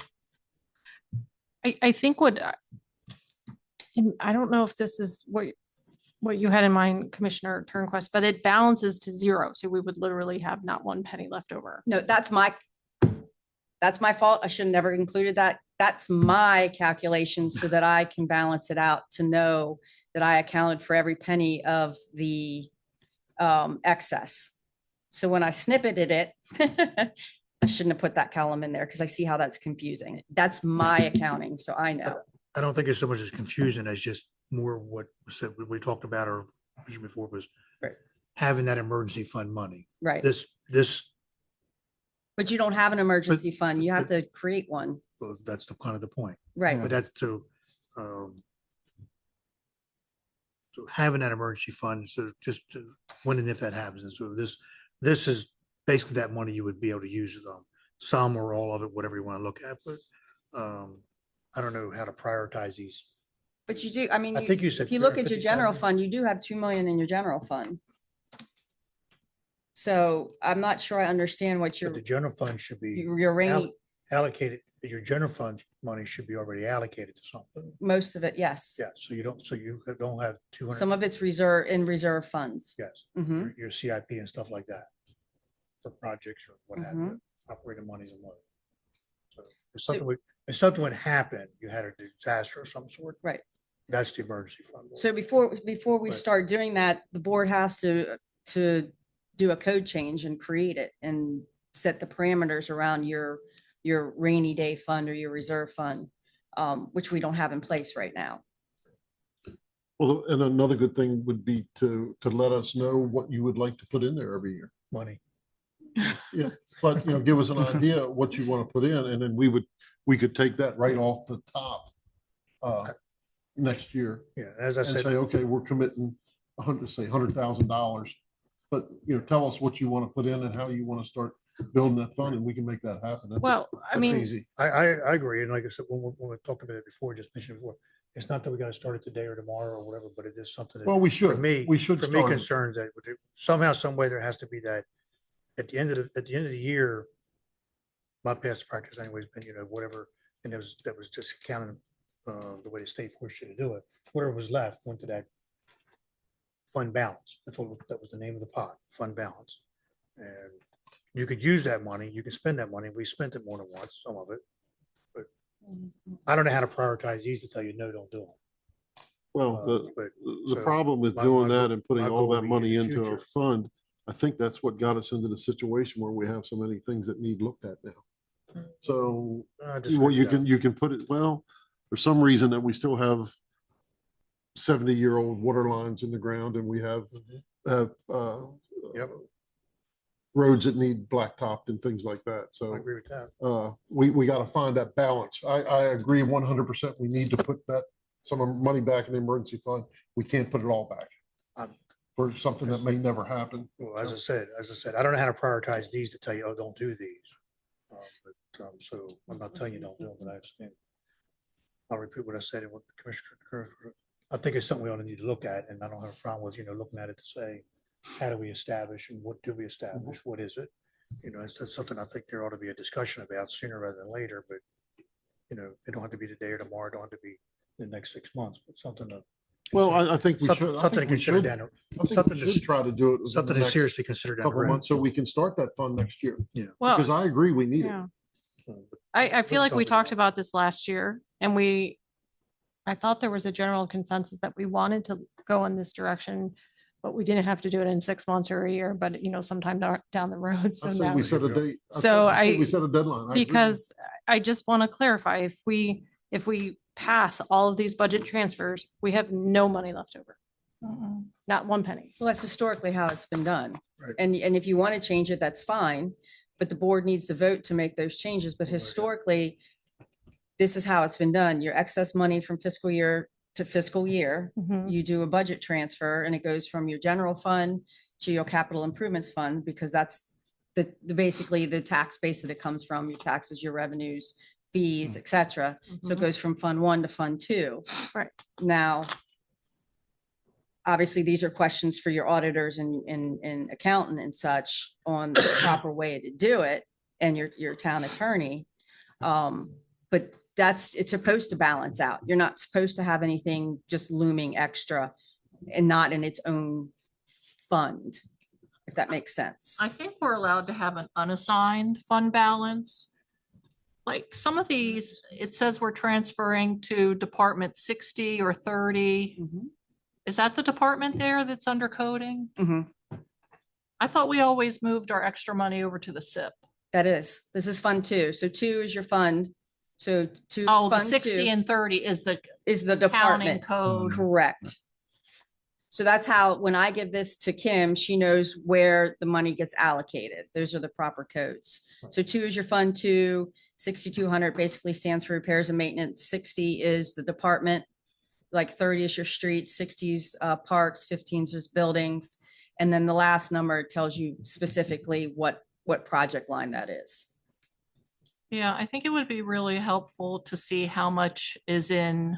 [SPEAKER 1] I think and I don't know if this is what you had in mind, Commissioner Turnquist, but it balances to zero. So we would literally have not one penny left over.
[SPEAKER 3] No, that's my fault. I should have never included that. That's my calculation so that I can balance it out to know that I accounted for every penny of the excess. So when I snippeted it, I shouldn't have put that column in there because I see how that's confusing. That's my accounting, so I know.
[SPEAKER 11] I don't think it's so much as confusion as just more what was said, we talked about or before was
[SPEAKER 3] Right.
[SPEAKER 11] having that emergency fund money.
[SPEAKER 3] Right.
[SPEAKER 11] This,
[SPEAKER 3] But you don't have an emergency fund. You have to create one.
[SPEAKER 11] well, that's the kind of the point.
[SPEAKER 3] Right.
[SPEAKER 11] But that's so having that emergency fund, so just when and if that happens. And so this is basically that money you would be able to use some or all of it, whatever you want to look at. But I don't know how to prioritize these.
[SPEAKER 3] But you do, I mean,
[SPEAKER 11] I think you said
[SPEAKER 3] if you look at your general
[SPEAKER 11] 357.
[SPEAKER 3] fund, you do have 2 million in your general fund. So I'm not sure I understand what
[SPEAKER 11] But the general fund should be
[SPEAKER 3] your rainy,
[SPEAKER 11] allocated, your general fund money should be already allocated to something.
[SPEAKER 3] most of it, yes.
[SPEAKER 11] Yeah, so you don't have 200.
[SPEAKER 3] Some of it's reserve funds.
[SPEAKER 11] Yes,
[SPEAKER 3] Mhm.
[SPEAKER 11] your CIP and stuff like that for projects or what have you, operating monies and what. So if something would happen, you had a disaster of some sort.
[SPEAKER 3] Right.
[SPEAKER 11] That's the emergency fund.
[SPEAKER 3] So before we
[SPEAKER 11] Right.
[SPEAKER 3] start doing that, the board has to do a code change and create it and set the parameters around your rainy day fund or your reserve fund, which we don't have in place right now.
[SPEAKER 5] Well, and another good thing would be to let us know what you would like to put in there every year.
[SPEAKER 11] Money.
[SPEAKER 5] Yeah, but give us an idea of what you want to put in, and then we could take that right off the top next year.
[SPEAKER 11] Yeah, as I
[SPEAKER 5] And
[SPEAKER 11] said,
[SPEAKER 5] say, okay, we're committing $100,000, but tell us what you want to put in and how you want to start building that fund, and we can make that happen.
[SPEAKER 1] Well, I
[SPEAKER 11] that's
[SPEAKER 1] mean,
[SPEAKER 11] easy. I agree. And like I said, when we talked about it before, just mentioned before, it's not that we got to start it today or tomorrow or whatever, but it is something that.
[SPEAKER 5] Well, we
[SPEAKER 11] For
[SPEAKER 5] should.
[SPEAKER 11] me,
[SPEAKER 5] We should
[SPEAKER 11] for me,
[SPEAKER 5] start it.
[SPEAKER 11] concerns that somehow, some way, there has to be that at the end of the year. My past practice anyways, been, whatever, and that was just counting the way the state forced you to do it. Whatever was left went to that fund balance. That was the name of the pot, fund balance. And you could use that money, you can spend that money. We spent it more than once, some of it. But I don't know how to prioritize these to tell you, no, don't do them.
[SPEAKER 5] Well,
[SPEAKER 11] But
[SPEAKER 5] the
[SPEAKER 11] so
[SPEAKER 5] problem with
[SPEAKER 11] my-
[SPEAKER 5] doing
[SPEAKER 11] my
[SPEAKER 5] that
[SPEAKER 11] goal-
[SPEAKER 5] and putting
[SPEAKER 11] my
[SPEAKER 5] all
[SPEAKER 11] goal
[SPEAKER 5] that
[SPEAKER 11] would be
[SPEAKER 5] money
[SPEAKER 11] in the
[SPEAKER 5] into a
[SPEAKER 11] future.
[SPEAKER 5] fund, I think that's what got us into the situation where we have so many things that need looked at now. So
[SPEAKER 11] I disagree
[SPEAKER 5] well,
[SPEAKER 11] with that.
[SPEAKER 5] you can put it, well, for some reason that we still have 70-year-old water lines in the ground, and we have
[SPEAKER 11] Yep.
[SPEAKER 5] roads that need blacktopped and things like that.
[SPEAKER 11] I
[SPEAKER 5] So
[SPEAKER 11] agree with that.
[SPEAKER 5] we got to find that balance. I agree 100%. We need to put some of the money back in the emergency fund. We can't put it all back for something that may never happen.
[SPEAKER 11] Well, as I said, I don't know how to prioritize these to tell you, oh, don't do these. But So I'm not telling you don't do it, but I've seen. I'll repeat what I said, and what the commissioner, I think it's something we ought to need to look at, and I don't have a problem with, looking at it to say, how do we establish and what do we establish? What is it? That's something I think there ought to be a discussion about sooner rather than later, but it don't have to be today or tomorrow, it don't have to be the next 6 months, but something to.
[SPEAKER 5] Well, I think we
[SPEAKER 11] Something
[SPEAKER 5] should. I
[SPEAKER 11] something to
[SPEAKER 5] think we
[SPEAKER 11] consider
[SPEAKER 5] should-
[SPEAKER 11] down.
[SPEAKER 5] I think
[SPEAKER 11] Something
[SPEAKER 5] we
[SPEAKER 11] to,
[SPEAKER 5] should try to do it. within the
[SPEAKER 11] something to
[SPEAKER 5] next
[SPEAKER 11] seriously consider down the
[SPEAKER 5] Couple of
[SPEAKER 11] road.
[SPEAKER 5] months so we can start that fund next year.
[SPEAKER 1] Well,
[SPEAKER 5] Because I agree, we need it.
[SPEAKER 1] yeah.
[SPEAKER 11] So,
[SPEAKER 1] I feel like we
[SPEAKER 11] Something
[SPEAKER 1] talked about this last year and I thought there was a general consensus that we wanted to go in this direction, but we didn't have to do it in 6 months or a year, but sometime down the road. So
[SPEAKER 5] I say
[SPEAKER 1] now,
[SPEAKER 5] we set a date.
[SPEAKER 1] So
[SPEAKER 5] I say
[SPEAKER 1] I-
[SPEAKER 5] we set a deadline. I agree.
[SPEAKER 1] because I just want to clarify, if we pass all of these budget transfers, we have no money left over. Not one penny.
[SPEAKER 3] Well, that's historically how it's been done.
[SPEAKER 11] Right.
[SPEAKER 3] And if you want to change it, that's fine. But the board needs to vote to make those changes. But historically, this is how it's been done. Your excess money from fiscal year to fiscal year,
[SPEAKER 1] Mhm.
[SPEAKER 3] you do a budget transfer and it goes from your general fund to your capital improvements fund, because that's basically the tax base that it comes from, your taxes, your revenues, fees, et cetera. So it
[SPEAKER 1] Mhm.
[SPEAKER 3] goes from fund one to fund two.
[SPEAKER 1] Right.
[SPEAKER 3] Now, obviously, these are questions for your auditors and accountant and such on the proper way to do it, and your town attorney. But it's supposed to balance out. You're not supposed to have anything just looming extra and not in its own fund, if that makes sense.
[SPEAKER 4] I think we're allowed to have an unassigned fund balance. Like some of these, it says we're transferring to Department 60 or 30.
[SPEAKER 3] Mhm.
[SPEAKER 4] Is that the department there that's under coding?
[SPEAKER 3] Mhm.
[SPEAKER 4] I thought we always moved our extra money over to the SIP.
[SPEAKER 3] This is fund two. So two is your fund. So two.
[SPEAKER 4] Oh, the
[SPEAKER 3] fund
[SPEAKER 4] 60
[SPEAKER 3] two
[SPEAKER 4] and 30 is the
[SPEAKER 3] is the
[SPEAKER 4] accounting
[SPEAKER 3] department.
[SPEAKER 4] code.
[SPEAKER 3] Correct. So that's how, when I give this to Kim, she knows where the money gets allocated. Those are the proper codes. So two is your fund two, 6,200 basically stands for repairs and maintenance. 60 is the department, like 30 is your streets, 60s parks, 15s is buildings. And then the last number tells you specifically what project line that is.
[SPEAKER 4] Yeah, I think it would be really helpful to see how much is in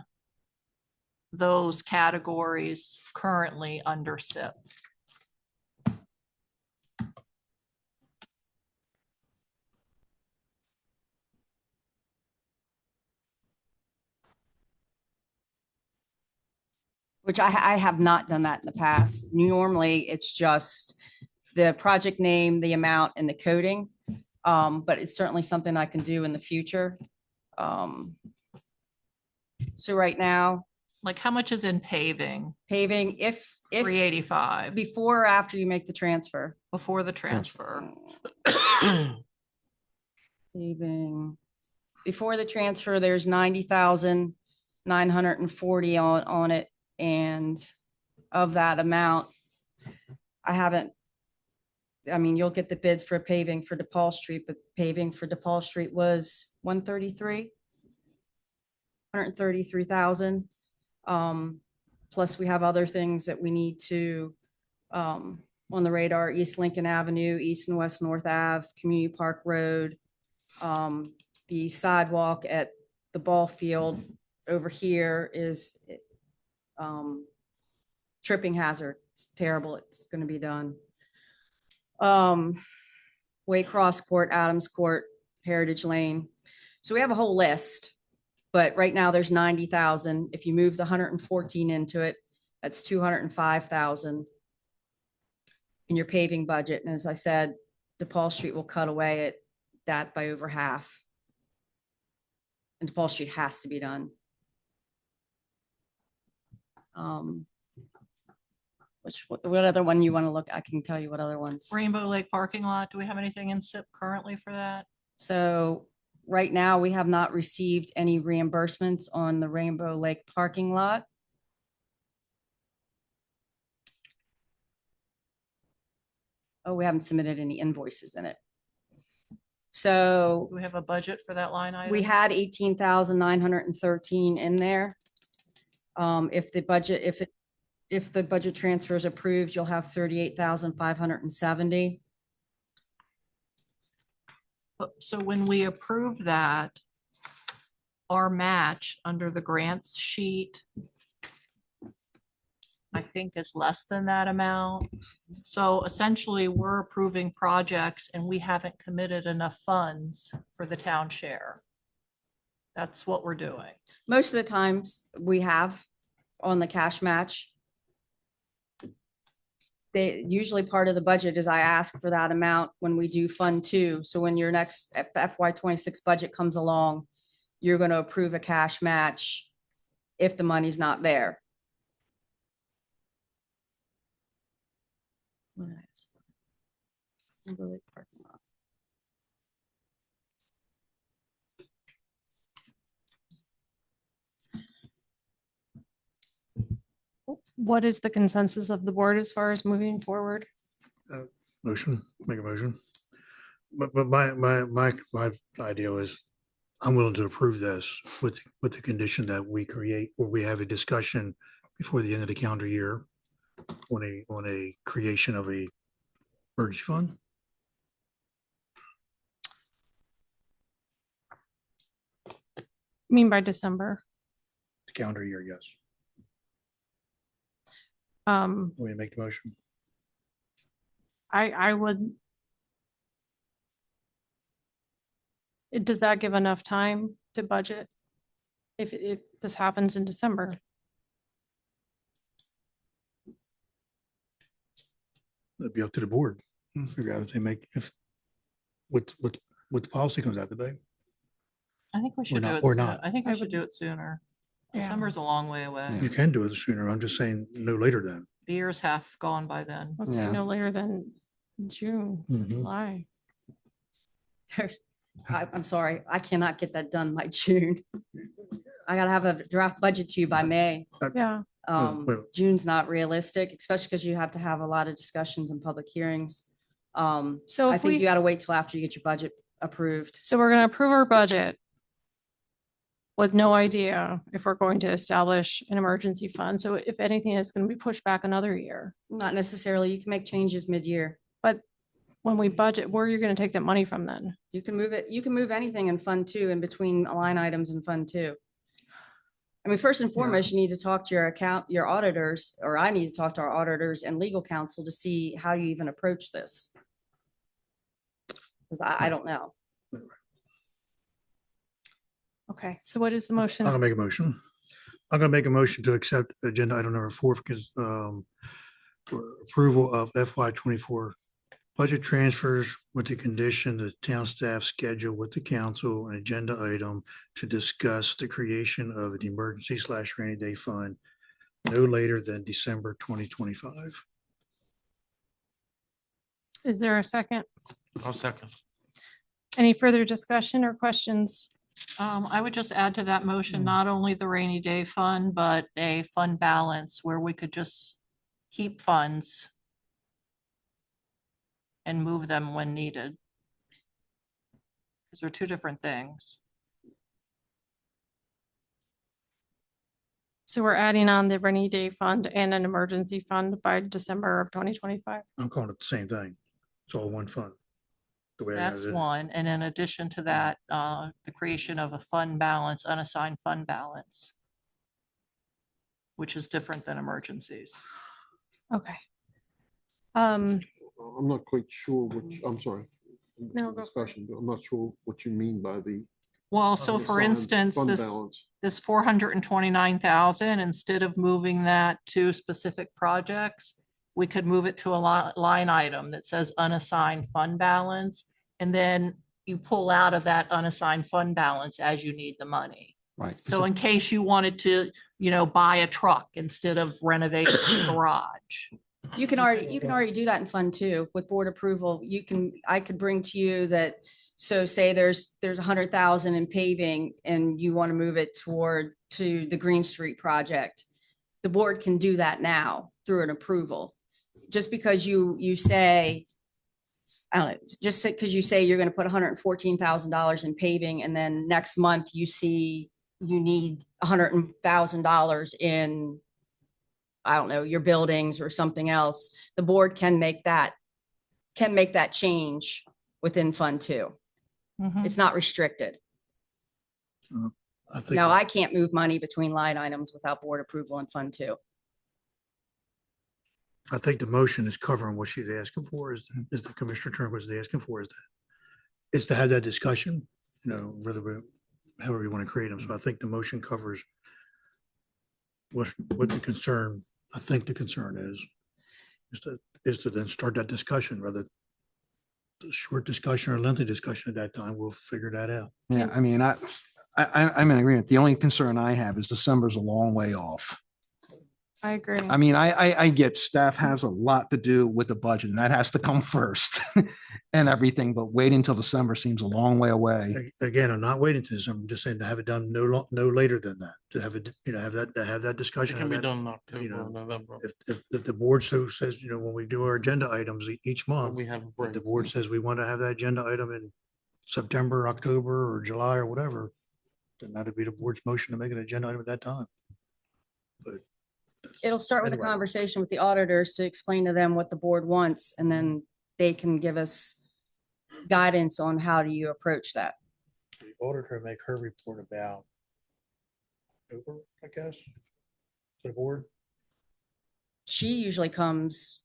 [SPEAKER 4] those categories currently under SIP.
[SPEAKER 3] Which I have not done that in the past. Normally, it's just the project name, the amount, and the coding. But it's certainly something I can do in the future. So right now,
[SPEAKER 4] Like how much is in paving?
[SPEAKER 3] paving, if
[SPEAKER 4] 385
[SPEAKER 3] before or after you make the transfer.
[SPEAKER 4] before the transfer.
[SPEAKER 3] Paving, before the transfer, there's 90,940 on it. And of that amount, you'll get the bids for paving for DePaul Street, but paving for DePaul Street was 133,000. Plus we have other things that we need to, on the radar, East Lincoln Avenue, East and West North Ave, Community Park Road, the sidewalk at the ball field over here is, tripping hazard. It's terrible. It's going to be done. Waycross Court, Adams Court, Heritage Lane. So we have a whole list, but right now there's 90,000. If you move the 114 into it, that's 205,000 in your paving budget. And as I said, DePaul Street will cut away at that by over half. And DePaul Street has to be done. What other one you want to look? I can tell you what other ones.
[SPEAKER 4] Rainbow Lake parking lot, do we have anything in SIP currently for that?
[SPEAKER 3] So right now, we have not received any reimbursements on the Rainbow Lake parking lot. Oh, we haven't submitted any invoices in it. So
[SPEAKER 4] Do we have a budget for that line item?
[SPEAKER 3] we had 18,913 in there. If the budget transfer is approved, you'll have 38,570.
[SPEAKER 4] So when we approve that, our match under the grants sheet, I think is less than that amount. So essentially, we're approving projects and we haven't committed enough funds for the town share. That's what we're doing.
[SPEAKER 3] Most of the times we have on the cash match. They usually part of the budget is I ask for that amount when we do Fund 2. So when your next FY26 budget comes along, you're going to approve a cash match if the money's not there. What did I ask for? Timberlake parking lot.
[SPEAKER 1] What is the consensus of the board as far as moving forward?
[SPEAKER 11] Motion, make a motion. But my idea is I'm willing to approve this with the condition that we create, or we have a discussion before the end of the calendar year on a creation of a emergency fund.
[SPEAKER 1] I mean, by December.
[SPEAKER 11] The calendar year, yes.
[SPEAKER 1] Um,
[SPEAKER 11] Will you make the motion?
[SPEAKER 1] I would. Does that give enough time to budget? If this happens in December?
[SPEAKER 11] It'd be up to the board. Figure out if they make, if, what the policy comes out today.
[SPEAKER 4] I think we should do
[SPEAKER 11] not-
[SPEAKER 4] it.
[SPEAKER 11] or
[SPEAKER 4] soo-
[SPEAKER 11] not.
[SPEAKER 4] I think we
[SPEAKER 1] I
[SPEAKER 4] should
[SPEAKER 1] would-
[SPEAKER 4] do it sooner.
[SPEAKER 1] Yeah.
[SPEAKER 4] December's a long way away.
[SPEAKER 11] You can do it sooner. I'm just saying no later than.
[SPEAKER 4] The year's half gone by then.
[SPEAKER 1] Let's say
[SPEAKER 7] Yeah.
[SPEAKER 1] no later than June,
[SPEAKER 11] Mhm.
[SPEAKER 1] July.
[SPEAKER 3] I'm sorry, I cannot get that done by June. I gotta have a draft budget to you by May.
[SPEAKER 1] Yeah,
[SPEAKER 11] wait.
[SPEAKER 3] June's not realistic, especially because you have to have a lot of discussions and public hearings.
[SPEAKER 1] So
[SPEAKER 3] I
[SPEAKER 1] if
[SPEAKER 3] think
[SPEAKER 1] we-
[SPEAKER 3] you gotta wait till after you get your budget approved.
[SPEAKER 1] so we're gonna approve our budget with no idea if we're going to establish an emergency fund. So if anything, it's gonna be pushed back another year.
[SPEAKER 3] Not necessarily, you can make changes mid-year.
[SPEAKER 1] But when we budget, where are you gonna take that money from then?
[SPEAKER 3] You can move it, you can move anything in Fund 2 in between line items in Fund 2. I mean, first and foremost, you need to talk to your auditors, or I need to talk to our auditors and legal counsel to see how you even approach this. Because I don't know.
[SPEAKER 1] Okay, so what is the motion?
[SPEAKER 11] I'm gonna make a motion. I'm gonna make a motion to accept agenda item number 4 because for approval of FY24 budget transfers with the condition the town staff schedule with the council an agenda item to discuss the creation of an emergency/rainy day fund no later than December 2025.
[SPEAKER 1] Is there a second?
[SPEAKER 2] I'll second.
[SPEAKER 1] Any further discussion or questions?
[SPEAKER 4] I would just add to that motion, not only the rainy day fund, but a fund balance where we could just keep funds and move them when needed. Because they're two different things.
[SPEAKER 1] So we're adding on the rainy day fund and an emergency fund by December of 2025.
[SPEAKER 11] I'm calling it the same thing. It's all one fund. The way I got
[SPEAKER 4] That's
[SPEAKER 11] it.
[SPEAKER 4] one. And in addition to that, the creation of a fund balance, unassigned fund balance, which is different than emergencies.
[SPEAKER 1] Okay.
[SPEAKER 5] I'm not quite sure which, I'm sorry.
[SPEAKER 1] No, go for it.
[SPEAKER 5] Discussion, but I'm not sure what you mean by the.
[SPEAKER 4] Well, so for
[SPEAKER 5] unassigned
[SPEAKER 4] instance,
[SPEAKER 5] fund
[SPEAKER 4] this,
[SPEAKER 5] balance.
[SPEAKER 4] this 429,000, instead of moving that to specific projects, we could move it to a line item that says unassigned fund balance. And then you pull out of that unassigned fund balance as you need the money.
[SPEAKER 7] Right.
[SPEAKER 4] So in case you wanted to, buy a truck instead of renovating the garage.
[SPEAKER 3] You can already do that in Fund 2 with board approval. I could bring to you that, so say there's 100,000 in paving and you want to move it to the Green Street project. The board can do that now through an approval. Just because you say, I don't know, just because you say you're going to put $114,000 in paving and then next month you see you need $100,000 in, I don't know, your buildings or something else, the board can make that change within Fund 2.
[SPEAKER 4] Mhm.
[SPEAKER 3] It's not restricted.
[SPEAKER 11] I think.
[SPEAKER 3] Now, I can't move money between line items without board approval in Fund 2.
[SPEAKER 11] I think the motion is covering what she's asking for is the Commissioner Turnquist is asking for is to have that discussion, whether however you want to create them. So I think the motion covers what the concern, I think the concern is to then start that discussion, whether a short discussion or lengthy discussion at that time, we'll figure that out.
[SPEAKER 7] Yeah, I mean, I'm in agreement. The only concern I have is December's a long way off.
[SPEAKER 1] I agree.
[SPEAKER 7] I mean, I get staff has a lot to do with the budget and that has to come first and everything, but waiting until December seems a long way away.
[SPEAKER 11] Again, I'm not waiting to this. I'm just saying to have it done no later than that, to have it, have that
[SPEAKER 2] It
[SPEAKER 11] discussion.
[SPEAKER 2] can be
[SPEAKER 11] have that-
[SPEAKER 2] done in October or November.
[SPEAKER 11] If the board so says, when we do our agenda items each month,
[SPEAKER 2] We have a
[SPEAKER 11] if
[SPEAKER 2] break.
[SPEAKER 11] the board says we want to have that agenda item in September, October, or July or whatever, then that'd be the board's motion to make an agenda item at that time. But
[SPEAKER 3] It'll start with a
[SPEAKER 11] Anyway.
[SPEAKER 3] conversation with the auditors to explain to them what the board wants, and then they can give us guidance on how do you approach that.
[SPEAKER 11] the auditor make her report about October, I guess, to the board.
[SPEAKER 3] She usually comes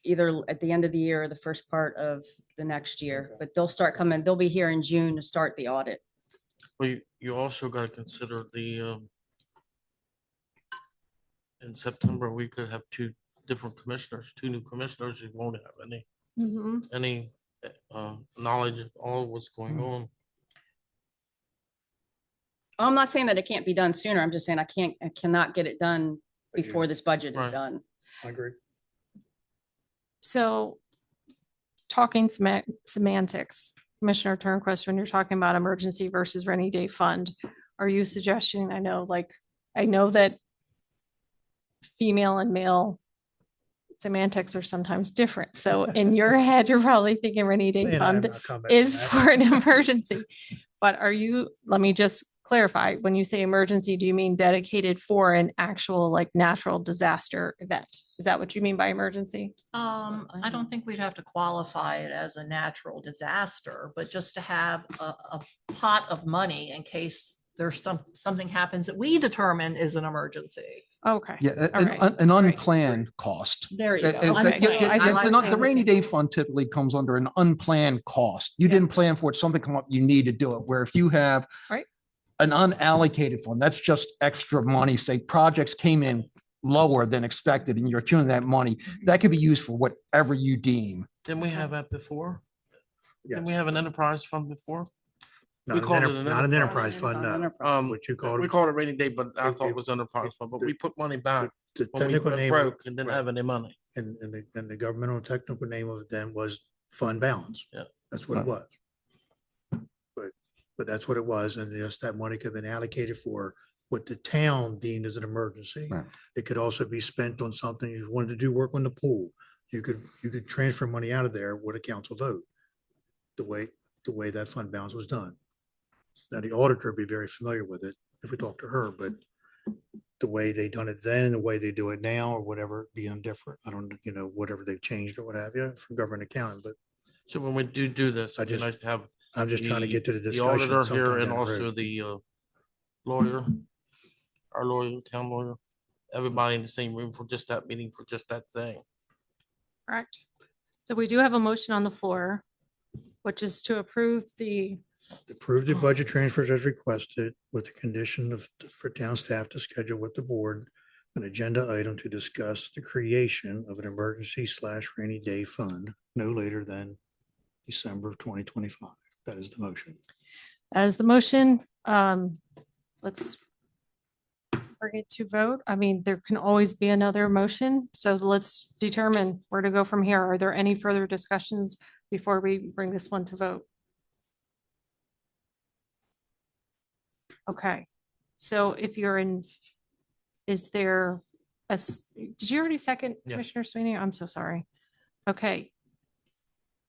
[SPEAKER 3] either at the end of the year or the first part of the next year, but they'll be here in June to start the audit.
[SPEAKER 2] Well, you also gotta consider in September, we could have two new commissioners who won't have any knowledge of all what's going on.
[SPEAKER 3] I'm not saying that it can't be done sooner. I'm just saying I cannot get it done
[SPEAKER 11] I agree.
[SPEAKER 3] before this budget is
[SPEAKER 2] Right.
[SPEAKER 3] done.
[SPEAKER 11] I agree.
[SPEAKER 1] So talking semantics, Commissioner Turnquist, when you're talking about emergency versus rainy day fund, are you suggesting, I know that female and male semantics are sometimes different. So in your head, you're probably thinking rainy day
[SPEAKER 11] And I have
[SPEAKER 1] fund
[SPEAKER 11] no comment on
[SPEAKER 1] is
[SPEAKER 11] that.
[SPEAKER 1] for an emergency. But let me just clarify, when you say emergency, do you mean dedicated for an actual like natural disaster event? Is that what you mean by emergency?
[SPEAKER 4] I don't think we'd have to qualify it as a natural disaster, but just to have a pot of money in case there's something happens that we determine is an emergency.
[SPEAKER 1] Okay.
[SPEAKER 7] Yeah,
[SPEAKER 1] All right.
[SPEAKER 7] an unplanned cost.
[SPEAKER 4] There you go.
[SPEAKER 7] It's like-
[SPEAKER 1] Okay,
[SPEAKER 7] yeah,
[SPEAKER 1] so
[SPEAKER 7] yeah,
[SPEAKER 1] I
[SPEAKER 7] it's
[SPEAKER 1] like
[SPEAKER 7] an-
[SPEAKER 1] saying
[SPEAKER 7] The
[SPEAKER 1] the
[SPEAKER 7] rainy
[SPEAKER 1] same
[SPEAKER 7] day fund typically comes under an unplanned cost. You didn't
[SPEAKER 1] Yes.
[SPEAKER 7] plan for it, something come up, you need to do it. Where if you have
[SPEAKER 1] Right.
[SPEAKER 7] an unallocated fund, that's just extra money, say projects came in lower than expected and you're tuning that money, that could be used for whatever you deem.
[SPEAKER 2] Didn't we have that before?
[SPEAKER 11] Yes.
[SPEAKER 2] Didn't we have an enterprise fund before?
[SPEAKER 11] Not
[SPEAKER 2] called it an
[SPEAKER 11] not an
[SPEAKER 2] enterprise.
[SPEAKER 11] enterprise fund, no. What you called
[SPEAKER 2] We
[SPEAKER 11] it,
[SPEAKER 2] called it rainy day, but I
[SPEAKER 11] It-
[SPEAKER 2] thought
[SPEAKER 11] it-
[SPEAKER 2] it was enterprise fund, but
[SPEAKER 11] the-
[SPEAKER 2] we put money back
[SPEAKER 11] the
[SPEAKER 2] when we
[SPEAKER 11] technical
[SPEAKER 2] went
[SPEAKER 11] name,
[SPEAKER 2] broke and didn't
[SPEAKER 11] right.
[SPEAKER 2] have any money.
[SPEAKER 11] and the governmental technical name of it then was fund balance.
[SPEAKER 2] Yeah.
[SPEAKER 11] That's what it was. But that's what it was, and yes, that money could have been allocated for what the town deemed as an emergency.
[SPEAKER 7] Right.
[SPEAKER 11] It could also be spent on something, you wanted to do work on the pool. You could transfer money out of there with a council vote. The way that fund balance was done. Now, the auditor would be very familiar with it if we talk to her, but the way they done it then, the way they do it now, or whatever, being different. I don't, whatever they've changed or what have you from government accounting, but
[SPEAKER 2] So when we do this,
[SPEAKER 11] I
[SPEAKER 2] it'd be
[SPEAKER 11] just-
[SPEAKER 2] nice to have
[SPEAKER 11] I'm just trying to get to the
[SPEAKER 2] the
[SPEAKER 11] discussion.
[SPEAKER 2] auditor
[SPEAKER 11] sometime
[SPEAKER 2] here and
[SPEAKER 11] down the
[SPEAKER 2] also
[SPEAKER 11] road.
[SPEAKER 2] the lawyer, our lawyer, town lawyer, everybody in the same room for just that meeting, for just that thing.
[SPEAKER 1] Correct. So we do have a motion on the floor, which is to approve
[SPEAKER 11] Approve the budget transfers as requested with the condition for town staff to schedule with the board an agenda item to discuss the creation of an emergency/rainy day fund no later than December of 2025. That is the motion.
[SPEAKER 1] that is the motion. Let's bring it to vote. I mean, there can always be another motion. So let's determine where to go from here. Are there any further discussions before we bring this one to vote? Okay, so if you're in, is there did you already second
[SPEAKER 2] Yes.
[SPEAKER 1] Commissioner Sweeney? I'm so sorry. Okay.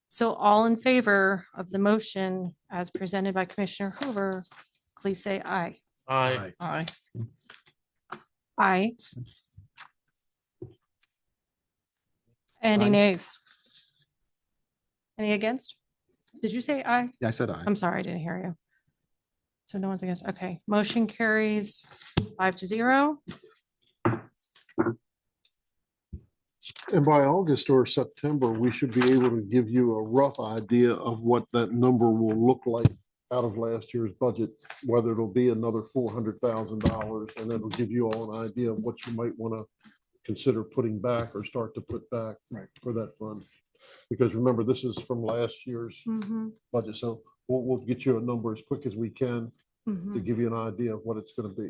[SPEAKER 1] So all in favor of the motion as presented by Commissioner Hoover, please say aye.
[SPEAKER 2] I,
[SPEAKER 4] Aye.
[SPEAKER 1] Aye. Any
[SPEAKER 7] Aye.
[SPEAKER 1] nays? Any against? Did you say aye?
[SPEAKER 7] Yeah, I said aye.
[SPEAKER 1] I'm sorry, I didn't hear you. So no one's against, okay, motion carries 5-0.
[SPEAKER 5] And by August or September, we should be able to give you a rough idea of what that number will look like out of last year's budget, whether it'll be another $400,000, and it'll give you all an idea of what you might want to consider putting back or start to put back for that fund. Because remember, this is from last year's budget, so we'll get you a number as quick as we can to give you an idea of what it's going to be.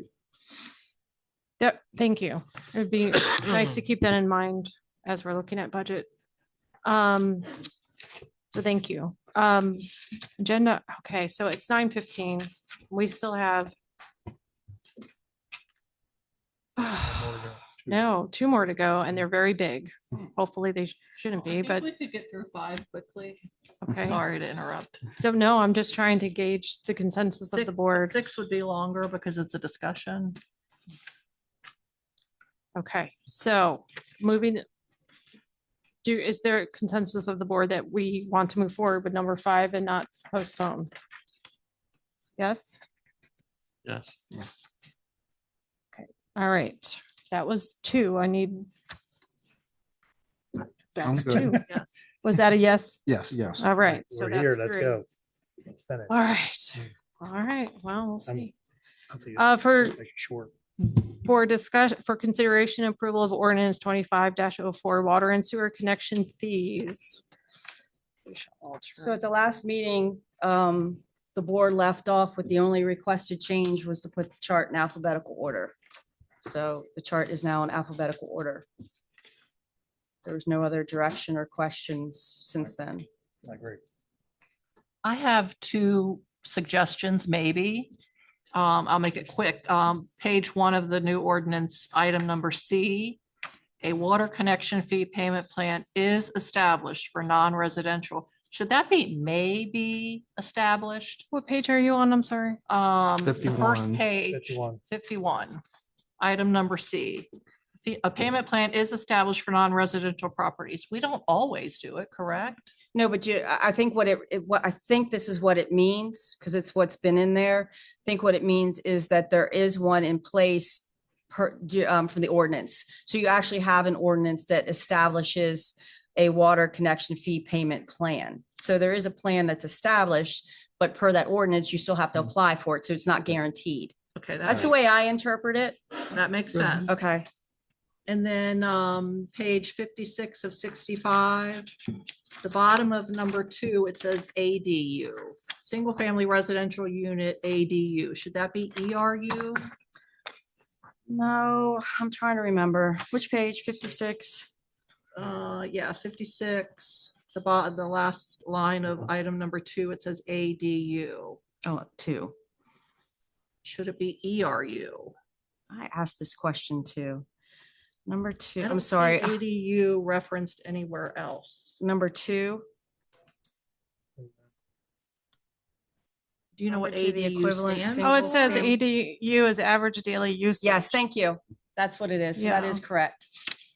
[SPEAKER 1] Yep, thank you. It would be nice to keep that in mind as we're looking at budget. So thank you. Agenda, okay, so it's 9:15. We still have no, 2 more to go, and they're very big. Hopefully they shouldn't be, but
[SPEAKER 4] We could get through 5 quickly.
[SPEAKER 1] okay.
[SPEAKER 4] Sorry to interrupt.
[SPEAKER 1] So no, I'm just trying to gauge the consensus of the board.
[SPEAKER 4] 6 would be longer because it's a discussion.
[SPEAKER 1] Okay, so moving. Is there a consensus of the board that we want to move forward with number 5 and not postpone? Yes?
[SPEAKER 2] Yes.
[SPEAKER 1] All right, that was 2. I need. That's
[SPEAKER 7] good.
[SPEAKER 1] 2. Was that a yes?
[SPEAKER 7] Yes, yes.
[SPEAKER 1] All right, so
[SPEAKER 11] We're here,
[SPEAKER 1] that's
[SPEAKER 11] let's
[SPEAKER 1] 3.
[SPEAKER 11] go. Let's finish.
[SPEAKER 1] All right, all right, well, we'll see.
[SPEAKER 11] I think
[SPEAKER 1] For
[SPEAKER 11] it's make it short.
[SPEAKER 1] discussion, for consideration and approval of ordinance 25-04 water and sewer connection fees.
[SPEAKER 3] So at the last meeting, the board left off with the only requested change was to put the chart in alphabetical order. So the chart is now in alphabetical order. There was no other direction or questions since then.
[SPEAKER 11] I agree.
[SPEAKER 4] I have 2 suggestions, maybe. I'll make it quick. Page 1 of the new ordinance, item number C, a water connection fee payment plan is established for non-residential. Should that be may be established?
[SPEAKER 1] What page are you on? I'm sorry.
[SPEAKER 4] The first
[SPEAKER 7] 51.
[SPEAKER 4] page,
[SPEAKER 11] 51.
[SPEAKER 4] 51, item number C. A payment plan is established for non-residential properties. We don't always do it, correct?
[SPEAKER 3] No, but I think what I think this is what it means, because it's what's been in there. I think what it means is that there is one in place for the ordinance. So you actually have an ordinance that establishes a water connection fee payment plan. So there is a plan that's established, but per that ordinance, you still have to apply for it. So it's not guaranteed.
[SPEAKER 4] Okay,
[SPEAKER 3] That's the way I interpret it.
[SPEAKER 4] that makes sense.
[SPEAKER 3] Okay.
[SPEAKER 4] And then page 56 of 65, the bottom of number 2, it says ADU, single family residential unit ADU. Should that be ERU?
[SPEAKER 3] No, I'm trying to remember. Which page? 56?
[SPEAKER 4] Yeah, 56, the last line of item number 2, it says ADU.
[SPEAKER 3] Oh, 2.
[SPEAKER 4] Should it be ERU?
[SPEAKER 3] I asked this question too. Number 2,
[SPEAKER 4] I
[SPEAKER 3] I'm
[SPEAKER 4] don't see
[SPEAKER 3] sorry.
[SPEAKER 4] ADU referenced anywhere else.
[SPEAKER 3] Number 2.
[SPEAKER 4] Do you know what
[SPEAKER 3] Number 2, the
[SPEAKER 4] ADU
[SPEAKER 3] equivalent
[SPEAKER 4] stands?
[SPEAKER 1] Oh, it says
[SPEAKER 3] Single
[SPEAKER 1] ADU is average daily usage.
[SPEAKER 3] Yes, thank you. That's what it is. So that
[SPEAKER 1] Yeah.
[SPEAKER 3] is correct.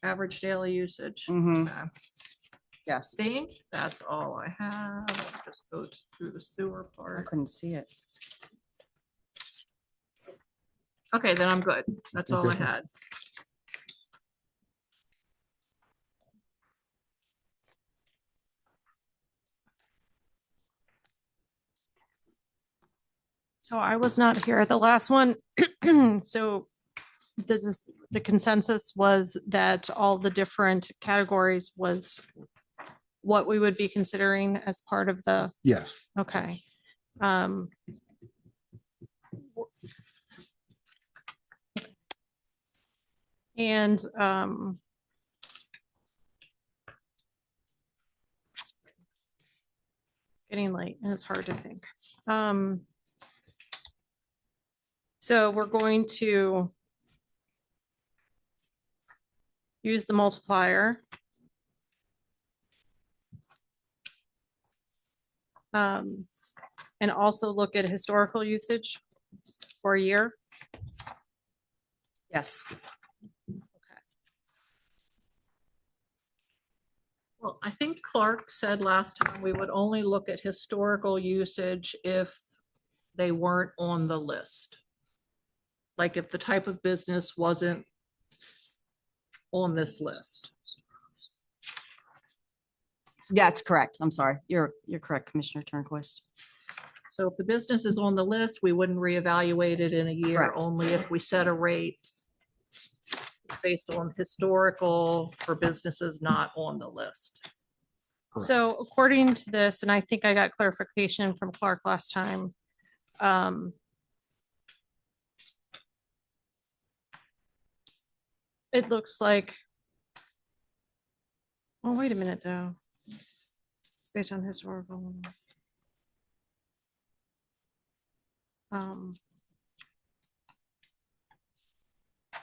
[SPEAKER 4] Average daily usage.
[SPEAKER 3] Mhm.
[SPEAKER 4] Okay.
[SPEAKER 3] Yes.
[SPEAKER 4] Think that's all I have. I'll just go through the sewer
[SPEAKER 3] I
[SPEAKER 4] part.
[SPEAKER 3] couldn't see it.
[SPEAKER 4] Okay, then I'm good. That's all I
[SPEAKER 5] Okay.
[SPEAKER 4] had.
[SPEAKER 1] So I was not here at the last one. So this is, the consensus was that all the different categories was what we would be considering as part of the,
[SPEAKER 7] Yes.
[SPEAKER 1] okay. And getting late and it's hard to think. So we're going to use the multiplier. And also look at historical usage for a year.
[SPEAKER 3] Yes.
[SPEAKER 4] Well, I think Clark said last time we would only look at historical usage if they weren't on the list. Like if the type of business wasn't on this list.
[SPEAKER 3] That's correct. I'm sorry. You're correct, Commissioner Turnquist.
[SPEAKER 4] So if the business is on the list, we wouldn't reevaluate it in a year,
[SPEAKER 3] Correct.
[SPEAKER 4] only if we set a rate based on historical for businesses not on the list.
[SPEAKER 1] So according to this, and I think I got clarification from Clark last time. It looks like, oh, wait a minute though. It's based on historical.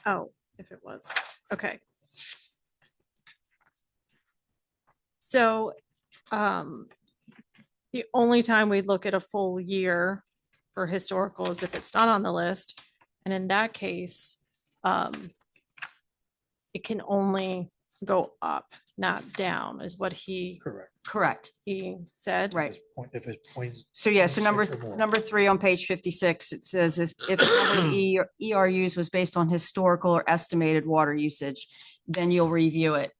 [SPEAKER 1] Oh, if it was, okay. So, the only time we look at a full year for historical is if it's not on the list. And in that case, it can only go up, not down, is what he
[SPEAKER 11] Correct.
[SPEAKER 1] said.
[SPEAKER 3] Right.
[SPEAKER 11] If it's points.
[SPEAKER 3] So yeah, so number,
[SPEAKER 11] 6 or more.
[SPEAKER 3] number 3 on page 56, it says if the number of ERUs was based on historical or estimated water usage, then you'll review it.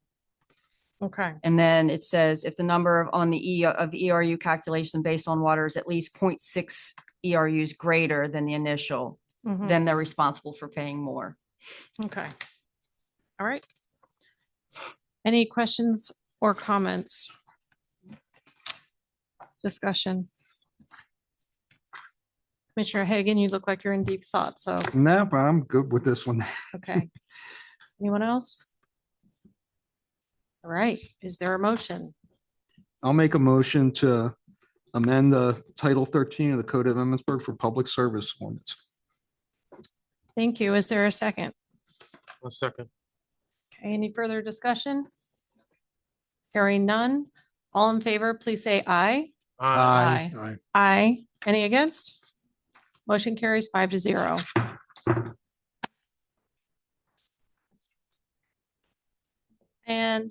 [SPEAKER 1] Okay.
[SPEAKER 3] And then it says if the number on the of ERU calculation based on water is at least 0.6 ERUs greater than the initial, then they're responsible for paying more.
[SPEAKER 1] Okay. All right. Any questions or comments? Discussion? Commissioner Hagan, you look like you're in deep thought, so,
[SPEAKER 7] No, but I'm good with this one.
[SPEAKER 1] okay. Anyone else? All right, is there a motion?
[SPEAKER 7] I'll make a motion to amend the Title 13 of the Code of Emmitsburg for public service ordinance.
[SPEAKER 1] Thank you. Is there a second?
[SPEAKER 2] A second.
[SPEAKER 1] Okay, any further discussion? Hearing none. All in favor, please say aye.
[SPEAKER 11] Aye.
[SPEAKER 7] Aye.
[SPEAKER 1] Aye. Any against? Motion carries 5-0. And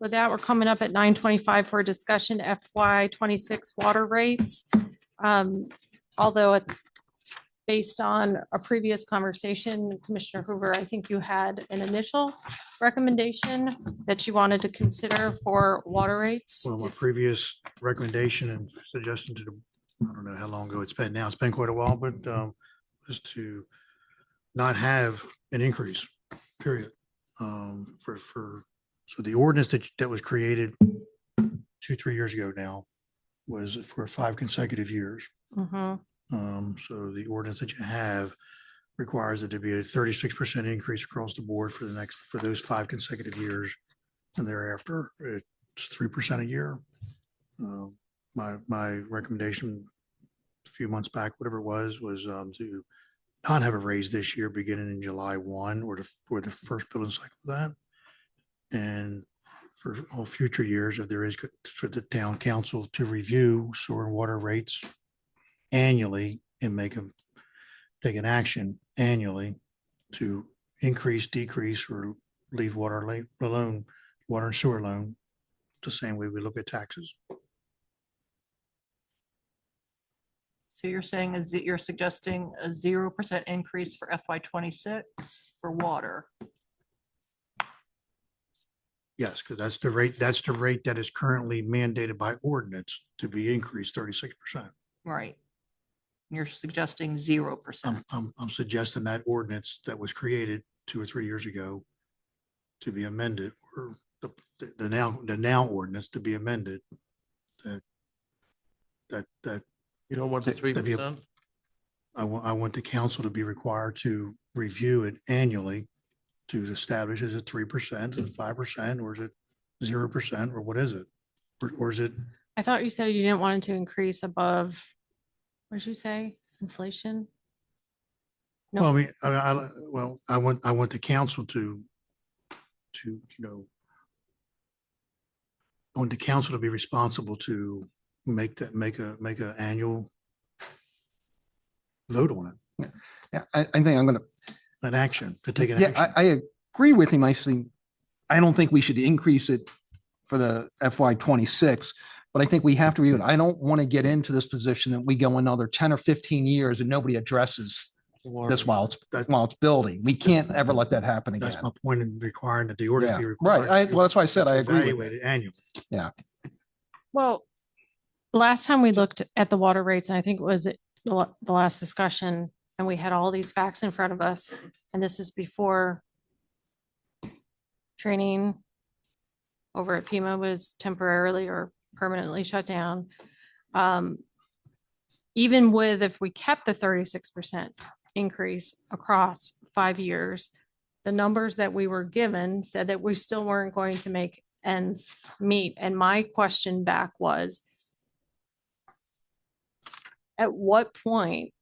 [SPEAKER 1] with that, we're coming up at 9:25 for a discussion FY 26 water rates. Although based on a previous conversation, Commissioner Hoover, I think you had an initial recommendation that you wanted to consider for water rates.
[SPEAKER 11] Well, my previous recommendation and suggestion to the, I don't know how long ago it's been now, it's been quite a while, but was to not have an increase, period. So the ordinance that was created 2-3 years ago now was for 5 consecutive years. So the ordinance that you have requires it to be a 36% increase across the board for those 5 consecutive years. And thereafter, it's 3% a year. My recommendation a few months back, whatever it was to not have a raise this year beginning in July 1 or the first billing cycle of that. And for all future years, if there is for the town council to review sewer and water rates annually and take an action annually to increase, decrease, or leave water alone, water and sewer alone, the same way we look at taxes.
[SPEAKER 4] So you're saying you're suggesting a 0% increase for FY 26 for water?
[SPEAKER 11] Yes, because that's the rate that is currently mandated by ordinance to be increased 36%.
[SPEAKER 4] Right. You're suggesting 0%.
[SPEAKER 11] I'm suggesting that ordinance that was created 2 or 3 years ago to be amended, or the now ordinance to be amended. That
[SPEAKER 2] You don't want the
[SPEAKER 11] That'd be a-
[SPEAKER 2] 3%?
[SPEAKER 11] I want the council to be required to review it annually to establish, is it 3%, is it 5%, or is it 0%, or what is it? Or is it,
[SPEAKER 1] I thought you said you didn't want it to increase above, what did you say? Inflation? No.
[SPEAKER 11] well, I mean, I want the council to, I want the council to be responsible to make a annual vote on it,
[SPEAKER 7] Yeah, I think I'm gonna,
[SPEAKER 11] an action, to take an
[SPEAKER 7] yeah,
[SPEAKER 11] action.
[SPEAKER 7] I agree with him. I don't think we should increase it for the FY 26. But I think we have to review it. I don't want to get into this position that we go another 10 or 15 years and nobody addresses this while it's building. We can't ever let that happen again.
[SPEAKER 11] That's my point in requiring that the order
[SPEAKER 7] Yeah,
[SPEAKER 11] be required.
[SPEAKER 7] right. Well, that's why I said I agree with
[SPEAKER 11] Evaluated annually.
[SPEAKER 7] Yeah.
[SPEAKER 1] Well, last time we looked at the water rates, and I think it was the last discussion, and we had all these facts in front of us, and this is before training over at FEMA was temporarily or permanently shut down. Even with, if we kept the 36% increase across 5 years, the numbers that we were given said that we still weren't going to make ends meet. And my question back was, at what point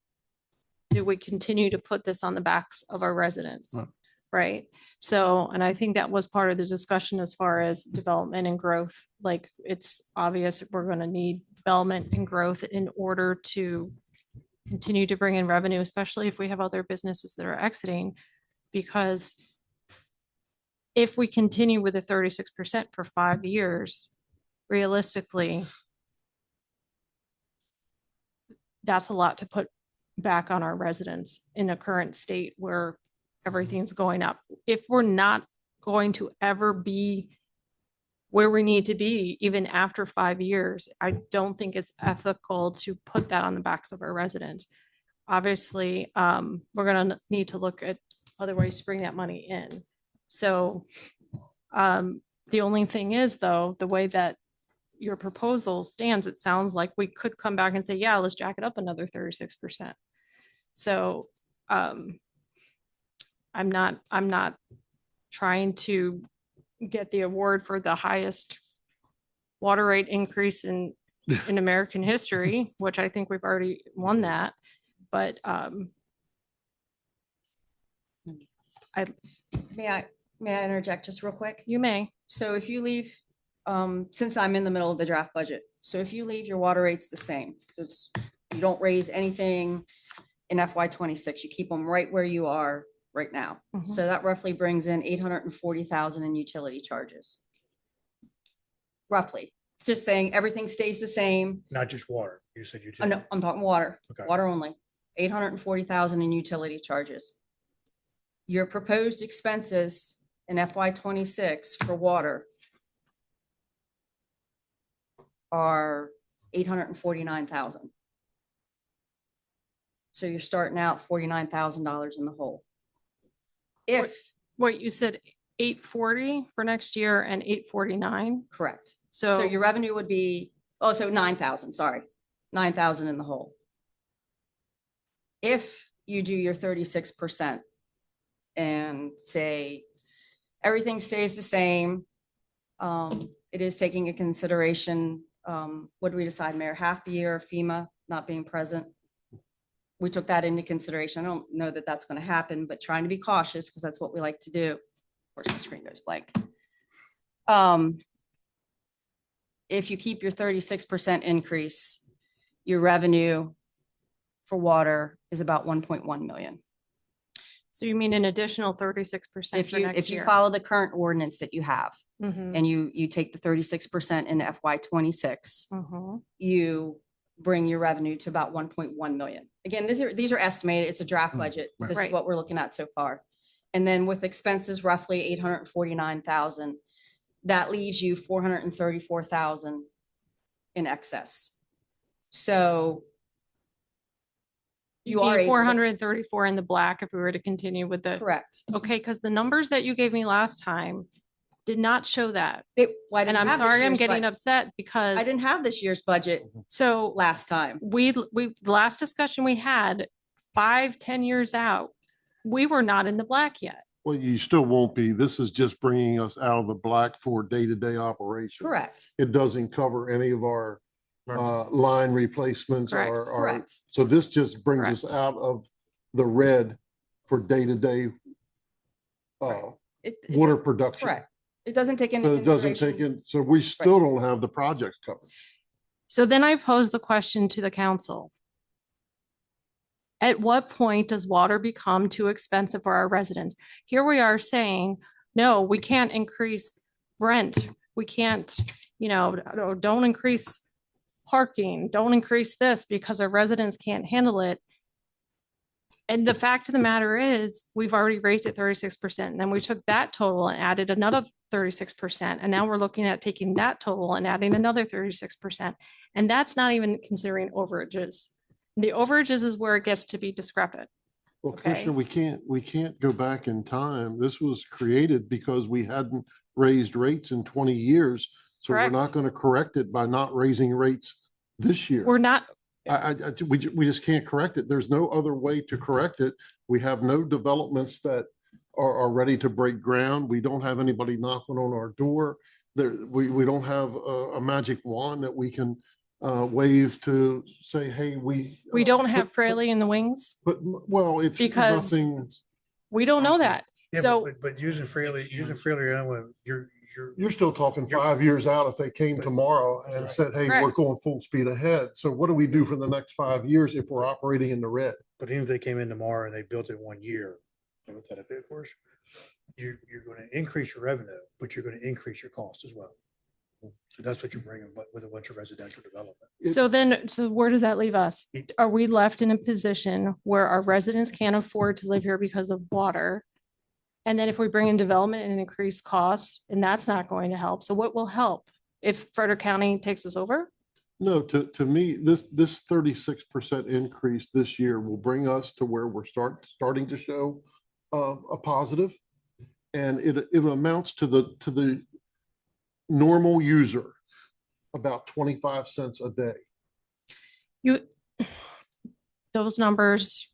[SPEAKER 1] do we continue to put this on the backs of our residents? Right? So, and I think that was part of the discussion as far as development and growth. Like, it's obvious we're going to need development and growth in order to continue to bring in revenue, especially if we have other businesses that are exiting. Because if we continue with the 36% for 5 years, realistically, that's a lot to put back on our residents in a current state where everything's going up. If we're not going to ever be where we need to be, even after 5 years, I don't think it's ethical to put that on the backs of our residents. Obviously, we're going to need to look at other ways to bring that money in. So the only thing is, though, the way that your proposal stands, it sounds like we could come back and say, yeah, let's jack it up another 36%. So I'm not trying to get the award for the highest water rate increase in American history, which I think we've already won that. But
[SPEAKER 3] May I interject just real quick?
[SPEAKER 1] You may.
[SPEAKER 3] So if you leave, since I'm in the middle of the draft budget, so if you leave your water rates the same, you don't raise anything in FY 26, you keep them right where you are right now.
[SPEAKER 1] Mhm.
[SPEAKER 3] So that roughly brings in 840,000 in utility charges. Roughly. It's just saying everything stays the same.
[SPEAKER 11] Not just water. You said you.
[SPEAKER 3] No, I'm talking water,
[SPEAKER 11] Okay.
[SPEAKER 3] water only. 840,000 in utility charges. Your proposed expenses in FY 26 for water are 849,000. So you're starting out $49,000 in the hole. If,
[SPEAKER 1] What you said, 840 for next year and 849.
[SPEAKER 3] correct.
[SPEAKER 1] So
[SPEAKER 3] So your revenue would be, oh, so 9,000, sorry, 9,000 in the hole. If you do your 36% and say everything stays the same, it is taking into consideration, what do we decide, Mayor, half the year of FEMA not being present? We took that into consideration. I don't know that that's going to happen, but trying to be cautious because that's what we like to do. Of course, the screen goes blank. If you keep your 36% increase, your revenue for water is about 1.1 million.
[SPEAKER 1] So you mean an additional 36%
[SPEAKER 3] If
[SPEAKER 1] for
[SPEAKER 3] you,
[SPEAKER 1] next
[SPEAKER 3] if you
[SPEAKER 1] year?
[SPEAKER 3] follow the current ordinance that you have
[SPEAKER 1] Mhm.
[SPEAKER 3] and you take the 36% in FY 26,
[SPEAKER 1] Mhm.
[SPEAKER 3] you bring your revenue to about 1.1 million. Again, these are estimated. It's a draft budget.
[SPEAKER 7] right.
[SPEAKER 3] This is
[SPEAKER 1] Right.
[SPEAKER 3] what we're looking at so far. And then with expenses roughly 849,000, that leaves you 434,000 in excess. So you are able to-
[SPEAKER 1] 434 in the black if we were to continue with the.
[SPEAKER 3] correct.
[SPEAKER 1] Okay, because the numbers that you gave me last time did not show that.
[SPEAKER 3] Well, I
[SPEAKER 1] And
[SPEAKER 3] didn't
[SPEAKER 1] I'm
[SPEAKER 3] have this
[SPEAKER 1] sorry, I'm
[SPEAKER 3] year's
[SPEAKER 1] getting
[SPEAKER 3] bud-
[SPEAKER 1] upset because.
[SPEAKER 3] I didn't have this year's budget
[SPEAKER 1] So
[SPEAKER 3] last time.
[SPEAKER 1] the last discussion we had 5-10 years out, we were not in the black yet.
[SPEAKER 5] Well, you still won't be. This is just bringing us out of the black for day-to-day operation.
[SPEAKER 3] Correct.
[SPEAKER 5] It doesn't cover any of our line replacements
[SPEAKER 1] Correct.
[SPEAKER 5] or,
[SPEAKER 3] Correct.
[SPEAKER 5] so this just brings us
[SPEAKER 1] Correct.
[SPEAKER 5] out of the red for day-to-day
[SPEAKER 3] It-
[SPEAKER 5] water production.
[SPEAKER 3] Correct. It doesn't take into
[SPEAKER 5] So it doesn't take
[SPEAKER 3] consideration.
[SPEAKER 5] in, so we still don't have the projects covered.
[SPEAKER 1] So then I pose the question to the council. At what point does water become too expensive for our residents? Here we are saying, no, we can't increase rent We can't, don't increase parking, don't increase this because our residents can't handle it. And the fact of the matter is, we've already raised it 36%. And then we took that total and added another 36%. And now we're looking at taking that total and adding another 36%. And that's not even considering overages. The overages is where it gets to be discrepant.
[SPEAKER 5] Well,
[SPEAKER 1] Okay.
[SPEAKER 5] Commissioner, we can't go back in time. This was created because we hadn't raised rates in 20 years. So we're
[SPEAKER 1] Correct.
[SPEAKER 5] not going to correct it by not raising rates this year.
[SPEAKER 1] We're not,
[SPEAKER 5] We just can't correct it. There's no other way to correct it. We have no developments that are ready to break ground. We don't have anybody knocking on our door. We don't have a magic wand that we can wave to say, hey, we
[SPEAKER 1] don't have Fraley in the wings.
[SPEAKER 5] But, well, it's
[SPEAKER 1] Because
[SPEAKER 5] nothing.
[SPEAKER 1] We don't know that.
[SPEAKER 11] Yeah,
[SPEAKER 1] So
[SPEAKER 11] but using Fraley,
[SPEAKER 5] You're still talking 5 years out if they came tomorrow and said, hey, we're
[SPEAKER 1] Correct.
[SPEAKER 5] going full speed ahead. So what do we do for the next 5 years if we're operating in the red?
[SPEAKER 11] But even if they came in tomorrow and they built it in 1 year, hypothetically, of course, you're going to increase your revenue, but you're going to increase your cost as well. So that's what you're bringing, but with a bunch of residential development.
[SPEAKER 1] so where does that leave us? Are we left in a position where our residents can't afford to live here because of water? And then if we bring in development and increase costs, and that's not going to help. So what will help if Frederick County takes us over?
[SPEAKER 5] No, to me, this 36% increase this year will bring us to where we're starting to show a positive. And it amounts to the normal user about 25 cents a day.
[SPEAKER 1] Those numbers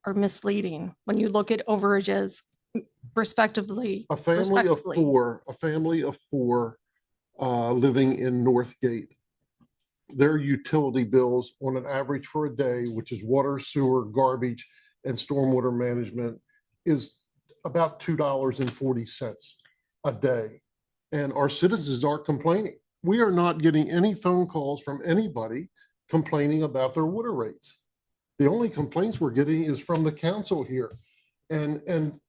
[SPEAKER 1] are misleading when you look at overages respectively.
[SPEAKER 5] A family of four living in Northgate, their utility bills on an average for a day, which is water, sewer, garbage, and stormwater management, is about $2.40 a day. And our citizens are complaining. We are not getting any phone calls from anybody complaining about their water rates. The only complaints we're getting is from the council here. And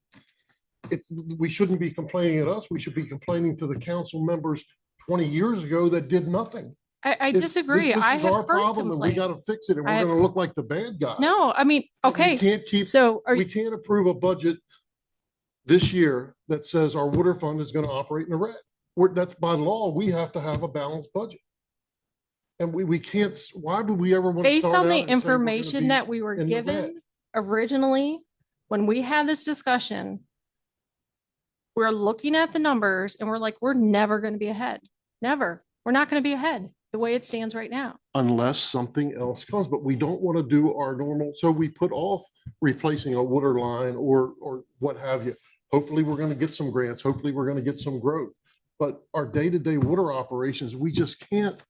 [SPEAKER 5] we shouldn't be complaining at us. We should be complaining to the council members 20 years ago that did nothing.
[SPEAKER 1] I disagree.
[SPEAKER 5] This
[SPEAKER 1] I
[SPEAKER 5] is
[SPEAKER 1] have
[SPEAKER 5] our
[SPEAKER 1] heard
[SPEAKER 5] problem and we got to
[SPEAKER 1] complaints.
[SPEAKER 5] fix it and
[SPEAKER 1] I
[SPEAKER 5] we're
[SPEAKER 1] have-
[SPEAKER 5] going to look like the bad guy.
[SPEAKER 1] No, I mean, okay.
[SPEAKER 5] We can't keep,
[SPEAKER 1] So are
[SPEAKER 5] we
[SPEAKER 1] you,
[SPEAKER 5] can't approve a budget this year that says our water fund is going to operate in the red. That's by law, we have to have a balanced budget. And we can't, why would we ever want to
[SPEAKER 1] based
[SPEAKER 5] start
[SPEAKER 1] on
[SPEAKER 5] out
[SPEAKER 1] the
[SPEAKER 5] and say we're gonna
[SPEAKER 1] information
[SPEAKER 5] be
[SPEAKER 1] that we were
[SPEAKER 5] in the red?
[SPEAKER 1] given originally, when we had this discussion, we're looking at the numbers and we're like, we're never going to be ahead. Never. We're not going to be ahead the way it stands right now.
[SPEAKER 5] Unless something else comes, but we don't want to do our normal, so we put off replacing a water line or what have you. Hopefully, we're going to get some grants. Hopefully, we're going to get some growth. But our day-to-day water operations, we just can't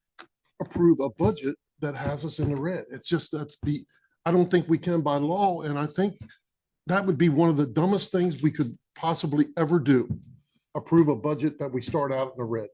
[SPEAKER 5] approve a budget that has us in the red. It's just, I don't think we can by law. And I think that would be one of the dumbest things we could possibly ever do. Approve a budget that we start out in the red.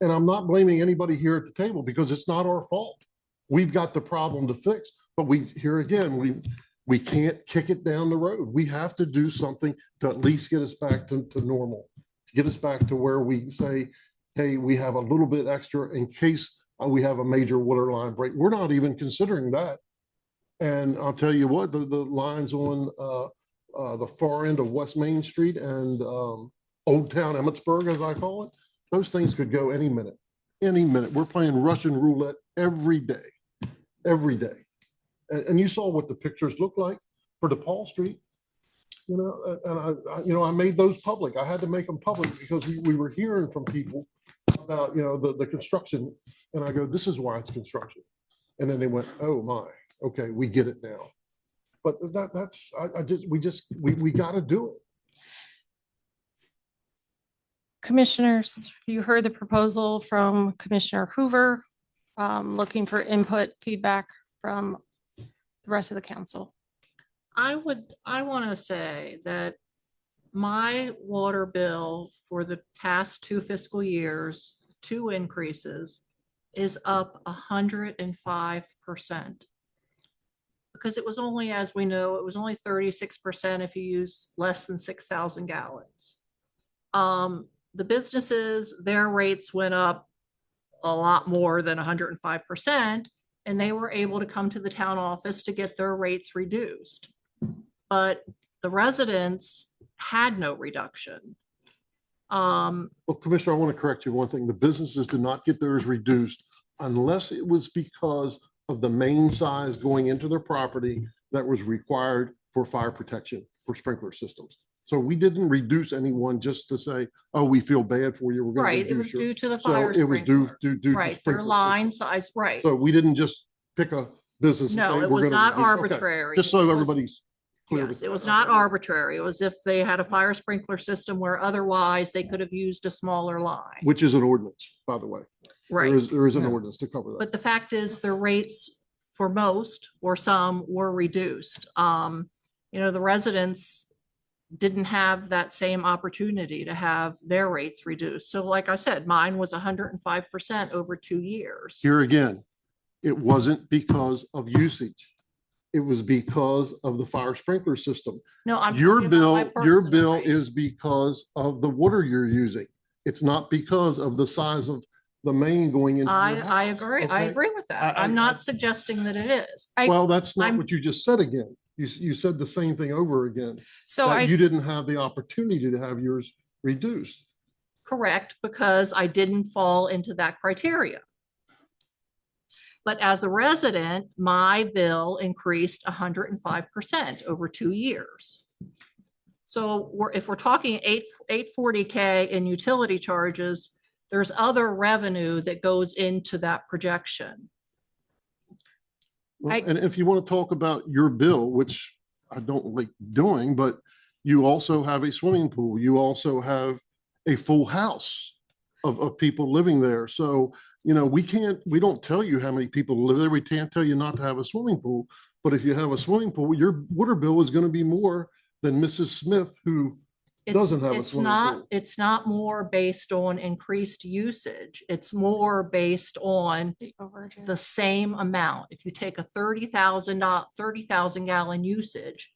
[SPEAKER 5] And I'm not blaming anybody here at the table because it's not our fault. We've got the problem to fix, but here again, we can't kick it down the road. We have to do something to at least get us back to normal, to get us back to where we say, hey, we have a little bit extra in case we have a major water line break. We're not even considering that. And I'll tell you what, the lines on the far end of West Main Street and Old Town Emmitsburg, as I call it, those things could go any minute, any minute. We're playing Russian roulette every day, every day. And you saw what the pictures look like for DePaul Street, and I made those public. I had to make them public because we were hearing from people about, the construction. And I go, this is why it's construction. And then they went, oh my, okay, we get it now. But we got to do it.
[SPEAKER 1] Commissioners, you heard the proposal from Commissioner Hoover, looking for input, feedback from the rest of the council.
[SPEAKER 4] I want to say that my water bill for the past 2 fiscal years, 2 increases, is up 105%. Because it was only, as we know, it was only 36% if you use less than 6,000 gallons. the businesses, their rates went up a lot more than 105%, and they were able to come to the town office to get their rates reduced. But the residents had no reduction.
[SPEAKER 5] Well, Commissioner, I want to correct you one thing. The businesses did not get theirs reduced unless it was because of the main size going into their property that was required for fire protection for sprinkler systems. So we didn't reduce anyone just to say, oh, we feel bad for you. We're going to
[SPEAKER 4] Right, it was
[SPEAKER 5] reduce your.
[SPEAKER 4] due to the
[SPEAKER 5] So
[SPEAKER 4] fire
[SPEAKER 5] it was due
[SPEAKER 4] sprinkler.
[SPEAKER 5] to
[SPEAKER 4] Right, their
[SPEAKER 5] sprinkler
[SPEAKER 4] line
[SPEAKER 5] system.
[SPEAKER 4] size, right.
[SPEAKER 5] So we didn't just pick a business. and
[SPEAKER 4] No,
[SPEAKER 5] say,
[SPEAKER 4] it
[SPEAKER 5] "We're
[SPEAKER 4] was
[SPEAKER 5] gonna
[SPEAKER 4] not
[SPEAKER 5] reduce." Okay.
[SPEAKER 4] arbitrary.
[SPEAKER 5] Just so
[SPEAKER 4] It was-
[SPEAKER 5] everybody's clear.
[SPEAKER 4] Yes, it was not arbitrary. It was if they had a fire sprinkler system where otherwise they could have used a smaller line.
[SPEAKER 5] Which is an ordinance, by the way.
[SPEAKER 4] Right.
[SPEAKER 5] There is an
[SPEAKER 7] Yeah.
[SPEAKER 5] ordinance to cover that.
[SPEAKER 4] But the fact is, the rates for most or some were reduced. The residents didn't have that same opportunity to have their rates reduced. So like I said, mine was 105% over 2 years.
[SPEAKER 5] Here again, it wasn't because of usage. It was because of the fire sprinkler system.
[SPEAKER 4] No, I'm.
[SPEAKER 5] Your
[SPEAKER 4] talking about my
[SPEAKER 5] your
[SPEAKER 4] personal
[SPEAKER 5] bill
[SPEAKER 4] rate.
[SPEAKER 5] is because of the water you're using. It's not because of the size of the main going into your
[SPEAKER 4] I
[SPEAKER 5] house,
[SPEAKER 4] agree. I
[SPEAKER 5] okay?
[SPEAKER 4] agree with that.
[SPEAKER 5] I-
[SPEAKER 4] I'm not suggesting that it is.
[SPEAKER 5] Well, that's not
[SPEAKER 4] I'm-
[SPEAKER 5] what you just said again. You said the same thing over again.
[SPEAKER 1] So
[SPEAKER 5] that
[SPEAKER 1] I,
[SPEAKER 5] you didn't have the opportunity to have yours reduced.
[SPEAKER 4] Correct, because I didn't fall into that criteria. But as a resident, my bill increased 105% over 2 years. So if we're talking 840K in utility charges, there's other revenue that goes into that projection.
[SPEAKER 5] Well, and if you want to talk about your bill, which I don't like doing, but you also have a swimming pool. You also have a full house of people living there. So, we don't tell you how many people live there. We can't tell you not to have a swimming pool. But if you have a swimming pool, your water bill is going to be more than Mrs. Smith, who doesn't have a swimming pool.
[SPEAKER 4] It's not more based on increased usage. It's more based on the same amount. If you take a 30,000 gallon usage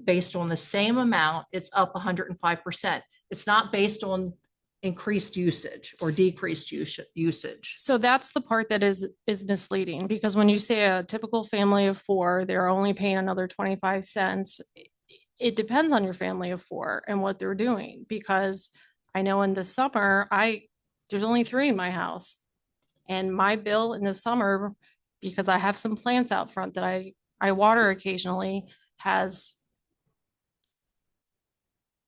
[SPEAKER 4] based on the same amount, it's up 105%. It's not based on increased usage or decreased usage.
[SPEAKER 1] so that's the part that is misleading, because when you say a typical family of four, they're only paying another 25 cents. It depends on your family of four and what they're doing, because I know in the summer, there's only 3 in my house. And my bill in the summer, because I have some plants out front that I water occasionally,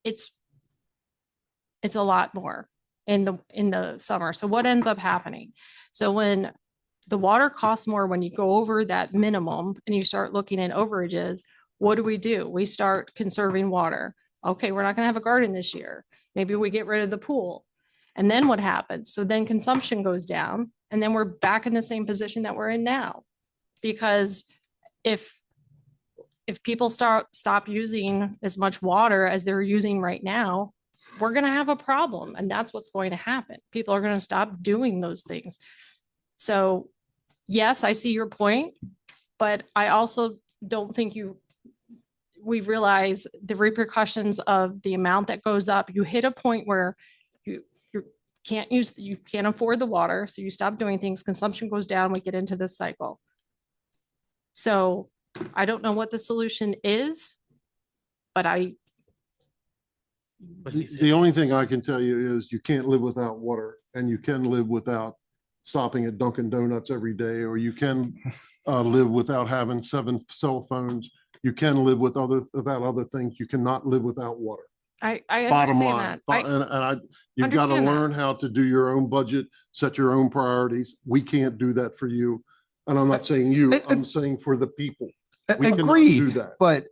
[SPEAKER 1] it's a lot more in the summer. So what ends up happening? So when the water costs more, when you go over that minimum and you start looking at overages, what do? We start conserving water. Okay, we're not going to have a garden this year. Maybe we get rid of the pool. And then what happens? So then consumption goes down, and then we're back in the same position that we're in now. Because if people stop using as much water as they're using right now, we're going to have a problem. And that's what's going to happen. People are going to stop doing those things. So yes, I see your point, but I also don't think we realize the repercussions of the amount that goes up. You hit a point where you can't afford the water. So you stop doing things, consumption goes down, we get into this cycle. So I don't know what the solution is, but
[SPEAKER 5] The only thing I can tell you is you can't live without water, and you can live without stopping at Dunkin' Donuts every day, or you can live without having 7 cell phones. You can live without other things. You cannot live without water.
[SPEAKER 1] I
[SPEAKER 5] Bottom
[SPEAKER 1] understand
[SPEAKER 5] line.
[SPEAKER 1] that.
[SPEAKER 5] You've got to
[SPEAKER 1] understand that.
[SPEAKER 5] learn how to do your own budget, set your own priorities. We can't do that for you. And I'm not saying you, I'm saying for the people. We cannot do
[SPEAKER 7] Agreed,
[SPEAKER 5] that.
[SPEAKER 7] but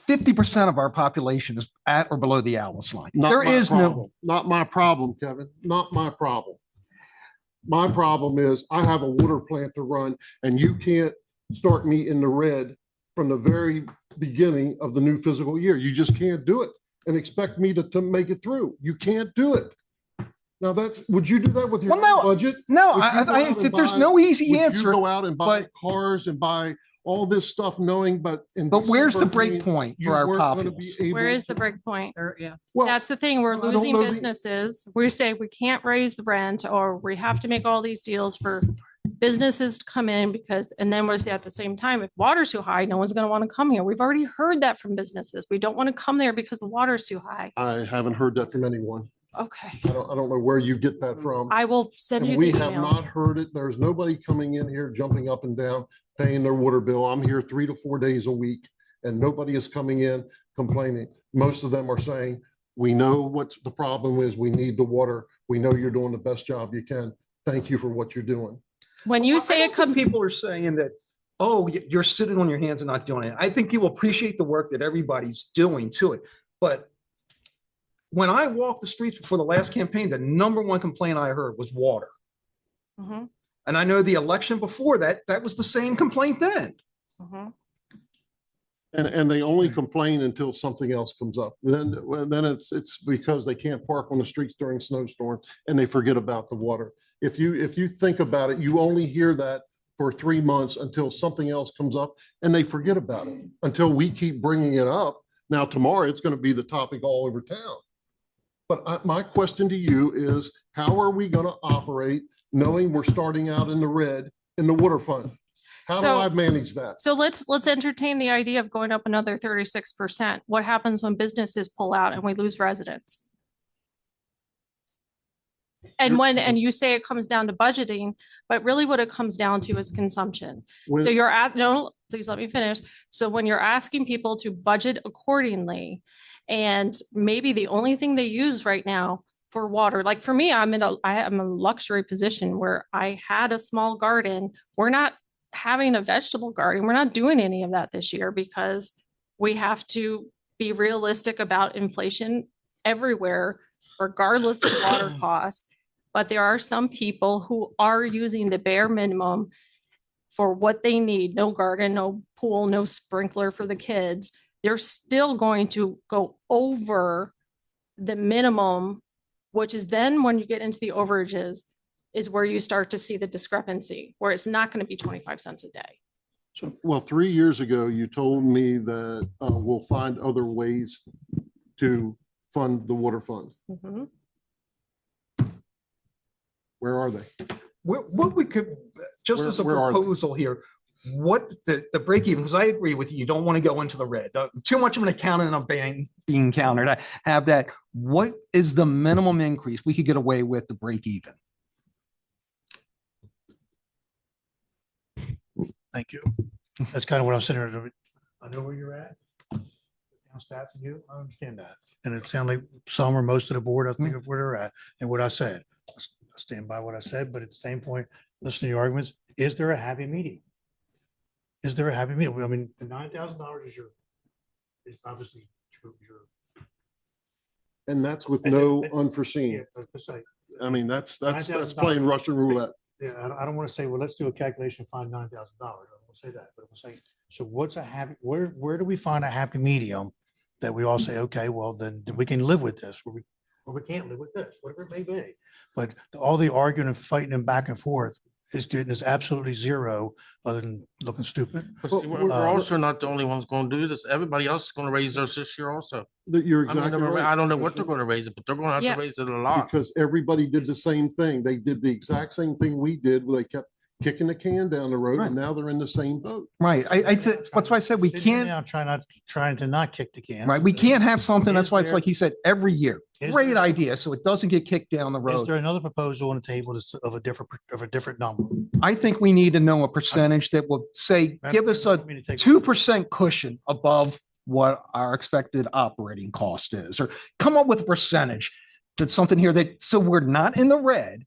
[SPEAKER 7] 50% of our population is at or below the Alice line.
[SPEAKER 5] Not
[SPEAKER 7] There
[SPEAKER 5] my
[SPEAKER 7] is no,
[SPEAKER 5] problem. Not my problem, Kevin. Not my problem. My problem is I have a water plant to run, and you can't start me in the red from the very beginning of the new fiscal year. You just can't do it and expect me to make it through. You can't do it. Now would you do that with your
[SPEAKER 7] Well, no,
[SPEAKER 5] own budget?
[SPEAKER 7] no,
[SPEAKER 5] Would you go out and
[SPEAKER 7] there's
[SPEAKER 5] buy-
[SPEAKER 7] no easy
[SPEAKER 5] would you
[SPEAKER 7] answer.
[SPEAKER 5] go out and buy
[SPEAKER 7] but-
[SPEAKER 5] cars and buy all this stuff knowing, but. in
[SPEAKER 7] But where's the
[SPEAKER 5] December,
[SPEAKER 7] break
[SPEAKER 5] meaning
[SPEAKER 7] point
[SPEAKER 5] you
[SPEAKER 7] for our
[SPEAKER 5] weren't gonna be
[SPEAKER 7] populace?
[SPEAKER 5] able
[SPEAKER 1] Where is the
[SPEAKER 5] to-
[SPEAKER 1] break point?
[SPEAKER 4] Yeah.
[SPEAKER 5] Well,
[SPEAKER 1] That's the thing. We're
[SPEAKER 5] I don't
[SPEAKER 1] losing
[SPEAKER 5] know the-
[SPEAKER 1] businesses. We say we can't raise the rent or we have to make all these deals for businesses to come in because, and then we're at the same time, if water's too high, no one's going to want to come here. We've already heard that from businesses. We don't want to come there because the water's too high.
[SPEAKER 5] I haven't heard that from anyone.
[SPEAKER 1] Okay.
[SPEAKER 5] I don't know where you get that from.
[SPEAKER 1] I will send you
[SPEAKER 5] And
[SPEAKER 1] the
[SPEAKER 5] we have
[SPEAKER 1] email.
[SPEAKER 5] not heard it. There's nobody coming in here jumping up and down, paying their water bill. I'm here 3 to 4 days a week and nobody is coming in complaining. Most of them are saying, we know what the problem is. We need the water. We know you're doing the best job you can. Thank you for what you're doing.
[SPEAKER 1] When you
[SPEAKER 7] I
[SPEAKER 1] say
[SPEAKER 7] don't
[SPEAKER 1] it
[SPEAKER 7] think
[SPEAKER 1] comes,
[SPEAKER 7] people are saying that, oh, you're sitting on your hands and not doing it. I think people appreciate the work that everybody's doing to it. But when I walked the streets before the last campaign, the number one complaint I heard was water.
[SPEAKER 1] Mhm,
[SPEAKER 7] And I know the election before that, that was the same complaint then.
[SPEAKER 1] mhm.
[SPEAKER 5] And they only complain until something else comes up. Then it's because they can't park on the streets during snowstorms and they forget about the water. If you think about it, you only hear that for 3 months until something else comes up and they forget about it until we keep bringing it up. Now, tomorrow it's going to be the topic all over town. But my question to you is, how are we going to operate knowing we're starting out in the red in the water fund? How do
[SPEAKER 1] So-
[SPEAKER 5] I manage that?
[SPEAKER 1] So let's entertain the idea of going up another 36%. What happens when businesses pull out and we lose residents? And you say it comes down to budgeting, but really what it comes down to is consumption. So
[SPEAKER 5] When-
[SPEAKER 1] you're at, no, please let me finish. So when you're asking people to budget accordingly, and maybe the only thing they use right now for water, like for me, I am a luxury position where I had a small garden. We're not having a vegetable garden. We're not doing any of that this year because we have to be realistic about inflation everywhere, regardless of water costs. But there are some people who are using the bare minimum for what they need. No garden, no pool, no sprinkler for the kids. They're still going to go over the minimum, which is then when you get into the overages is where you start to see the discrepancy, where it's not going to be 25 cents a day.
[SPEAKER 5] So, well, 3 years ago, you told me that we'll find other ways to fund the water fund.
[SPEAKER 1] Mhm.
[SPEAKER 5] Where are they?
[SPEAKER 7] What we could, just as a
[SPEAKER 5] Where are they?
[SPEAKER 7] proposal here, what the break even, because I agree with you, you don't want to go into the red. Too much of an accountant of being countered. I have that. What is the minimum increase we could get away with to break even?
[SPEAKER 11] Thank you. That's kind of what I'm sitting here. I know where you're at. Town staff and you, I understand that. And it sounds like some or most of the board, I think of where they're at and what I said. I stand by what I said, but at the same point, listen to the arguments. Is there a happy medium? Is there a happy medium? I mean, the $9,000 is obviously your.
[SPEAKER 5] And that's with
[SPEAKER 11] And
[SPEAKER 5] no
[SPEAKER 11] then-
[SPEAKER 5] unforeseen.
[SPEAKER 11] Yeah, I was gonna say,
[SPEAKER 5] I mean, that's
[SPEAKER 11] $9,000.
[SPEAKER 5] playing Russian roulette.
[SPEAKER 11] yeah, I don't want to say, well, let's do a calculation, find $9,000. I don't want to say that, but I'm saying, so what's a happy, where do we find a happy medium that we all say, okay, well, then we can live with this, or we can't live with this, whatever it may be. But all the arguing and fighting and back and forth is getting us absolutely zero, other than looking stupid.
[SPEAKER 2] But see, we're also not the only ones going to do this. Everybody else is going to raise theirs this year also.
[SPEAKER 5] You're
[SPEAKER 2] I mean,
[SPEAKER 5] exactly right.
[SPEAKER 2] I don't know what they're going to raise it, but they're going to have
[SPEAKER 1] Yeah.
[SPEAKER 2] to raise it a lot.
[SPEAKER 5] Because everybody did the same thing. They did the exact same thing we did, where they kept kicking the can down the road and now they're in the same boat.
[SPEAKER 7] Right. That's why I said we
[SPEAKER 11] Sitting
[SPEAKER 7] can't,
[SPEAKER 11] now trying to not kick the can.
[SPEAKER 7] right? We can't have something. That's
[SPEAKER 11] Is
[SPEAKER 7] why it's
[SPEAKER 11] there-
[SPEAKER 7] like you said, every year.
[SPEAKER 11] Is
[SPEAKER 7] Great
[SPEAKER 11] there-
[SPEAKER 7] idea. So it doesn't get kicked down the
[SPEAKER 11] Is
[SPEAKER 7] road.
[SPEAKER 11] there another proposal on the table of a different number?
[SPEAKER 7] I think we need to know a percentage that will say, give us a
[SPEAKER 11] Want me to take-
[SPEAKER 7] 2% cushion above what our expected operating cost is, or come up with a percentage. That's something here that, so we're not in the red,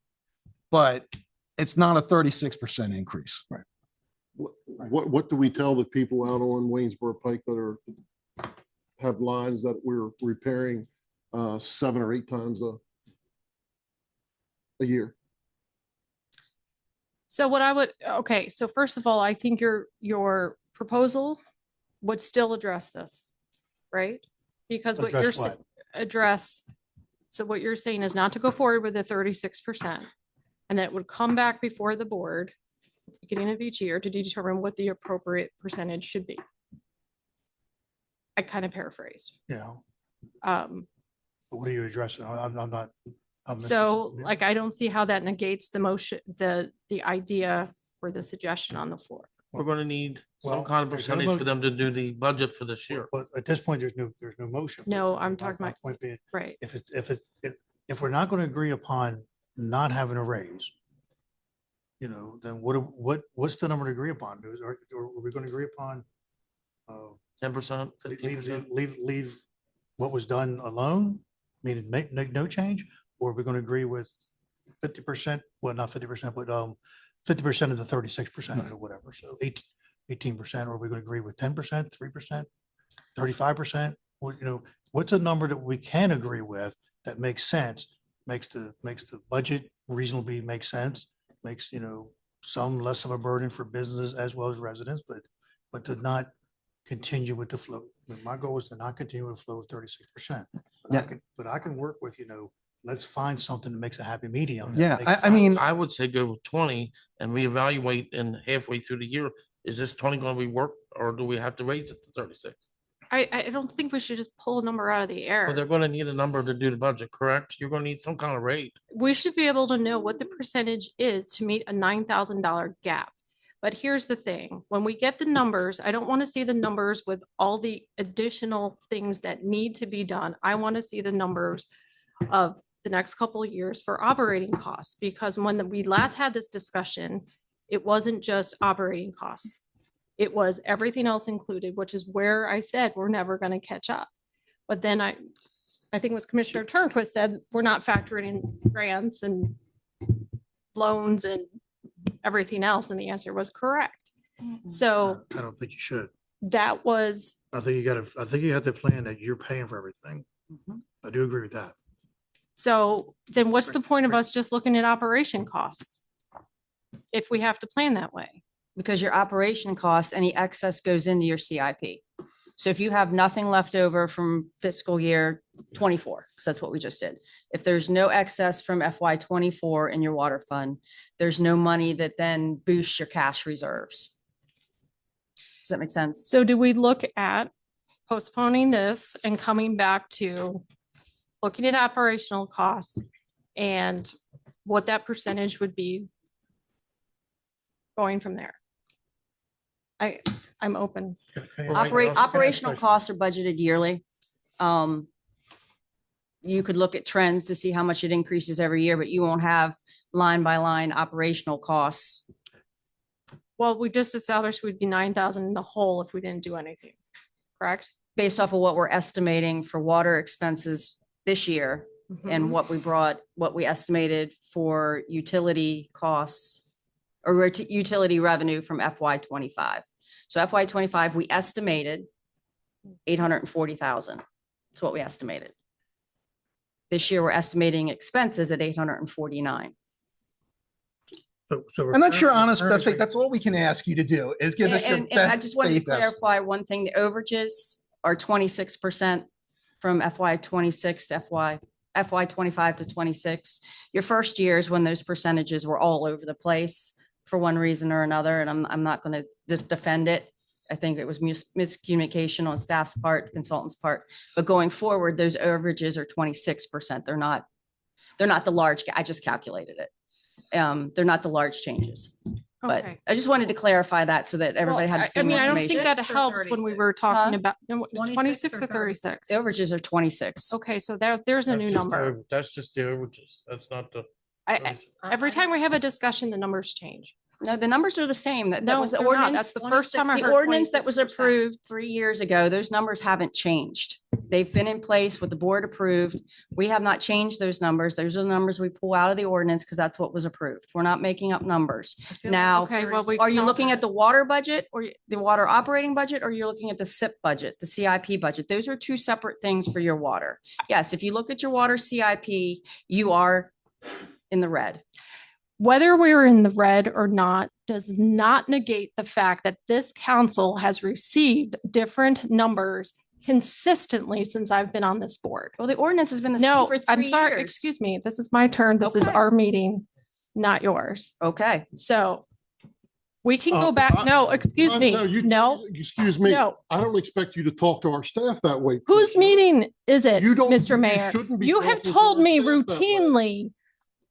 [SPEAKER 7] but it's not a 36% increase. Right.
[SPEAKER 5] What do we tell the people out on Waynesboro Pike that have lines that we're repairing 7 or 8 times a year?
[SPEAKER 1] So what I would, okay, so first of all, I think your proposal would still address this, right? Because what you're,
[SPEAKER 11] Address what?
[SPEAKER 1] address, so what you're saying is not to go forward with the 36%. And that would come back before the board. beginning of each year to determine what the appropriate percentage should be. I kind of paraphrased.
[SPEAKER 11] Yeah,
[SPEAKER 1] Um,
[SPEAKER 11] but what are you addressing? I'm not. I'm missing
[SPEAKER 1] so
[SPEAKER 11] something.
[SPEAKER 1] like, I don't see how that negates the motion, the idea or the suggestion on the floor.
[SPEAKER 2] We're gonna need
[SPEAKER 11] Well,
[SPEAKER 2] some kind of
[SPEAKER 11] there's no
[SPEAKER 2] percentage for
[SPEAKER 11] mo-
[SPEAKER 2] them to do the budget for this year.
[SPEAKER 11] But at this point, there's no motion.
[SPEAKER 1] No, I'm
[SPEAKER 11] My-
[SPEAKER 1] talking
[SPEAKER 11] my
[SPEAKER 1] about,
[SPEAKER 11] Point being,
[SPEAKER 1] right.
[SPEAKER 11] if we're not going to agree upon not having a raise, then what's the number to agree upon? Or are we going to agree upon?
[SPEAKER 2] 10%, 15%.
[SPEAKER 11] Leave what was done alone, meaning make no change, or are we going to agree with 50%? Well, not 50%, but 50% of the 36% or whatever. So 18%, or are we going to agree with 10%, 3%, 35%? What's a number that we can agree with that makes sense, makes the budget reasonably make sense, makes, some less of a burden for businesses as well as residents, but to not continue with the flow. I mean, my goal is to not continue with the flow of 36%.
[SPEAKER 7] Yeah.
[SPEAKER 11] But I can work with, let's find something that makes a happy medium. that
[SPEAKER 7] Yeah,
[SPEAKER 11] makes
[SPEAKER 7] I mean,
[SPEAKER 2] I would say go with 20 and reevaluate in halfway through the year. Is this 20 going to be work or do we have to raise it to 36?
[SPEAKER 1] I don't think we should just pull a number out of the air.
[SPEAKER 2] Well, they're going to need a number to do the budget, correct? You're going to need some kind of rate.
[SPEAKER 1] We should be able to know what the percentage is to meet a $9,000 gap. But here's the thing, when we get the numbers, I don't want to see the numbers with all the additional things that need to be done. I want to see the numbers of the next couple of years for operating costs, because when we last had this discussion, it wasn't just operating costs. It was everything else included, which is where I said we're never going to catch up. But then I think it was Commissioner Turnquist said, we're not factoring in grants and loans and everything else. And the answer was correct. So
[SPEAKER 11] I don't think you should.
[SPEAKER 1] that was,
[SPEAKER 11] I think you have to plan that you're paying for everything. I do agree with that.
[SPEAKER 1] so then what's the point of us just looking at operation costs? If we have to plan that way?
[SPEAKER 3] Because your operation costs, any excess goes into your CIP. So if you have nothing left over from fiscal year 24, because that's what we just did. If there's no excess from FY 24 in your water fund, there's no money that then boosts your cash reserves. Does that make sense?
[SPEAKER 1] So do we look at postponing this and coming back to looking at operational costs and what that percentage would be going from there? I'm open.
[SPEAKER 3] Operational costs are budgeted yearly. You could look at trends to see how much it increases every year, but you won't have line by line operational costs.
[SPEAKER 1] Well, we just established we'd be 9,000 in the hole if we didn't do anything, correct?
[SPEAKER 3] Based off of what we're estimating for water expenses this year and what we estimated for utility costs or utility revenue from FY 25. So FY 25, we estimated 840,000. That's what we estimated. This year, we're estimating expenses at 849.
[SPEAKER 7] I'm not sure honest, specific. That's all we can ask you to do is give us your
[SPEAKER 3] And I
[SPEAKER 7] best
[SPEAKER 3] just wanted to
[SPEAKER 7] faith estimate.
[SPEAKER 3] clarify one thing. The overages are 26% from FY 26 to FY 25 to 26. Your first year is when those percentages were all over the place for one reason or another, and I'm not going to defend it. I think it was miscommunication on staff's part, the consultant's part. But going forward, those overages are 26%. They're not the large, I just calculated it. They're not the large changes. But
[SPEAKER 1] Okay.
[SPEAKER 3] I just wanted to clarify that so that everybody had the
[SPEAKER 1] I
[SPEAKER 3] same
[SPEAKER 1] mean, I don't think
[SPEAKER 3] information.
[SPEAKER 1] that helps when we were talking about 26 or 36.
[SPEAKER 3] The overages are 26.
[SPEAKER 1] Okay, so there's a
[SPEAKER 2] That's
[SPEAKER 1] new
[SPEAKER 2] just
[SPEAKER 1] number.
[SPEAKER 2] That's just the overages. That's not the.
[SPEAKER 1] Every time we have a discussion, the numbers change.
[SPEAKER 3] No, the numbers are the same. That
[SPEAKER 1] No,
[SPEAKER 3] was the
[SPEAKER 1] they're not.
[SPEAKER 3] ordinance.
[SPEAKER 1] That's the first time I
[SPEAKER 3] The
[SPEAKER 1] heard
[SPEAKER 3] ordinance that was
[SPEAKER 1] 26%.
[SPEAKER 3] approved 3 years ago, those numbers haven't changed. They've been in place with the board approved. We have not changed those numbers. Those are the numbers we pull out of the ordinance because that's what was approved. We're not making up numbers. Now,
[SPEAKER 1] Okay, well, we
[SPEAKER 3] are you
[SPEAKER 1] can
[SPEAKER 3] looking
[SPEAKER 1] also-
[SPEAKER 3] at the water budget or the water operating budget, or you're looking at the SIP budget, the CIP budget? Those are two separate things for your water. Yes, if you look at your water CIP, you are in the red.
[SPEAKER 1] Whether we're in the red or not does not negate the fact that this council has received different numbers consistently since I've been on this board.
[SPEAKER 3] Well, the ordinance has been the same
[SPEAKER 1] No,
[SPEAKER 3] for 3
[SPEAKER 1] I'm sorry,
[SPEAKER 3] years.
[SPEAKER 1] excuse me. This is my turn. This is
[SPEAKER 3] Okay.
[SPEAKER 1] our meeting, not yours.
[SPEAKER 3] Okay.
[SPEAKER 1] So We can go back. No, excuse me. No,
[SPEAKER 5] Excuse me.
[SPEAKER 1] no.
[SPEAKER 5] I don't expect you to talk to our staff that way.
[SPEAKER 1] Whose
[SPEAKER 5] Commissioner.
[SPEAKER 1] meeting is it,
[SPEAKER 5] You don't-
[SPEAKER 1] Mr.
[SPEAKER 5] you
[SPEAKER 1] Mayor?
[SPEAKER 5] shouldn't be
[SPEAKER 1] You have
[SPEAKER 5] talking to
[SPEAKER 1] told
[SPEAKER 5] our
[SPEAKER 1] me
[SPEAKER 5] staff that way.
[SPEAKER 1] routinely,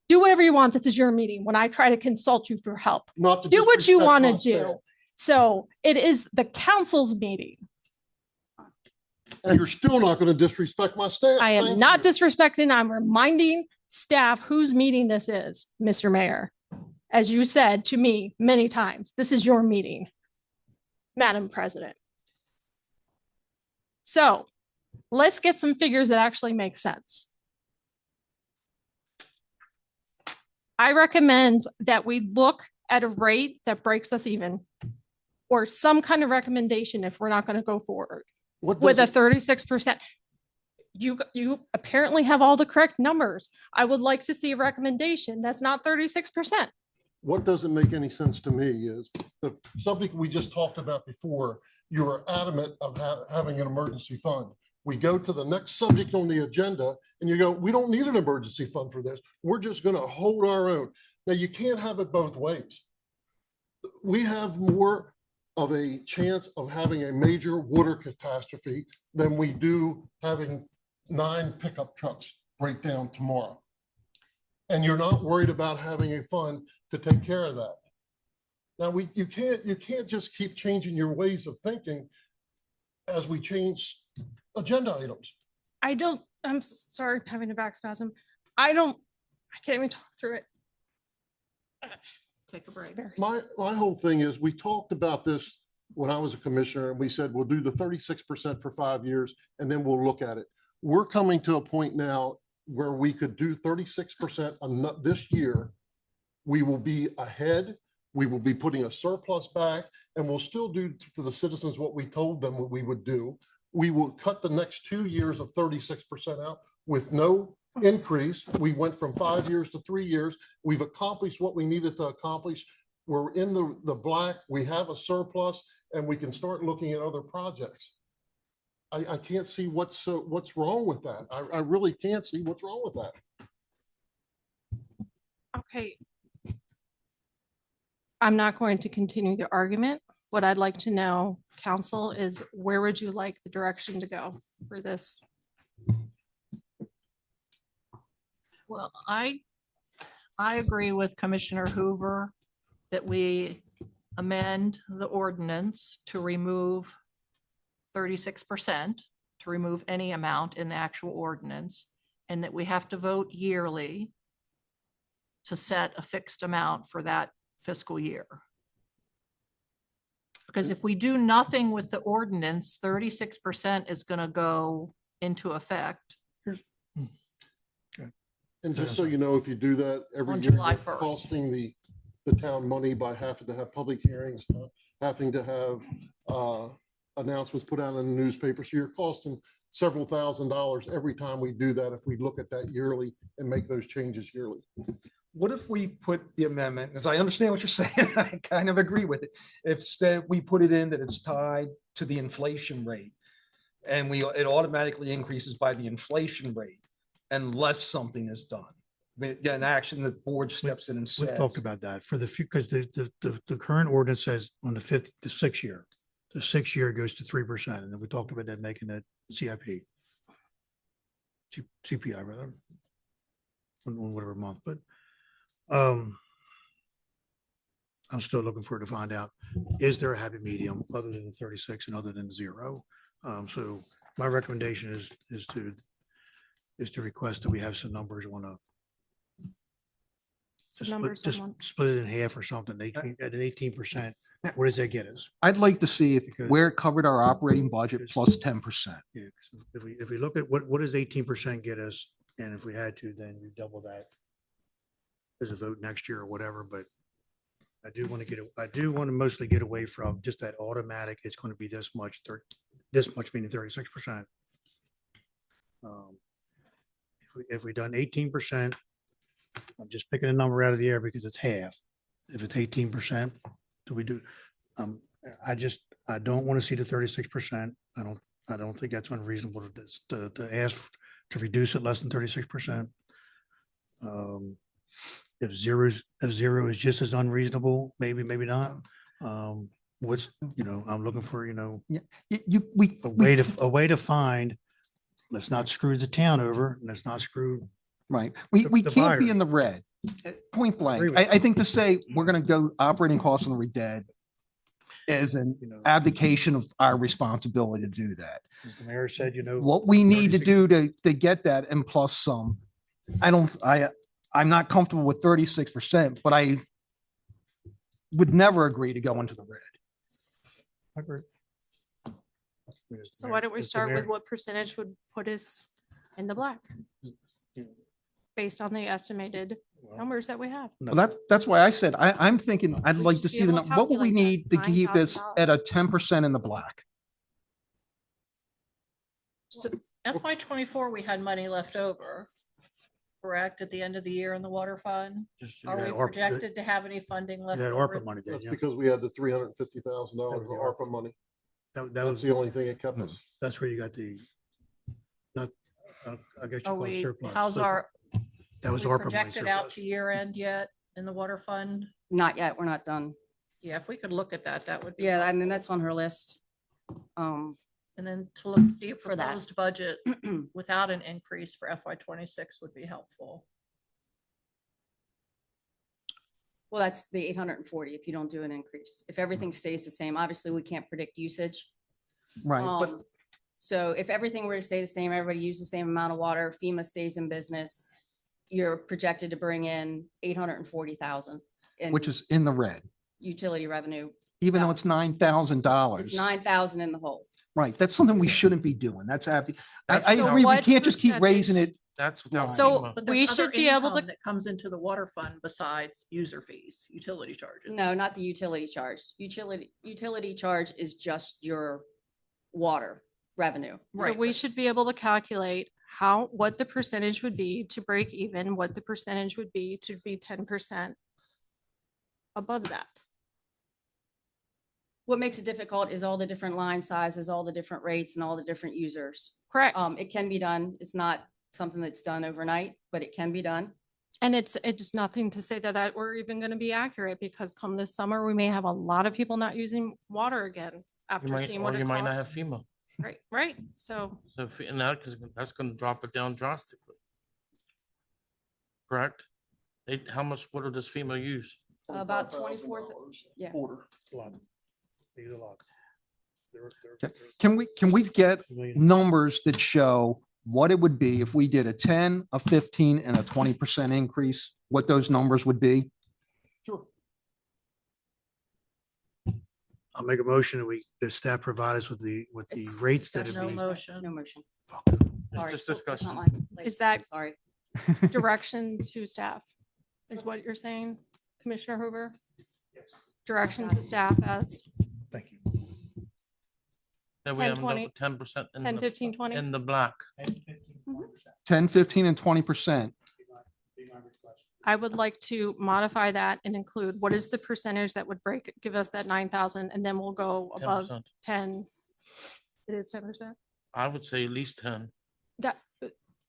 [SPEAKER 1] do whatever you want. This is your meeting when I try to consult you for help.
[SPEAKER 5] Not to
[SPEAKER 1] Do what you
[SPEAKER 5] disrespect
[SPEAKER 1] want
[SPEAKER 5] my
[SPEAKER 1] to
[SPEAKER 5] staff.
[SPEAKER 1] do. So it is the council's meeting.
[SPEAKER 5] And you're still not going to disrespect my staff.
[SPEAKER 1] I am
[SPEAKER 5] Thank
[SPEAKER 1] not
[SPEAKER 5] you.
[SPEAKER 1] disrespecting. I'm reminding staff whose meeting this is, Mr. Mayor. As you said to me many times, this is your meeting, Madam President. So let's get some figures that actually make sense. I recommend that we look at a rate that breaks us even, or some kind of recommendation if we're not going to go forward
[SPEAKER 5] What
[SPEAKER 1] with a
[SPEAKER 5] does it-
[SPEAKER 1] 36%. You apparently have all the correct numbers. I would like to see a recommendation that's not 36%.
[SPEAKER 5] What doesn't make any sense to me is something we just talked about before. You were adamant of having an emergency fund. We go to the next subject on the agenda and you go, we don't need an emergency fund for this. We're just going to hold our own. Now, you can't have it both ways. We have more of a chance of having a major water catastrophe than we do having 9 pickup trucks break down tomorrow. And you're not worried about having a fund to take care of that. Now, you can't just keep changing your ways of thinking as we change agenda items.
[SPEAKER 1] I'm sorry, I'm having a back spasm. I can't even talk through it.
[SPEAKER 4] Take a break.
[SPEAKER 5] My whole thing is, we talked about this when I was a commissioner and we said, we'll do the 36% for 5 years and then we'll look at it. We're coming to a point now where we could do 36% this year. We will be ahead. We will be putting a surplus back and we'll still do to the citizens what we told them what we would do. We will cut the next 2 years of 36% out with no increase. We went from 5 years to 3 years. We've accomplished what we needed to accomplish. We're in the black. We have a surplus and we can start looking at other projects. I can't see what's wrong with that. I really can't see what's wrong with that.
[SPEAKER 1] Okay. I'm not going to continue the argument. What I'd like to know, council, is where would you like the direction to go for this?
[SPEAKER 4] Well, I agree with Commissioner Hoover that we amend the ordinance to remove 36%, to remove any amount in the actual ordinance, and that we have to vote yearly to set a fixed amount for that fiscal year. Because if we do nothing with the ordinance, 36% is going to go into effect.
[SPEAKER 5] And just so you know, if you do that every
[SPEAKER 4] On
[SPEAKER 5] year,
[SPEAKER 4] July
[SPEAKER 5] you're
[SPEAKER 4] 1st.
[SPEAKER 5] costing the town money by having to have public hearings, having to have announcements put out in the newspaper. So you're costing several $1,000s every time we do that, if we look at that yearly and make those changes yearly.
[SPEAKER 7] What if we put the amendment, as I understand what you're saying, I kind of agree with it. If instead we put it in that it's tied to the inflation rate and it automatically increases by the inflation rate unless something is done. But an action that board steps in and
[SPEAKER 11] We
[SPEAKER 7] says.
[SPEAKER 11] talked about that for the few, because the current ordinance says on the 6th year, the 6th year goes to 3%. And then we talked about that making that CIP. CPI rather, on whatever month, but I'm still looking for it to find out, is there a happy medium other than the 36 and other than 0? So my recommendation is to request that we have some numbers on a just split it in half or something, 18 at an 18%. What does that get us?
[SPEAKER 7] I'd like to see if
[SPEAKER 11] Because-
[SPEAKER 7] where it covered our operating budget plus 10%.
[SPEAKER 11] Yeah, 'cause if we look at what does 18% get us, and if we had to, then you double that as a vote next year or whatever, but I do want to mostly get away from just that automatic, it's going to be this much meaning 36%. If we done 18%, I'm just picking a number out of the air because it's half. If it's 18%, do we do, I don't want to see the 36%. I don't think that's unreasonable to ask to reduce it less than 36%. If zero is just as unreasonable, maybe not. What's, I'm looking for,
[SPEAKER 7] we,
[SPEAKER 11] a way to find, let's not screw the town over, let's not screw.
[SPEAKER 7] right. We
[SPEAKER 11] the
[SPEAKER 7] can't be
[SPEAKER 11] buyer.
[SPEAKER 7] in the red, point blank.
[SPEAKER 11] agree with
[SPEAKER 7] I think to say we're going to go operating costs on the dead is an abdication of our responsibility to do that.
[SPEAKER 11] The mayor said,
[SPEAKER 7] What we need to do to get that and plus some, I'm not comfortable with 36%, but I would never agree to go into the red.
[SPEAKER 11] I agree.
[SPEAKER 1] So why don't we start with what percentage would put us in the black? Based on the estimated numbers that we have.
[SPEAKER 7] Well, that's why I said, I'm thinking, I'd
[SPEAKER 1] We
[SPEAKER 7] like
[SPEAKER 1] should
[SPEAKER 7] to
[SPEAKER 1] be
[SPEAKER 7] see
[SPEAKER 1] able to
[SPEAKER 7] what would we
[SPEAKER 1] calculate
[SPEAKER 7] need to
[SPEAKER 1] this,
[SPEAKER 7] keep us
[SPEAKER 1] $9,000.
[SPEAKER 7] at a 10% in the black?
[SPEAKER 4] So FY '24, we had money left over, correct, at the end of the year in the water fund? Are we projected to have any funding left
[SPEAKER 11] That
[SPEAKER 4] over?
[SPEAKER 11] ARPA money,
[SPEAKER 5] That's
[SPEAKER 11] didn't you?
[SPEAKER 5] because we had the $350,000
[SPEAKER 11] That
[SPEAKER 5] of
[SPEAKER 11] was the
[SPEAKER 5] ARPA money.
[SPEAKER 11] That
[SPEAKER 5] That's
[SPEAKER 11] was,
[SPEAKER 5] the only thing that kept us.
[SPEAKER 11] that's where you got the, not, I guess you
[SPEAKER 4] Are
[SPEAKER 11] call it
[SPEAKER 4] we,
[SPEAKER 11] surplus.
[SPEAKER 4] how's our,
[SPEAKER 11] That was
[SPEAKER 4] we
[SPEAKER 11] ARPA money
[SPEAKER 4] projected out
[SPEAKER 11] surplus.
[SPEAKER 4] to year end yet in the water fund?
[SPEAKER 3] Not yet. We're not done.
[SPEAKER 4] Yeah, if we could look at that, that would be.
[SPEAKER 3] Yeah, I
[SPEAKER 4] helpful.
[SPEAKER 3] mean, that's on her list.
[SPEAKER 4] And then to look, see a
[SPEAKER 3] For that.
[SPEAKER 4] proposed budget without an increase for FY '26 would be helpful.
[SPEAKER 3] Well, that's the 840 if you don't do an increase. If everything stays the same, obviously we can't predict usage.
[SPEAKER 7] Right, but
[SPEAKER 3] So if everything were to stay the same, everybody used the same amount of water, FEMA stays in business, you're projected to bring in 840,000 in
[SPEAKER 7] which is in the red,
[SPEAKER 3] utility revenue.
[SPEAKER 7] even though
[SPEAKER 3] No.
[SPEAKER 7] it's $9,000.
[SPEAKER 3] It's 9,000 in the hole.
[SPEAKER 7] Right, that's something we shouldn't be doing. That's happy. I
[SPEAKER 1] So
[SPEAKER 7] agree, we
[SPEAKER 1] what
[SPEAKER 7] can't just keep
[SPEAKER 1] percentage-
[SPEAKER 7] raising it.
[SPEAKER 2] That's without
[SPEAKER 1] So-
[SPEAKER 2] FEMA.
[SPEAKER 4] But
[SPEAKER 1] We
[SPEAKER 4] there's other
[SPEAKER 1] should be able to-
[SPEAKER 4] income that comes into the water fund besides user fees, utility charges.
[SPEAKER 3] No, not the utility charge. Utility charge is just your water revenue.
[SPEAKER 1] So
[SPEAKER 4] Right,
[SPEAKER 1] we
[SPEAKER 4] but-
[SPEAKER 1] should be able to calculate what the percentage would be to break even, what the percentage would be to be 10% above that.
[SPEAKER 3] What makes it difficult is all the different line sizes, all the different rates and all the different users.
[SPEAKER 1] Correct.
[SPEAKER 3] It can be done. It's not something that's done overnight, but it can be done.
[SPEAKER 1] And it's nothing to say that we're even going to be accurate because come this summer, we may have a lot of people not using water again
[SPEAKER 2] You
[SPEAKER 1] after
[SPEAKER 2] might,
[SPEAKER 1] seeing
[SPEAKER 2] or
[SPEAKER 1] what it
[SPEAKER 2] you might not have
[SPEAKER 1] costs.
[SPEAKER 2] FEMA.
[SPEAKER 1] Right. So
[SPEAKER 2] So and that, because that's gonna drop it down drastically. Correct? How much water does FEMA use?
[SPEAKER 3] About 24. Yeah.
[SPEAKER 7] Quarter.
[SPEAKER 11] A lot. These are a lot.
[SPEAKER 7] Can we get
[SPEAKER 11] Million.
[SPEAKER 7] numbers that show what it would be if we did a 10, a 15, and a 20% increase, what those numbers would be?
[SPEAKER 11] Sure. I'll make a motion that the staff provide us with the
[SPEAKER 3] It's
[SPEAKER 11] rates that
[SPEAKER 3] discussion.
[SPEAKER 11] have
[SPEAKER 4] No
[SPEAKER 11] been.
[SPEAKER 4] motion.
[SPEAKER 3] No motion.
[SPEAKER 2] It's
[SPEAKER 3] Sorry.
[SPEAKER 2] just
[SPEAKER 3] It's
[SPEAKER 2] discussion.
[SPEAKER 3] not my place.
[SPEAKER 1] Is that-
[SPEAKER 3] Sorry.
[SPEAKER 1] direction to staff is what you're saying, Commissioner Hoover? Direction to staff as
[SPEAKER 11] Thank you.
[SPEAKER 2] That we
[SPEAKER 1] 10,
[SPEAKER 2] have
[SPEAKER 1] 20,
[SPEAKER 2] 10%
[SPEAKER 1] 10, 15, 20?
[SPEAKER 2] in the black.
[SPEAKER 7] 10, 15, and 20%.
[SPEAKER 1] I would like to modify that and include what is the percentage that would give us that 9,000 and then we'll go above
[SPEAKER 2] 10%.
[SPEAKER 1] 10. It is 10%?
[SPEAKER 2] I would say at least 10.
[SPEAKER 1] That,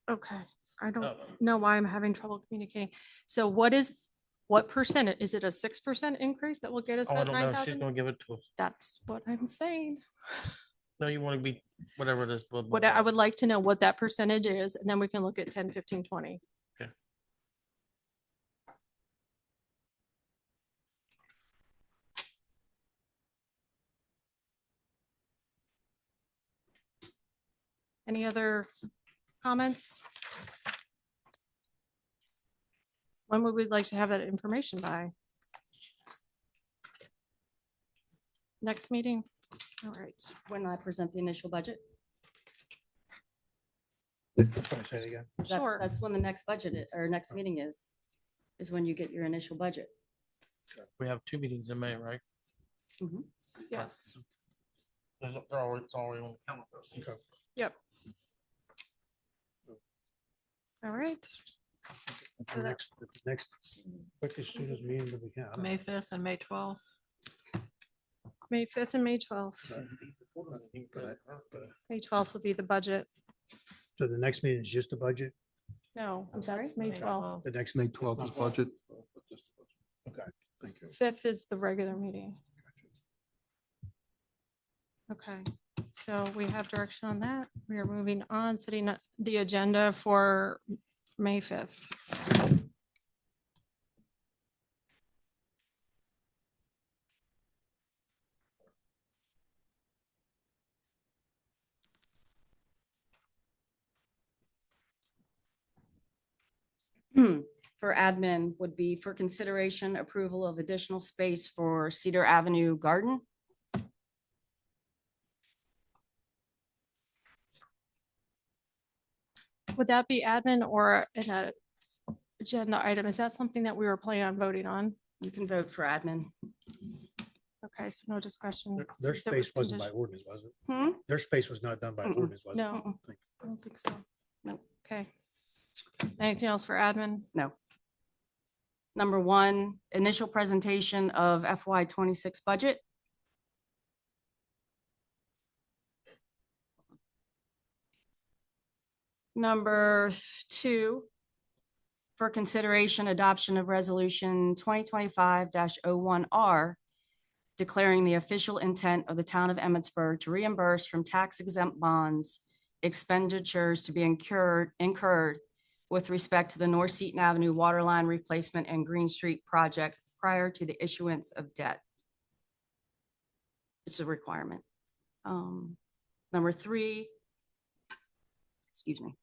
[SPEAKER 1] okay. I don't
[SPEAKER 2] Uh,
[SPEAKER 1] know why I'm having trouble communicating. So what percentage? Is it a 6% increase that will get us
[SPEAKER 2] Oh, I
[SPEAKER 1] that
[SPEAKER 2] don't know. She's
[SPEAKER 1] 9,000?
[SPEAKER 2] gonna give it to us.
[SPEAKER 1] That's what I'm saying.
[SPEAKER 2] No, you want to be whatever it is.
[SPEAKER 1] What I would like to know what that percentage is, and then we can look at 10, 15, 20.
[SPEAKER 2] Okay.
[SPEAKER 1] Any other comments? When would we like to have that information by? Next meeting? All right.
[SPEAKER 3] When I present the initial budget.
[SPEAKER 11] Say it again.
[SPEAKER 1] Sure.
[SPEAKER 3] That's when the next budget or next meeting is when you get your initial budget.
[SPEAKER 2] We have 2 meetings in May, right?
[SPEAKER 1] Yes.
[SPEAKER 2] It's already on the calendar.
[SPEAKER 1] Yep. All right.
[SPEAKER 11] That's
[SPEAKER 1] So
[SPEAKER 11] the
[SPEAKER 1] that-
[SPEAKER 11] next quickest students meeting that we can. I don't
[SPEAKER 4] May
[SPEAKER 11] know.
[SPEAKER 4] 5th and May 12th.
[SPEAKER 1] May 5th and May 12th. May 12th will be the budget.
[SPEAKER 11] So the next meeting is just the budget?
[SPEAKER 1] No,
[SPEAKER 3] I'm sorry?
[SPEAKER 1] that's May 12th.
[SPEAKER 11] The next
[SPEAKER 5] May 12th is budget.
[SPEAKER 11] Okay, thank you.
[SPEAKER 1] 5th is the regular meeting. Okay, so we have direction on that. We are moving on, setting up the agenda for May 5th.
[SPEAKER 3] For admin would be for consideration approval of additional space for Cedar Avenue Garden.
[SPEAKER 1] Would that be admin or in a agenda item? Is that something that we were planning on voting on?
[SPEAKER 3] You can vote for admin.
[SPEAKER 1] Okay, so no discussion.
[SPEAKER 11] Their
[SPEAKER 1] since it was
[SPEAKER 11] space wasn't by
[SPEAKER 1] condition-
[SPEAKER 11] ordinance, was it? Their space was not done by ordinance, was it?
[SPEAKER 1] No, I don't think so. No. Okay. Anything else for admin?
[SPEAKER 3] No. Number one, initial presentation of FY 26 budget. Number two, for consideration, adoption of resolution 2025-01R, declaring the official intent of the town of Emmitsburg to reimburse from tax exempt bonds expenditures to be incurred with respect to the North Seaton Avenue Waterline Replacement and Green Street project prior to the issuance of debt. It's a requirement. Number three, excuse me.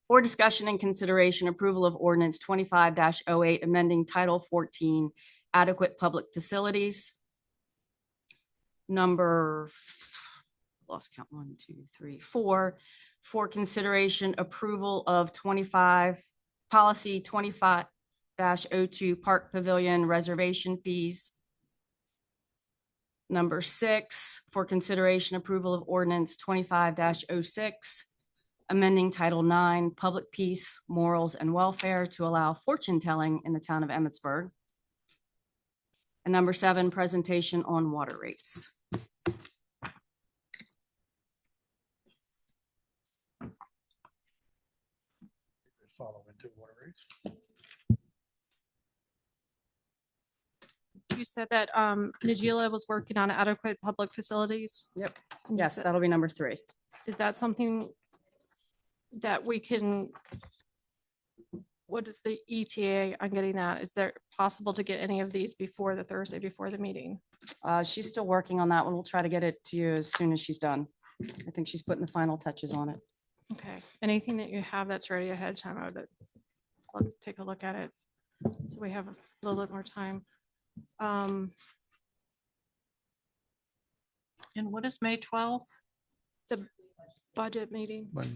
[SPEAKER 3] For discussion and consideration, approval of ordinance 25-08, amending Title 14, adequate public facilities. Lost count, 1, 2, 3, 4. For consideration, approval of policy 25-02, park pavilion reservation fees. Number 6, for consideration, approval of ordinance 25-06, amending Title 9, Public Peace, Morals, and Welfare to allow fortune telling in the town of Emmitsburg. And number 7, presentation on water rates.
[SPEAKER 11] Follow into water rates.
[SPEAKER 1] You said that Najila was working on adequate public facilities.
[SPEAKER 3] Yep.
[SPEAKER 1] And you
[SPEAKER 3] Yes,
[SPEAKER 1] said-
[SPEAKER 3] that'll be number 3.
[SPEAKER 1] Is that something that we can? What is the ETA on getting that? Is there possible to get any of these before the Thursday before the meeting?
[SPEAKER 3] She's still working on that one. We'll try to get it to you as soon as she's done. I think she's putting the final touches on it.
[SPEAKER 1] Okay, anything that you have that's ready ahead of time, I would love to take a look at it. So we have a little bit more time.
[SPEAKER 4] And what is May 12th?
[SPEAKER 1] The budget meeting.
[SPEAKER 11] But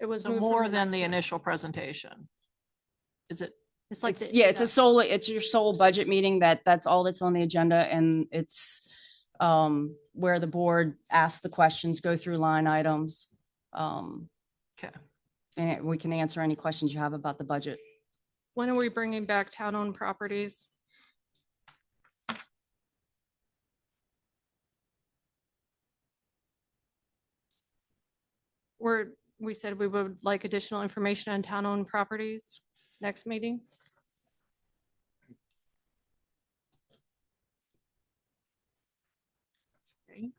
[SPEAKER 1] It was
[SPEAKER 4] So
[SPEAKER 1] moved
[SPEAKER 4] more
[SPEAKER 1] from
[SPEAKER 4] than the initial presentation. Is it?
[SPEAKER 1] It's like,
[SPEAKER 3] It's-
[SPEAKER 1] the-
[SPEAKER 3] yeah, it's your sole budget meeting that's all that's on the agenda, and it's where the board asks the questions, go through line items.
[SPEAKER 4] Okay.
[SPEAKER 3] And we can answer any questions you have about the budget.
[SPEAKER 1] when are we bringing back town-owned properties? We said we would like additional information on town-owned properties next meeting. Okay.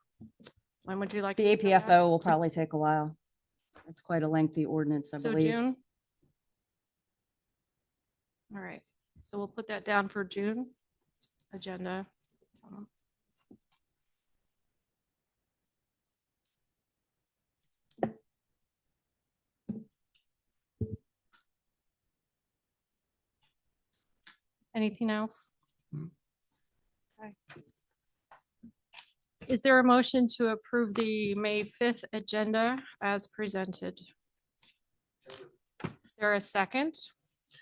[SPEAKER 1] When would you like?
[SPEAKER 3] The
[SPEAKER 1] to do that?
[SPEAKER 3] APFO will probably take a while. It's quite a lengthy ordinance, I
[SPEAKER 1] So
[SPEAKER 3] believe.
[SPEAKER 1] June? All right, so we'll put that down for June agenda. Anything else? Okay. Is there a motion to approve the May 5th agenda as presented? Is there a second?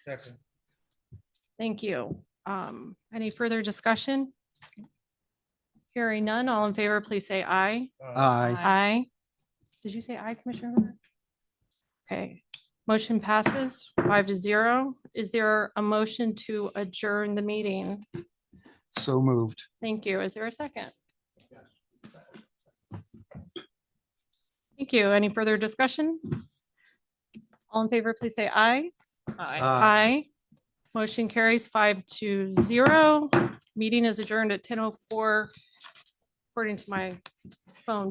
[SPEAKER 11] second.
[SPEAKER 1] Thank you. Any further discussion? Hearing none, all in favor, please say aye.
[SPEAKER 7] Aye.
[SPEAKER 1] Aye. Did you say aye, Commissioner Hoover? Okay, motion passes 5-0. Is there a motion to adjourn the meeting?
[SPEAKER 7] So moved.
[SPEAKER 1] Thank you. Is there a second? Thank you. Any further discussion? All in favor, please say aye.
[SPEAKER 4] Aye.
[SPEAKER 1] Aye. Motion carries 5-0. Meeting is adjourned at 10:04 according to my phone